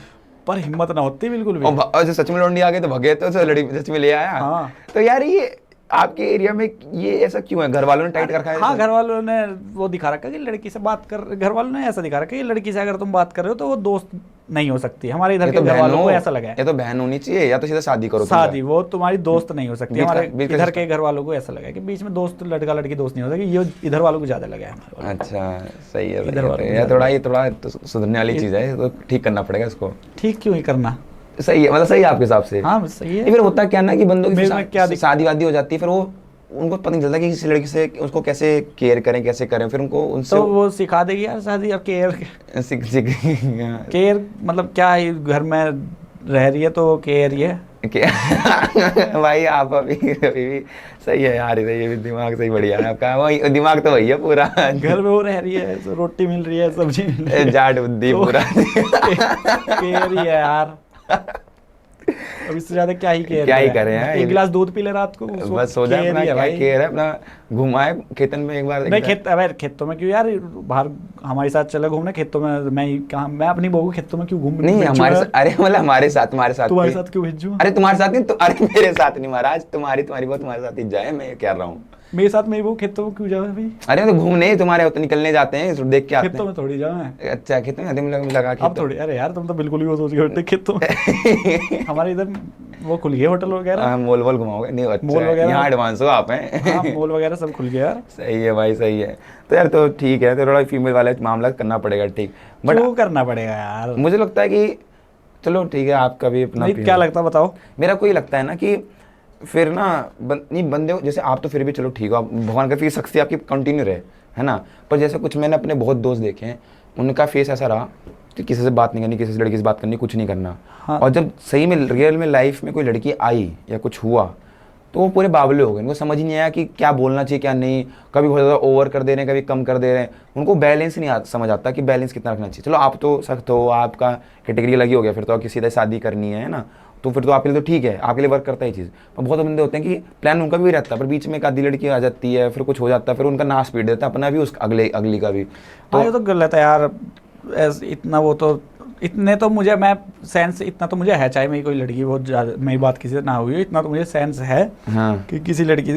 पर हिम्मत ना होती बिल्कुल भी। और जो सच में लोंडी आ गए तो भगे, तो लड़की सच में ले आया। तो यार ये आपके एरिया में ये ऐसा क्यों है? घर वालों ने टाइट कर रखा है? हाँ, घर वालों ने वो दिखा रखा कि लड़की से बात कर, घर वालों ने ऐसा दिखा रखा कि लड़की से अगर तुम बात कर रहे हो तो वो दोस्त नहीं हो सकती। हमारे इधर ये के तो घर बहन वालों हो, को ऐसा लगा है। ये तो बहन होनी चाहिए, या तो सीधा शादी करो तुम शादी वो तुम्हारी दोस्त नहीं हो सकती। बीच का- हमारे बीच का इधर सिस्टम। के घर वालों को ऐसा लगा है कि बीच में दोस्त, लड़का लड़की दोस्त नहीं हो सकती। ये इधर वालों को ज्यादा लगा है हमारे वालों अच्छा सही है, इधर सही वालों है। को ये ज्यादा थोड़ा तो सुधरने वाली चीज़ है, तो ठीक करना पड़ेगा इसको। को। ठीक क्यों ही करना। सही है, मतलब सही है आपके हिसाब से। हाँ सही ये है। फिर होता क्या ना कि बंदों की मेरे में क्या दिक्कत शादी वादी हो जाती है, फिर वो उनको पता नहीं चलता कि किसी लड़की से उसको कैसे केयर करें, कैसे करें, फिर उनको उनसे तो वो सिखा देगी यार शादी और केयर। सीख सीख केयर मतलब क्या है, घर में रह रही है तो केयर ही है। भाई आप अभी भी सही है यार, ये भी दिमाग सही बढ़िया है आपका, वही दिमाग तो वही है पूरा। घर में वो रह रही है, तो रोटी मिल रही है, सब्जी मिल रही है, जाट बुद्धि तो पूरा। केयर ही है यार। अब इससे ज्यादा क्या ही केयर क्या ही करें यार, एक गिलास दूध पी ले रात को, उसको बस हो जाए care अपना, ही है क्या भाई। केयर है अपना, घुमाए खेतन में एक बार। नहीं खेत, अबे खेतों में क्यों यार, बाहर हमारे साथ चले घूमने खेतों में। मैं अपनी बहू को खेतों में क्यों घूम नहीं भेजूं हमारे यार? साथ, अरे मतलब हमारे साथ, तुम्हारे साथ तुम्हारे कोई- साथ क्यों भेजूं? अरे तुम्हारे साथ नहीं, अरे मेरे साथ नहीं महाराज, तुम्हारी बहू तुम्हारे साथ ही जाए, मैं ये कह रहा हूँ। मेरे साथ मेरी बहू खेतों में क्यों जाए भाई? अरे तो घूमने तुम्हारे तो निकलने जाते हैं, तो देख के आते खेतों हैं। में थोड़ी जाए। अच्छा खेतों में लगा के अब थोड़ी, अरे यार तुम तो बिल्कुल ही वो सोच के बैठे खेतों में। हमारे इधर वो खुल गए होटल वगैरह, मॉल वॉल घुमाओगे नहीं? अच्छा मॉल वगैरह। यहाँ एडवांस हो आप हैं। हाँ मॉल वगैरह सब खुल गया यार। सही है भाई, सही है। तो यार तो ठीक है, तो थोड़ा फीमेल वाला मामला करना पड़ेगा ठीक, बट क्यों करना पड़ेगा यार? मुझे लगता है कि चलो ठीक है, आपका भी अपना नहीं क्या लगता बताओ? मेरा कोई लगता है ना कि फिर ना नहीं बंदे जैसे आप तो फिर भी चलो ठीक हो, आप भगवान का फिर शक्ति आपकी कंटिन्यू रहे, है ना। पर जैसे कुछ मैंने अपने बहुत दोस्त देखे हैं, उनका फेस ऐसा रहा कि किसी से बात नहीं करनी, किसी से लड़की से बात करनी, कुछ नहीं करना। हाँ। और जब सही में रियल में लाइफ में कोई लड़की आई या कुछ हुआ, तो वो पूरे बावले हो गए, उनको समझ ही नहीं आया कि क्या बोलना चाहिए क्या नहीं। कभी बहुत ज़्यादा ओवर कर दे रहे हैं, कभी कम कर दे रहे हैं, उनको बैलेंस नहीं समझ आता कि बैलेंस कितना रखना चाहिए। चलो आप तो सख्त हो, आपका कैटेगरी लगी हो गया, फिर तो आप सीधा शादी करनी है ना, तो फिर तो आपके लिए तो ठीक है, आपके लिए वर्क करता है ये चीज़। पर बहुत बंदे होते हैं कि प्लान उनका भी रहता है, पर बीच में एक आधी लड़की आ जाती है, फिर कुछ हो जाता है, फिर उनका नाश पीट देता है अपना भी, उस अगली का भी। तो ये तो गलत है यार। इतना वो तो इतने तो मुझे, मैं सेंस इतना तो मुझे है, चाहे मेरी कोई लड़की बहुत ज़्यादा मेरी बात किसी से ना हुई हो, इतना तो मुझे सेंस है हाँ कि किसी लड़की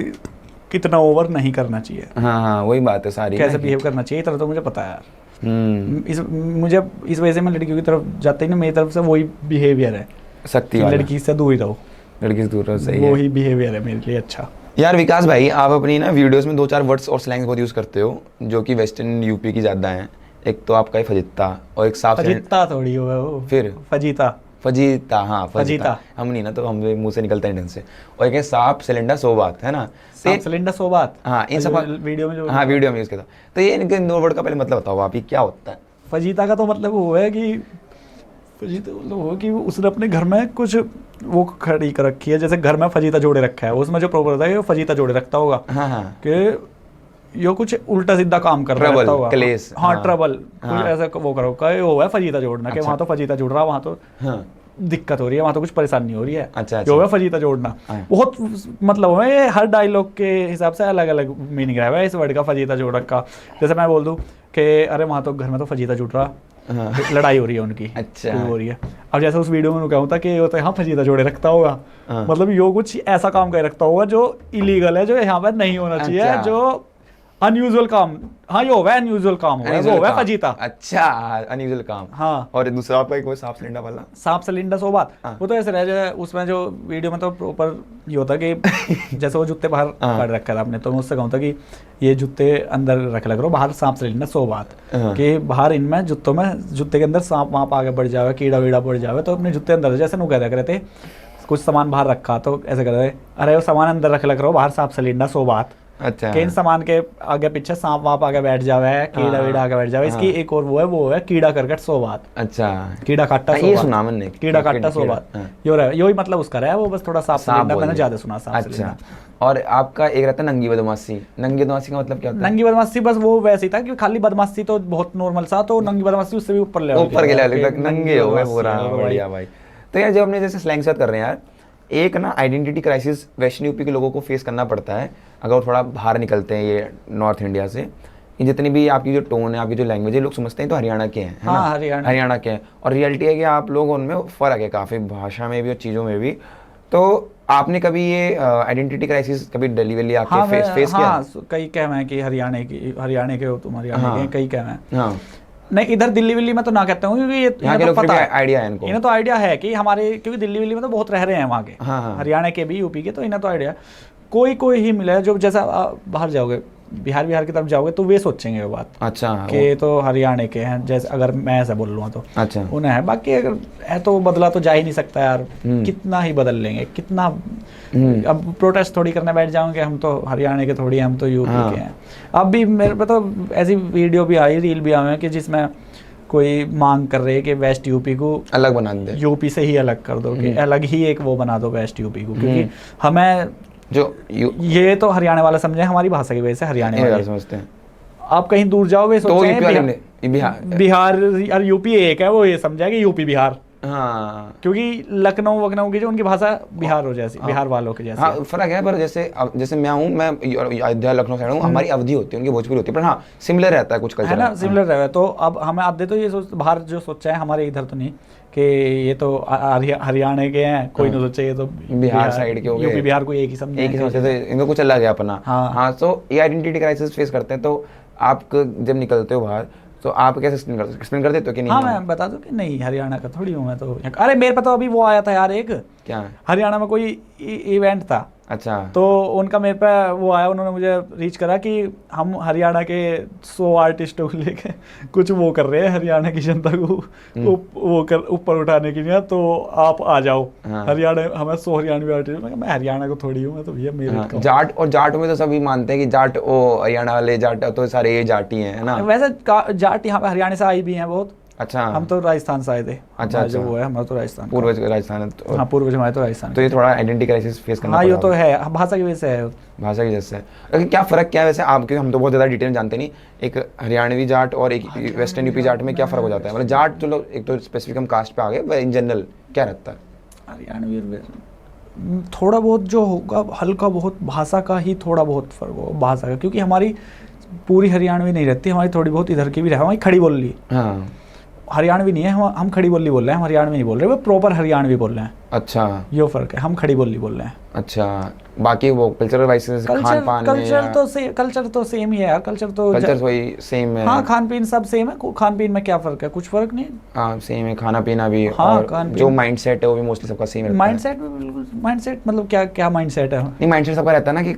कितना ओवर नहीं करना चाहिए, हाँ हाँ वही बात है सारी, कैसे ना कि- बिहेव करना चाहिए, इतना तो मुझे पता है यार। हम्म, मुझे इस वजह से मैं लड़कियों की तरफ जाता ही ना, मेरी तरफ से वही बिहेवियर है शक्ति कि वाला, लड़की से दूर ही रहो, लड़की से दूर रहो, सही है। वही बिहेवियर है मेरे लिए अच्छा। यार विकास भाई, आप अपनी ना वीडियोस में 2-4 वर्ड्स और स्लैंग्स बहुत यूज़ करते हो, जो कि वेस्टर्न यूपी की ज़्यादा हैं। एक तो आपका है फजित्ता, और एक साफ फजीता थोड़ी हो है वो, फिर फजीता। फजीता, हाँ फजीता, फजीता। हम नहीं ना, तो हम मुंह से निकलता नहीं ढंग से। और एक है सांप सिलेंडर सो बात, है ना। सांप सिलेंडर सो बात। हाँ इन सब वीडियो में जो, हाँ वीडियो में यूज़ किया था। तो ये इनके 2 वर्ड का पहले मतलब बताओ आप, ये क्या होता है? फजीता का तो मतलब वो है कि फजीता मतलब वो कि उसने अपने घर में कुछ वो खड़ी कर रखी है, जैसे घर में फजीता जोड़े रखा है, उसमें जो प्रॉब्लम होता है वो फजीता जोड़े रखता होगा हाँ हाँ कि ये कुछ उल्टा सीधा काम कर रहा ट्रबल, होगा, क्लेश, हाँ हाँ। ट्रबल, हाँ। कुछ ऐसा वो करो का वो है फजीता जोड़ना, कि अच्छा। वहाँ तो फजीता जुड़ रहा, वहाँ तो हाँ दिक्कत हो रही है, वहाँ तो कुछ परेशानी हो रही है, अच्छा, जो है अच्छा। फजीता जोड़ना। हाँ। बहुत मतलब है, हर डायलॉग के हिसाब से अलग अलग मीनिंग रहा है इस वर्ड का, फजीता जोड़ रखा। जैसे मैं बोल दूँ कि अरे वहाँ तो घर में तो फजीता जुड़ रहा, हाँ। लड़ाई हो रही है उनकी, अच्छा। कुछ हो रही है। अब जैसे उस वीडियो में क्या होता है कि होता है हाँ फजीता जोड़े रखता होगा, हाँ। मतलब यो कुछ ऐसा काम कर रखता होगा जो इलीगल है, जो यहाँ पर नहीं होना चाहिए, अच्छा। जो अनयूजुअल काम, हाँ यो है अनयूजुअल काम हुआ है, वो है फजीता। अच्छा अनयूजुअल काम। हाँ। और दूसरा आपका एक वो सांप सिलेंडर वाला, सांप सिलेंडर सो बात, हाँ। वो तो ऐसे रह जाए, उसमें जो वीडियो में तो प्रॉपर ये होता है कि जैसे वो जूते बाहर हाँ। काट रखा था आपने, तो मैं उससे कहूँ था कि ये जूते अंदर रख लग रहा, बाहर सांप सिलेंडर सो बात, हाँ। कि बाहर इनमें जूतों में, जूते के अंदर सांप वाप आगे बढ़ जावे, कीड़ा वीड़ा बढ़ जावे, तो अपने जूते अंदर, जैसे नु कह रहे थे कुछ सामान बाहर रखा, तो ऐसे कह रहे अरे वो सामान अंदर रख लग रहा, बाहर सांप सिलेंडर सो बात, अच्छा कि इन सामान के आगे पीछे सांप वाप आगे बैठ जावे, कीड़ा वीड़ा आगे बैठ जावे, इसकी हाँ। एक और वो है कीड़ा करकट सो बात, अच्छा कीड़ा काटा हाँ, सो ये बात, सुना मैंने, कीड़ा काटा सो बात, हाँ। यो रहा, यो ही मतलब उसका रहा है, वो बस थोड़ा सांप सांप सिलेंडर बोल मैंने दिया। ज्यादा सुना, सांप अच्छा। सिलेंडर। और आपका एक रहता है नंगी बदमाशी, नंगी बदमाशी का मतलब क्या होता है? नंगी बदमाशी बस वो वैसे ही था कि खाली बदमाशी तो बहुत नॉर्मल सा, तो नंगी बदमाशी उससे भी ऊपर लेवल ऊपर के लेवल तक कि नंगे हो गए बदमाशी पूरा, है, बढ़िया भाई। तो यार जब अपने जैसे स्लैंग से बात कर रहे हैं यार, एक ना आइडेंटिटी क्राइसिस वेस्टर्न यूपी के लोगों को फेस करना पड़ता है अगर वो थोड़ा बाहर निकलते हैं ये नॉर्थ इंडिया से, कि जितनी भी आपकी जो टोन है, आपकी जो लैंग्वेज है, लोग समझते हैं तो हरियाणा के हैं, है ना? हाँ, हरियाणा के हैं। और रियलिटी है कि आप लोग उनमें फ़र्क है काफ़ी, भाषा में भी और चीज़ों में भी। तो आपने कभी ये आइडेंटिटी क्राइसिस कभी दिल्ली वैली आके हाँ फेस किया? हाँ, कई कहवे हैं कि हरियाणा के हो तुम, हरियाणा के, कई कहवे हैं। हाँ नहीं, इधर दिल्ली विल्ली में तो ना कहता हूँ, क्योंकि यहाँ इन्हें के तो लोग फिर पता भी है, आइडिया है इनको। इन्हें तो आइडिया है कि हमारे, क्योंकि दिल्ली विल्ली में तो बहुत रह रहे हैं वहाँ के, हाँ, हाँ। हरियाणा के भी, यूपी के, तो इन्हें तो आइडिया। कोई कोई ही मिला है जो, जैसा बाहर जाओगे, बिहार की तरफ जाओगे, तो वे सोचेंगे वो बात अच्छा कि ये तो हरियाणा के हैं, जैसे अगर मैं ऐसा बोल रहा हूँ तो अच्छा उन्हें है। बाकी अगर है तो बदला तो जा ही नहीं सकता यार, कितना ही बदल लेंगे, कितना। अब प्रोटेस्ट थोड़ी करने बैठ जाओगे, हम तो हरियाणा के थोड़ी, हम तो यूपी के हैं। अब भी मेरे पे तो ऐसी वीडियो भी आई, रील भी आए हैं कि जिसमें कोई मांग कर रहे हैं कि वेस्ट यूपी को अलग बना दे, यूपी से ही अलग कर दो, कि अलग ही एक वो बना दो वेस्ट यूपी को, क्योंकि हमें जो ये तो हरियाणा वाला समझे, हमारी भाषा की वजह से हरियाणा वाले समझते हैं। आप कहीं दूर जाओगे तो सोचते यूपी हैं वाले बिहार और यूपी एक है, वो ये समझा कि यूपी बिहार, हाँ क्योंकि लखनऊ वखनऊ की जो उनकी भाषा बिहार हो जैसी, बिहार वालों की जैसी। हाँ फर्क है, पर जैसे मैं हूँ, मैं अयोध्या लखनऊ साइड हूँ, हमारी अवधि होती है, उनकी भोजपुरी होती है, पर हाँ सिमिलर रहता है कुछ कल्चर, है ना, सिमिलर रहे। तो अब हमें आधे तो ये सोच, बाहर जो सोचा है, हमारे इधर तो नहीं कि ये तो हरियाणा के हैं, कोई नहीं सोचे ये तो बिहार साइड के हो गए, यूपी बिहार को एक ही समझे, एक ही समझते थे, इनका कुछ अलग है अपना। हाँ तो ये आइडेंटिटी क्राइसिस फेस करते हैं। तो आप जब निकलते हो बाहर, तो आप कैसे एक्सप्लेन कर देते हो कि नहीं? हाँ मैं बता दूं कि नहीं, हरियाणा का थोड़ी हूँ मैं तो। अरे मेरे पे तो अभी वो आया था यार, एक क्या हरियाणा में कोई इवेंट था, अच्छा, तो उनका मेरे पे वो आया, उन्होंने मुझे रीच करा कि हम हरियाणा के 100 आर्टिस्टों को लेके कुछ वो कर रहे हैं, हरियाणा की जनता को वो कर ऊपर उठाने के लिए, तो आप आ जाओ। हाँ। हरियाणा, हमें 100 हरियाणवी आर्टिस्ट, मैं हरियाणा को थोड़ी हूँ, मैं तो भैया मेरे हाँ, जाट, और जाट में तो सभी मानते हैं कि जाट, ओ हरियाणा वाले जाट तो सारे ये जाटी हैं, है ना? वैसे जाट यहाँ पे हरियाणा से आई भी हैं बहुत। अच्छा, हम तो राजस्थान से आए थे। अच्छा जो वो है हमारा तो राजस्थान, पूर्वज राजस्थान है तो, हाँ पूर्वज हमारे तो राजस्थान। तो ये थोड़ा आइडेंटिटी क्राइसिस फेस करना हाँ पड़ा ये तो है, भाषा की वजह से है, भाषा की वजह से। लेकिन क्या फ़र्क क्या है वैसे आप, क्योंकि हम तो बहुत ज़्यादा डिटेल में जानते नहीं, एक हरियाणवी जाट और एक वेस्टर्न यूपी जाट में क्या फ़र्क हो जाता है? मतलब जाट चलो एक तो स्पेसिफिक हम कास्ट पे आ गए, इन जनरल क्या रहता है? हरियाणवी थोड़ा बहुत जो होगा, हल्का बहुत भाषा का ही थोड़ा बहुत फर्क होगा, भाषा का, क्योंकि हमारी पूरी हरियाणवी नहीं रहती, हमारी थोड़ी बहुत इधर की भी रहा, हमारी खड़ी बोली। हाँ, हरियाणवी नहीं है, हम खड़ी बोली बोल रहे हैं, हम हरियाणवी नहीं बोल रहे, वो प्रॉपर हरियाणवी बोल रहे हैं। अच्छा, ये फर्क है, हम खड़ी बोली बोल रहे हैं। अच्छा, बाकी वो कल्चरल वाइज खान पान कल्चर तो सेम ही है यार, कल्चर वही सेम है। हाँ खान पीन सब सेम है, खान पीन में क्या फर्क है? कुछ फर्क नहीं। हाँ सेम है, खाना पीना भी, हाँ, और जो माइंड सेट है वो भी मोस्टली सबका सेम रहता है। माइंड सेट भी बिल्कुल, माइंड सेट मतलब क्या माइंड सेट है? नहीं माइंड सेट सबका रहता है ना कि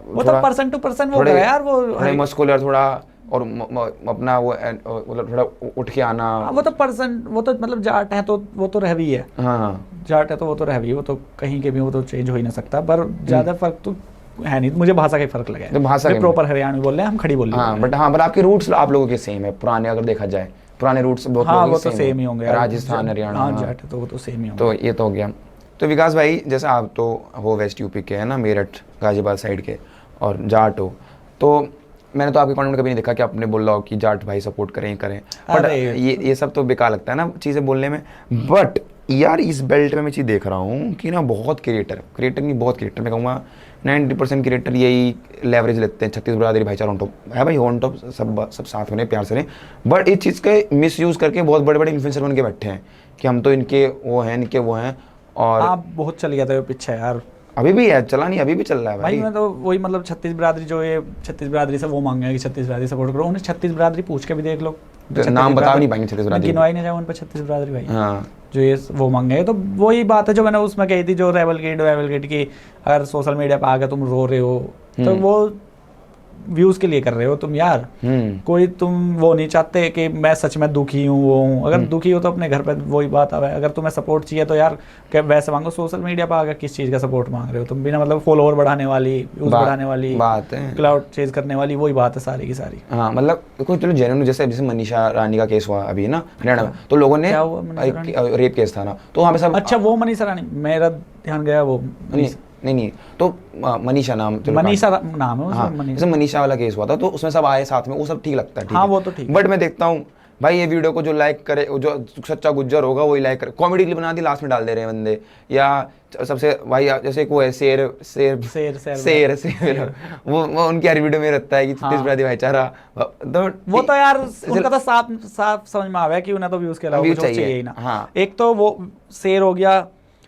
वो तो पर्सन टू पर्सन वो है यार, वो थोड़े मस्कुलर, थोड़ा और अपना वो मतलब थोड़ा उठ के आना, वो तो पर्सन, वो तो मतलब जाट है तो वो तो रह भी है। हाँ जाट है तो वो तो रह भी है, वो तो कहीं के भी वो तो चेंज हो ही ना सकता, पर ज़्यादा फर्क तो है नहीं। मुझे भाषा का फर्क लगा है, तो भाषा के प्रॉपर हरियाणवी बोल रहे हैं, हम खड़ी बोल रहे हैं। हाँ बट हाँ, पर आपके रूट्स आप लोगों के सेम है, पुराने अगर देखा जाए, पुराने रूट्स बहुत हाँ लोगों वो के तो सेम ही होंगे, राजस्थान हरियाणा। हाँ जाट है तो वो तो सेम ही होंगे। तो ये तो हो गया। तो विकास भाई, जैसे आप तो हो वेस्ट यूपी के, है ना, मेरठ गाजियाबाद साइड के, और जाट हो, तो मैंने तो आपके कमेंट कभी नहीं देखा कि आपने बोल रहा हो कि जाट भाई सपोर्ट करें बट ये सब तो बेकार लगता है ना चीज़ें बोलने में। बट यार इस बेल्ट में मैं चीज़ देख रहा हूँ कि ना बहुत क्रिएटर नहीं, बहुत क्रिएटर, मैं कहूँगा 90% क्रिएटर यही लेवरेज लेते हैं, छत्तीस बिरादरी भाईचारा ऑन टॉप है भाई, ऑन टॉप सब साथ में प्यार से रहें, बट इस चीज़ के मिस यूज़ करके बहुत बड़े बड़े इन्फ्लुएंसर बन के बैठे हैं कि हम तो इनके वो हैं। और आप बहुत चल गया था पीछे यार, अभी भी है, चला नहीं, अभी भी चल रहा है भाई। मैं तो वही मतलब छत्तीस बिरादरी, जो ये छत्तीस बिरादरी से वो मांगे कि छत्तीस बिरादरी सपोर्ट करो, उन्हें छत्तीस बिरादरी पूछ के भी देख लो, नाम बता नहीं पाएंगे छत्तीस बिरादरी, गिनवाई नहीं जाए उन पर छत्तीस बिरादरी भाई। हाँ जो ये वो मांगे, तो वही बात है जो मैंने उसमें कही थी, जो रेबल गेट की, अगर सोशल मीडिया पे आकर तुम रो रहे हो तो वो व्यूज के लिए कर रहे हो तुम यार। कोई तुम वो नहीं चाहते कि मैं सच में दुखी हूँ, वो हूँ। अगर दुखी हो तो अपने घर पे वही बात आवे। अगर तुम्हें सपोर्ट चाहिए तो यार क्या वैसे मांगो, सोशल मीडिया पर आकर किस चीज़ का सपोर्ट मांग रहे हो तुम? बिना मतलब फॉलोअर बढ़ाने वाली, व्यूज बढ़ाने वाली बात है, क्लाउड चेज करने वाली, वही बात है सारी की सारी। हाँ मतलब देखो, चलो जेन्युइन, जैसे मनीषा रानी का केस हुआ अभी ना हरियाणा में, तो लोगों ने रेप केस था ना, तो वहाँ पे सब, अच्छा वो मनीषा रानी, मेरा ध्यान गया वो नहीं तो मनीषा नाम, मनीषा नाम है हाँ, जैसे मनीषा वाला केस हुआ था तो उसमें सब आए साथ में, वो सब ठीक लगता है, ठीक हाँ है, वो तो ठीक। बट मैं देखता हूँ भाई ये वीडियो को जो लाइक करे, जो सच्चा गुज्जर होगा वही लाइक करे, कॉमेडी के लिए बना दी, लास्ट में डाल दे रहे हैं बंदे। या सबसे भाई जैसे वो है शेर वो उनकी हर वीडियो में रहता है कि छत्तीस बिरादरी भाईचारा, तो वो तो यार उनका तो साफ समझ में आ गया कि उन्हें तो व्यूज के अलावा कुछ चाहिए ही ना। हाँ, एक तो वो शेर हो गया,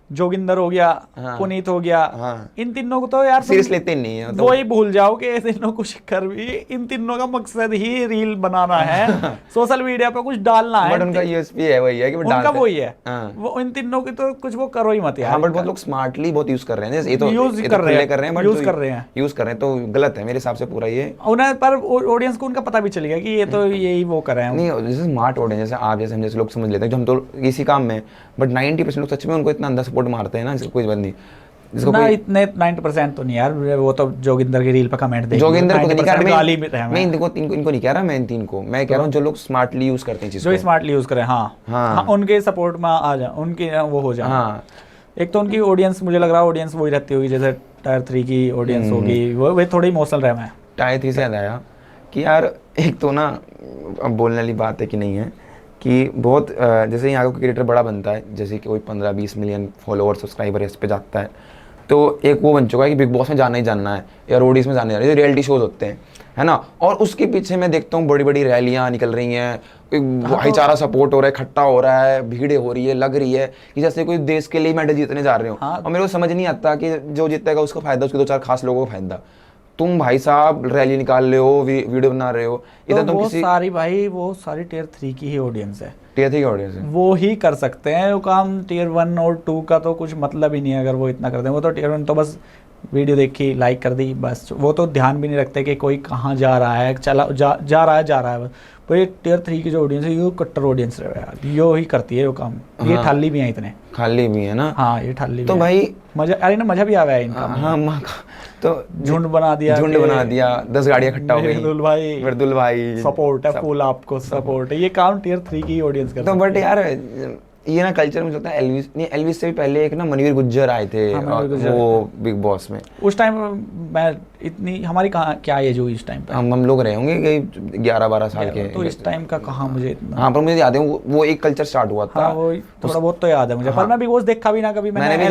जोगिंदर हो गया, हाँ। पुनीत हो गया, हाँ। इन तीनों को तो यार सीरियस लेते नहीं है वो ही भूल जाओ कि ये तीनों कुछ कर भी, इन तीनों का मकसद ही रील बनाना है, सोशल मीडिया पे कुछ डालना है। बट उनका यूएसपी है वही है कि वो उनका डालते वही है, हाँ। वो इन तीनों की तो कुछ वो करो ही मत यार। हाँ बट बहुत लोग स्मार्टली बहुत यूज कर रहे हैं, जैसे ये तो यूज ये कर तो रहे खुले हैं, कर रहे हैं, बट यूज कर रहे हैं, यूज कर रहे हैं तो गलत है मेरे हिसाब से पूरा ये। उन्हें पर ऑडियंस को उनका पता भी चल गया कि ये तो यही वो कर रहे हैं। नहीं जैसे स्मार्ट ऑडियंस, जैसे आप जैसे हम जैसे लोग समझ लेते हैं जो हम तो इसी काम में, बट 90% लोग सच में उनको इतना अंदर सपोर्ट मारते हैं ना, इसका कोई बात नहीं। जिसको ना कोई इतने 90% तो नहीं यार, वो तो जोगिंदर की रील पे कमेंट देख जोगिंदर को तो नहीं कह रहा गाली में रहे मैं इनको नहीं कह रहा, मैं इन तीन को मैं कह रहा हूँ जो लोग स्मार्टली यूज करते हैं चीज जो को। स्मार्टली यूज करें। हाँ हाँ। हाँ, उनके सपोर्ट में आ जाए, उनकी वो हो जाए। हाँ एक तो उनकी ऑडियंस, मुझे लग रहा है ऑडियंस वही रहती होगी जैसे टायर 3 की ऑडियंस होगी, वो थोड़ी इमोशनल रहे में। टायर 3 से याद आया कि यार एक तो ना अब बोलने वाली बात है कि नहीं है कि बहुत जैसे यहाँ का क्रिएटर बड़ा बनता है, जैसे कि कोई 15-20 मिलियन फॉलोअर सब्सक्राइबर इस पे जाता है, तो एक वो बन चुका है कि बिग बॉस में जाना ही जाना है या रोडीज में जाना है, रियलिटी शोज होते हैं है ना, और उसके पीछे मैं देखता हूँ बड़ी बड़ी रैलियाँ निकल रही हैं, भाईचारा सपोर्ट हो रहा है, इकट्ठा हो रहा है, भीड़ हो रही है, लग रही है कि जैसे कोई देश के लिए मेडल जीतने जा रहे हो। हाँ। और मेरे को समझ नहीं आता कि जो जीतेगा उसका फायदा, उसके 2-4 खास लोगों को फायदा। तुम भाई साहब रैली निकाल रहे हो, वीडियो बना रहे हो, इधर तो तुम वो किसी सारी भाई वो सारी टियर 3 की ही ऑडियंस है, टियर 3 की ऑडियंस है, वो ही कर सकते हैं वो काम। टियर 1 और 2 का तो कुछ मतलब ही नहीं है अगर वो इतना कर दें। वो तो टियर 1 तो बस वीडियो देखी, लाइक कर दी बस, वो तो ध्यान भी नहीं रखते कि कोई कहाँ जा रहा है, चला जा रहा है बस। पर ये टियर 3 की जो ऑडियंस है ये कट्टर ऑडियंस है यार, यो ही करती है वो काम। ये हाँ। ठाली भी है इतने, खाली भी है ना। हाँ ये ठाली भी तो है। भाई मजा, अरे ना मजा भी आया है इनका। हाँ तो झुंड बना दिया, झुंड बना दिया, 10 गाड़ियाँ इकट्ठा हो गई, मृदुल भाई सपोर्ट सपोर्ट है, फुल आपको सपोर्ट है, ये काम टियर 3 की ऑडियंस करती तो है। बट यार ये ना कल्चर मुझे लगता है एल्विस नहीं, एल्विस से भी पहले एक ना मनवीर गुज्जर आए थे हाँ, मनवीर गुज्जर वो बिग बॉस में। उस टाइम मैं इतनी हमारी कहाँ क्या एज हुई इस टाइम पे? हम लोग रहे होंगे कि 11-12 साल के। तो इस टाइम का कहाँ मुझे इतना। हाँ पर मुझे याद है वो एक कल्चर स्टार्ट हुआ था। हाँ वो थोड़ा बहुत तो याद है मुझे, पर मैं बिग बॉस देखा भी ना कभी। मैंने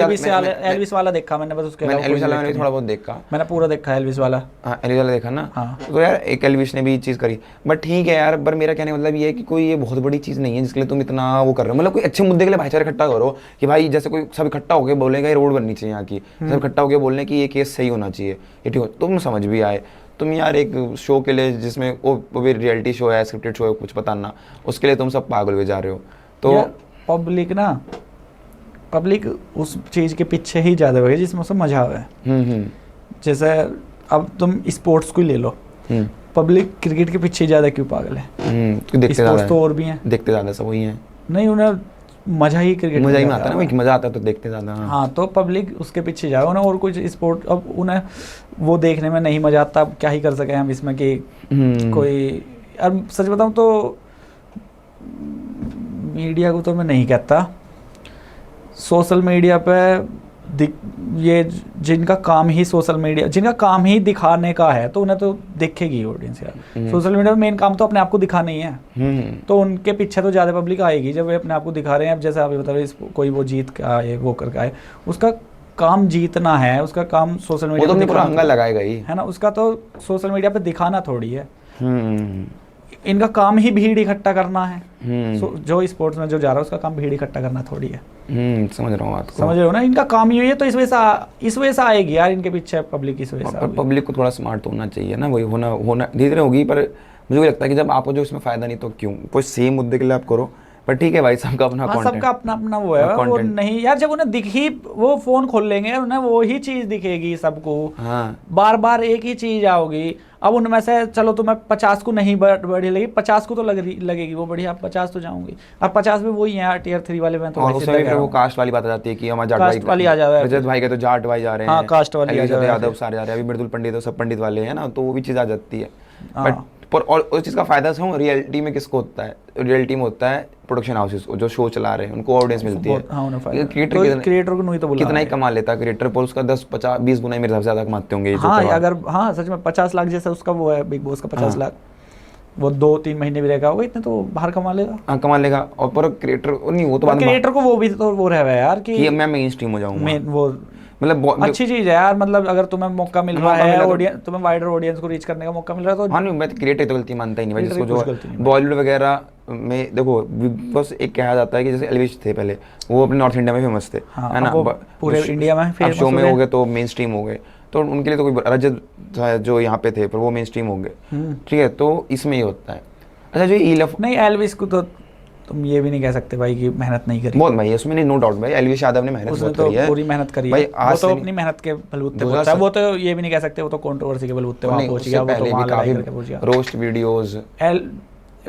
एल्विस वाला देखा मैंने, बस उसके मैंने एल्विस वाला मैंने थोड़ा बहुत देखा, मैंने पूरा देखा एल्विस वाला। हाँ एल्विस वाला देखा ना। हाँ। तो यार एक एल्विस ने भी चीज़ करी, बट ठीक है यार, पर मेरा कहने का मतलब ये है कि कोई ये बहुत बड़ी चीज़ नहीं है जिसके लिए तुम इतना वो कर रहे हो। मतलब कोई अच्छे मुद्दे के लिए भाईचारा इकट्ठा करो कि भाई जैसे कोई सब इकट्ठा होकर बोलेगा ये रोड बननी चाहिए यहाँ की, सब इकट्ठा होकर बोलने की ये केस सही होना चाहिए, ये ठीक हो, तुम समझ भी आए। तुम यार एक शो के लिए जिसमें वो भी रियलिटी शो है, स्क्रिप्टेड शो है, कुछ बताना, उसके लिए तुम सब पागल हुए जा रहे हो। तो पब्लिक उस चीज़ के पीछे ही ज़्यादा हो गई जिसमें उसे मजा आवे। जैसे अब तुम स्पोर्ट्स को ले लो, पब्लिक क्रिकेट के पीछे ज़्यादा क्यों पागल है? देखते स्पोर्ट्स तो और भी हैं, देखते ज़्यादा सब वही हैं, नहीं उन्हें मजा ही क्रिकेट मजा ही में आता है ना, मजा आता है तो देखते ज़्यादा। हाँ तो पब्लिक उसके पीछे जाए, उन्हें और कुछ स्पोर्ट अब उन्हें वो देखने में नहीं मजा आता। अब क्या ही कर सके हम इसमें कि कोई, यार सच बताऊँ तो मीडिया को तो मैं नहीं कहता, सोशल मीडिया पे ये जिनका काम ही सोशल मीडिया, जिनका काम ही दिखाने का है तो उन्हें तो देखेगी ऑडियंस यार। सोशल मीडिया में मेन काम तो अपने आप को दिखाना ही है, तो उनके पीछे तो ज़्यादा पब्लिक आएगी जब वे अपने आप को दिखा रहे हैं। अब जैसे आप बता रहे कोई वो जीत के आए, वो करके आए, उसका काम जीतना है, उसका काम सोशल मीडिया पे पूरा अंगा लगाएगा ही है ना, उसका तो सोशल मीडिया पे दिखाना थोड़ी है। इनका काम ही भीड़ इकट्ठा करना है। जो स्पोर्ट्स में जो जा रहा है उसका काम भीड़ इकट्ठा करना थोड़ी है। समझ रहा हूँ बात को, समझ रहे हो ना, इनका काम ही है, तो इस वजह से आएगी यार इनके पीछे पब्लिक, इस वजह से। पब्लिक को थोड़ा स्मार्ट होना चाहिए ना, वही होना धीरे धीरे होगी, पर मुझे लगता है कि जब आपको जो इसमें फायदा नहीं तो क्यों, कोई सेम मुद्दे के लिए आप करो, पर ठीक है भाई सबका अपना कंटेंट, सबका अपना अपना वो है, वो नहीं यार, जब उन्हें दिखी वो फोन खोल लेंगे उन्हें वो ही चीज दिखेगी सबको। हाँ। बार बार एक ही चीज आओगी। अब उनमें से चलो तुम्हें 50 को नहीं बढ़ी लगी, 50 को तो लगेगी वो बढ़िया, 50 तो जाऊंगी। अब 50 में वही है टियर 3 वाले में, तो और उसमें फिर वो कास्ट वाली बात आ जाती है कि हमारे जाट वाली आ जाता है, रजत भाई के तो जाट भाई जा रहे हैं, हाँ कास्ट वाली आ जाती है, यादव सारे जा रहे हैं, अभी मृदुल पंडित सब पंडित वाले हैं ना, तो वो भी चीज आ जाती है। बट पर और उस चीज़ का फायदा समझो रियलिटी में किसको होता है, रियलिटी में होता है प्रोडक्शन हाउसेस जो शो चला रहे हैं उनको ऑडियंस मिलती है। क्रिएटर को तो कितना ही कमा लेता है क्रिएटर, पर उसका 10-50-20 गुना मेरे हिसाब से ज़्यादा कमाते होंगे। हाँ अगर हाँ सच में 50 लाख जैसा उसका वो है बिग बॉस का 50 लाख, वो 2-3 महीने भी रहेगा होगा, इतने तो बाहर कमा लेगा। हाँ कमा लेगा, और पर क्रिएटर नहीं, वो तो क्रिएटर को वो भी तो वो रहा है यार कि मैं मेन स्ट्रीम हो जाऊंगा, वो मतलब अच्छी चीज है यार। मतलब अगर तुम्हें मौका मिल रहा है ऑडियंस, तुम्हें वाइडर ऑडियंस को रीच करने का मौका मिल रहा है तो हाँ नहीं, मैं क्रिएटर तो गलती मानता ही नहीं भाई, जिसको जो बॉलीवुड वगैरह में देखो बिग बॉस एक कहा जाता है कि जैसे एलविश थे पहले, वो अपने नॉर्थ इंडिया में फेमस थे, हाँ, है ना, अब वो पूरे इंडिया में अब फेमस शो हो में गए। हो गए तो मेन स्ट्रीम हो गए, तो उनके लिए तो कोई रजत था जो यहाँ पे थे पर वो मेन स्ट्रीम हो गए, ठीक है, तो इसमें ये होता है। अच्छा जो ईलफ नहीं, एल्विस को तो तुम ये भी नहीं कह सकते भाई कि मेहनत नहीं करी। बहुत भाई उसमें नहीं, नो डाउट भाई, एलविश यादव ने मेहनत उसने बहुत तो करी है पूरी मेहनत करी भाई, है, आज वो से तो नहीं- अपनी मेहनत के बलबूते 2007 पहुंचा है। वो तो ये भी नहीं कह सकते वो तो कंट्रोवर्सी के बलबूते वहाँ नहीं, पहुंच उससे गया, वो तो पहले वहाँ भी लड़ाई काफी करके पहुंच गया। रोस्ट वीडियोस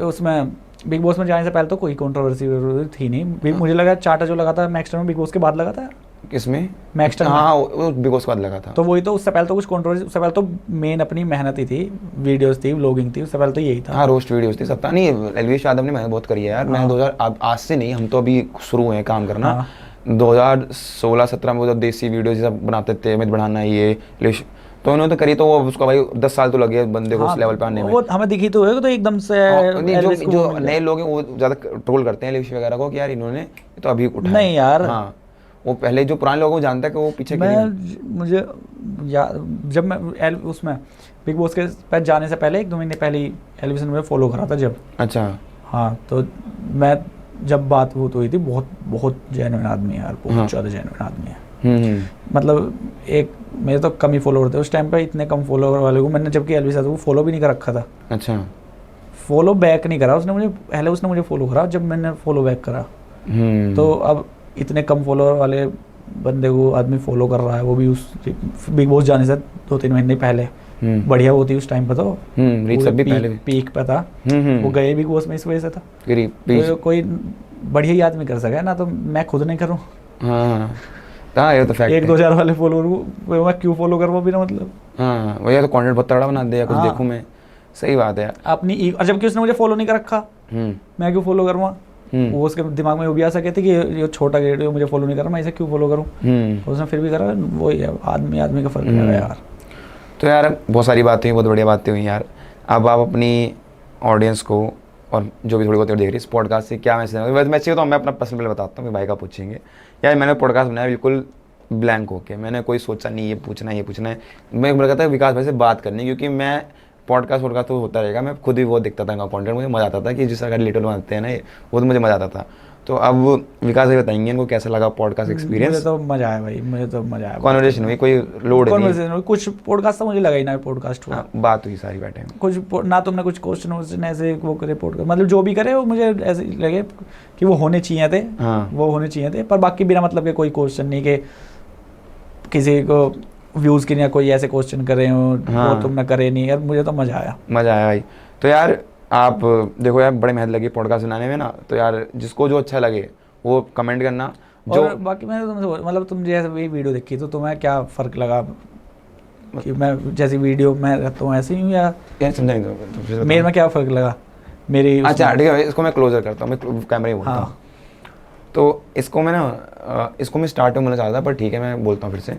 उसमें बिग बॉस में जाने से पहले तो कोई कंट्रोवर्सी थी नहीं। मुझे लगा चाटा जो लगा था मैक्सटर में बिग बॉस के बाद लगा था, किसमें मैक्सटर में। हाँ वो बिग बॉस के बाद लगा था, तो वही तो, उससे पहले तो कुछ कंट्रोवर्सी, उससे पहले तो मेन अपनी मेहनत ही थी, वीडियोस थी, व्लॉगिंग थी, उससे पहले तो यही था। हाँ रोस्ट वीडियोस थी, सब था। नहीं एलविश यादव ने मेहनत बहुत करी है यार, मैं 2000 आज से नहीं, हम तो अभी शुरू हुए हैं काम करना, हाँ। 2016-17 में वो जब देसी वीडियोस सब बनाते थे, अमित बढ़ाना ये एलविश, तो उन्होंने तो करी, तो वो उसका भाई 10 साल तो लगे बंदे को हाँ, उस लेवल पे आने में। वो हमें दिखी तो है तो एकदम से नहीं, एल्विस को जो वो मिल नए गया। लोग हैं वो ज़्यादा ट्रोल करते हैं एलविश वगैरह को कि यार इन्होंने ये तो अभी उठा है। नहीं यार। हाँ वो पहले जो पुराने लोगों को जानता है कि वो पीछे क्यों नहीं। मुझे जब मैं उसमें बिग बॉस के पास जाने से पहले 1-2 महीने पहले एल्विस ने मुझे फॉलो करा था जब। अच्छा हाँ, तो मैं जब बात हुई थी, बहुत बहुत जेन्युइन आदमी है यार, बहुत ज़्यादा जेन्युइन आदमी है। मतलब एक मेरे तो कम ही फॉलोवर थे उस टाइम पे, इतने कम फॉलोवर वाले को मैंने, जबकि एल्विस को फॉलो भी नहीं कर रखा था। अच्छा फॉलो बैक नहीं करा उसने मुझे, पहले उसने मुझे फॉलो करा जब मैंने फॉलो बैक करा। तो अब इतने कम फॉलोअर वाले बंदे को आदमी फॉलो कर रहा है, वो भी उस बिग बॉस जाने से 2-3 महीने पहले। बढ़िया होती उस टाइम पे तो रीच सब भी पहले पीक पे था, वो गए बिग बॉस में इस वजह से था। तो कोई बढ़िया ही आदमी कर सका है ना, तो मैं खुद नहीं करूँ। हाँ ये तो फैक्ट है। 1-2 हज़ार वाले फॉलोअर को मैं क्यों फॉलो करवा बिना मतलब। हाँ वही तो कंटेंट बहुत तगड़ा बना दिया कुछ, हाँ। देखूं मैं, सही बात है अपनी जबकि उसने मुझे फॉलो नहीं कर रखा, मैं क्यों फॉलो करवा। वो उसके दिमाग में वो भी आ सके थे कि ये छोटा क्रिएटर मुझे फॉलो नहीं कर रहा, मैं इसे क्यों फॉलो करूँ। उसने फिर भी करा, वही है, आदमी का फर्क है यार। तो यार बहुत सारी बातें हुई, बहुत बढ़िया बातें हुई यार। अब आप अपनी ऑडियंस को और जो भी थोड़ी बहुत देख रही है इस पॉडकास्ट से क्या मैसेज है, मैं चाहिए तो मैं अपना पर्सनल पहले बताता हूँ, भाई का पूछेंगे यार। मैंने पॉडकास्ट बनाया बिल्कुल ब्लैंक होके, मैंने कोई सोचा नहीं ये पूछना है ये पूछना है, मैं लगा था विकास भाई से बात करनी, क्योंकि मैं पॉडकास्ट तो होता रहेगा, मैं खुद भी बहुत देखता था इनका कंटेंट, मुझे मज़ा आता था कि जिस तरह रिलेटेड बनाते हैं ना वो तो मुझे मज़ा आता था। तो अब विकास भाई बताएंगे इनको कैसा लगा पॉडकास्ट एक्सपीरियंस। मुझे तो मज़ा आया भाई, मुझे तो मज़ा आया। कॉन्वर्सेशन हुई, कोई लोड नहीं, कुछ पॉडकास्ट तो मुझे लगा ही ना पॉडकास्ट हुआ, बात हुई सारी बैठे कुछ ना तुमने कुछ क्वेश्चन ऐसे वो करे पॉडकास्ट, मतलब जो भी करे वो मुझे ऐसे लगे कि वो होने चाहिए थे। हाँ। वो होने चाहिए थे, पर बाकी बिना मतलब के कोई क्वेश्चन नहीं कि किसी को व्यूज़ के लिए कोई ऐसे क्वेश्चन करे हो। हाँ। वो तुमने करे नहीं यार, मुझे तो मज़ा आया भाई। तो यार आप देखो यार बड़ी मेहनत लगी पॉडकास्ट बनाने में ना, तो यार जिसको जो अच्छा लगे वो कमेंट करना। जो और बाकी मैंने तुमसे मतलब तुम जैसे वही वीडियो देखी तो तुम्हें क्या फ़र्क लगा कि मैं जैसी वीडियो में रहता हूँ ऐसे ही हूँ या समझा नहीं तो मेरे में क्या फ़र्क लगा मेरी। अच्छा ठीक है, इसको मैं क्लोजर करता हूँ, मैं कैमरे में बोलता हूँ। हाँ। तो इसको मैं ना इसको मैं स्टार्ट में बोलना चाहता था, पर ठीक है मैं बोलता हूँ फिर से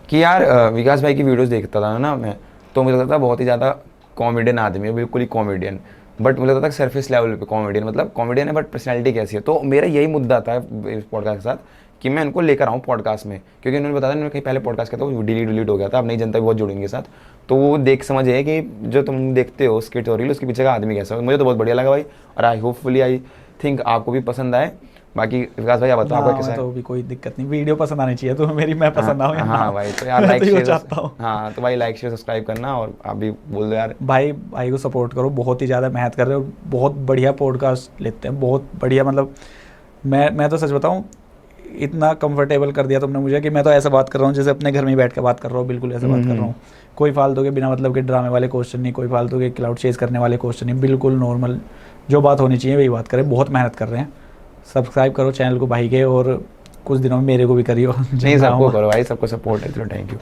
कि यार विकास भाई की वीडियोस देखता था ना मैं, तो मुझे लगता था बहुत ही ज़्यादा कॉमेडियन आदमी है, बिल्कुल ही कॉमेडियन, बट मुझे लगता था सरफेस लेवल पे कॉमेडियन, मतलब कॉमेडियन है बट पर्सनैलिटी कैसी है। तो मेरा यही मुद्दा था इस पॉडकास्ट के साथ कि मैं इनको लेकर आऊँ पॉडकास्ट में, क्योंकि उन्होंने बताया उन्होंने कहीं पहले पॉडकास्ट किया था वो डिलीट हो गया था, अब नई जनता भी बहुत जुड़ी उनके साथ, तो वो देख समझे कि जो तुम देखते हो स्किट हो रही है उसके पीछे का आदमी कैसा है। मुझे तो बहुत बढ़िया लगा भाई, और आई थिंक आपको भी पसंद आए। बाकी विकास भाई आप बताओ आपका कैसा है। तो भी कोई दिक्कत नहीं, वीडियो पसंद आनी चाहिए तो मेरी मैं पसंद आऊँ। हाँ भाई, तो यार लाइक शेयर चाहता हूँ। हाँ तो भाई लाइक शेयर सब्सक्राइब करना, और आप भी बोल दो यार भाई को सपोर्ट करो, बहुत ही ज़्यादा मेहनत कर रहे हो, बहुत बढ़िया पॉडकास्ट लेते हैं, बहुत बढ़िया। मतलब मैं तो सच बताऊँ, इतना कंफर्टेबल कर दिया तुमने मुझे कि मैं तो ऐसा बात कर रहा हूँ जैसे अपने घर में बैठ के बात कर रहा हूँ, बिल्कुल ऐसा बात कर रहा हूँ। कोई फालतू के बिना मतलब के ड्रामे वाले क्वेश्चन नहीं, कोई फालतू के क्लाउड चेज करने वाले क्वेश्चन नहीं, बिल्कुल नॉर्मल जो बात होनी चाहिए वही बात करें। बहुत मेहनत कर रहे हैं, सब्सक्राइब करो चैनल को भाई के, और कुछ दिनों में मेरे को भी करियो। नहीं सबको करो भाई, सबको सपोर्ट है। चलो थैंक यू।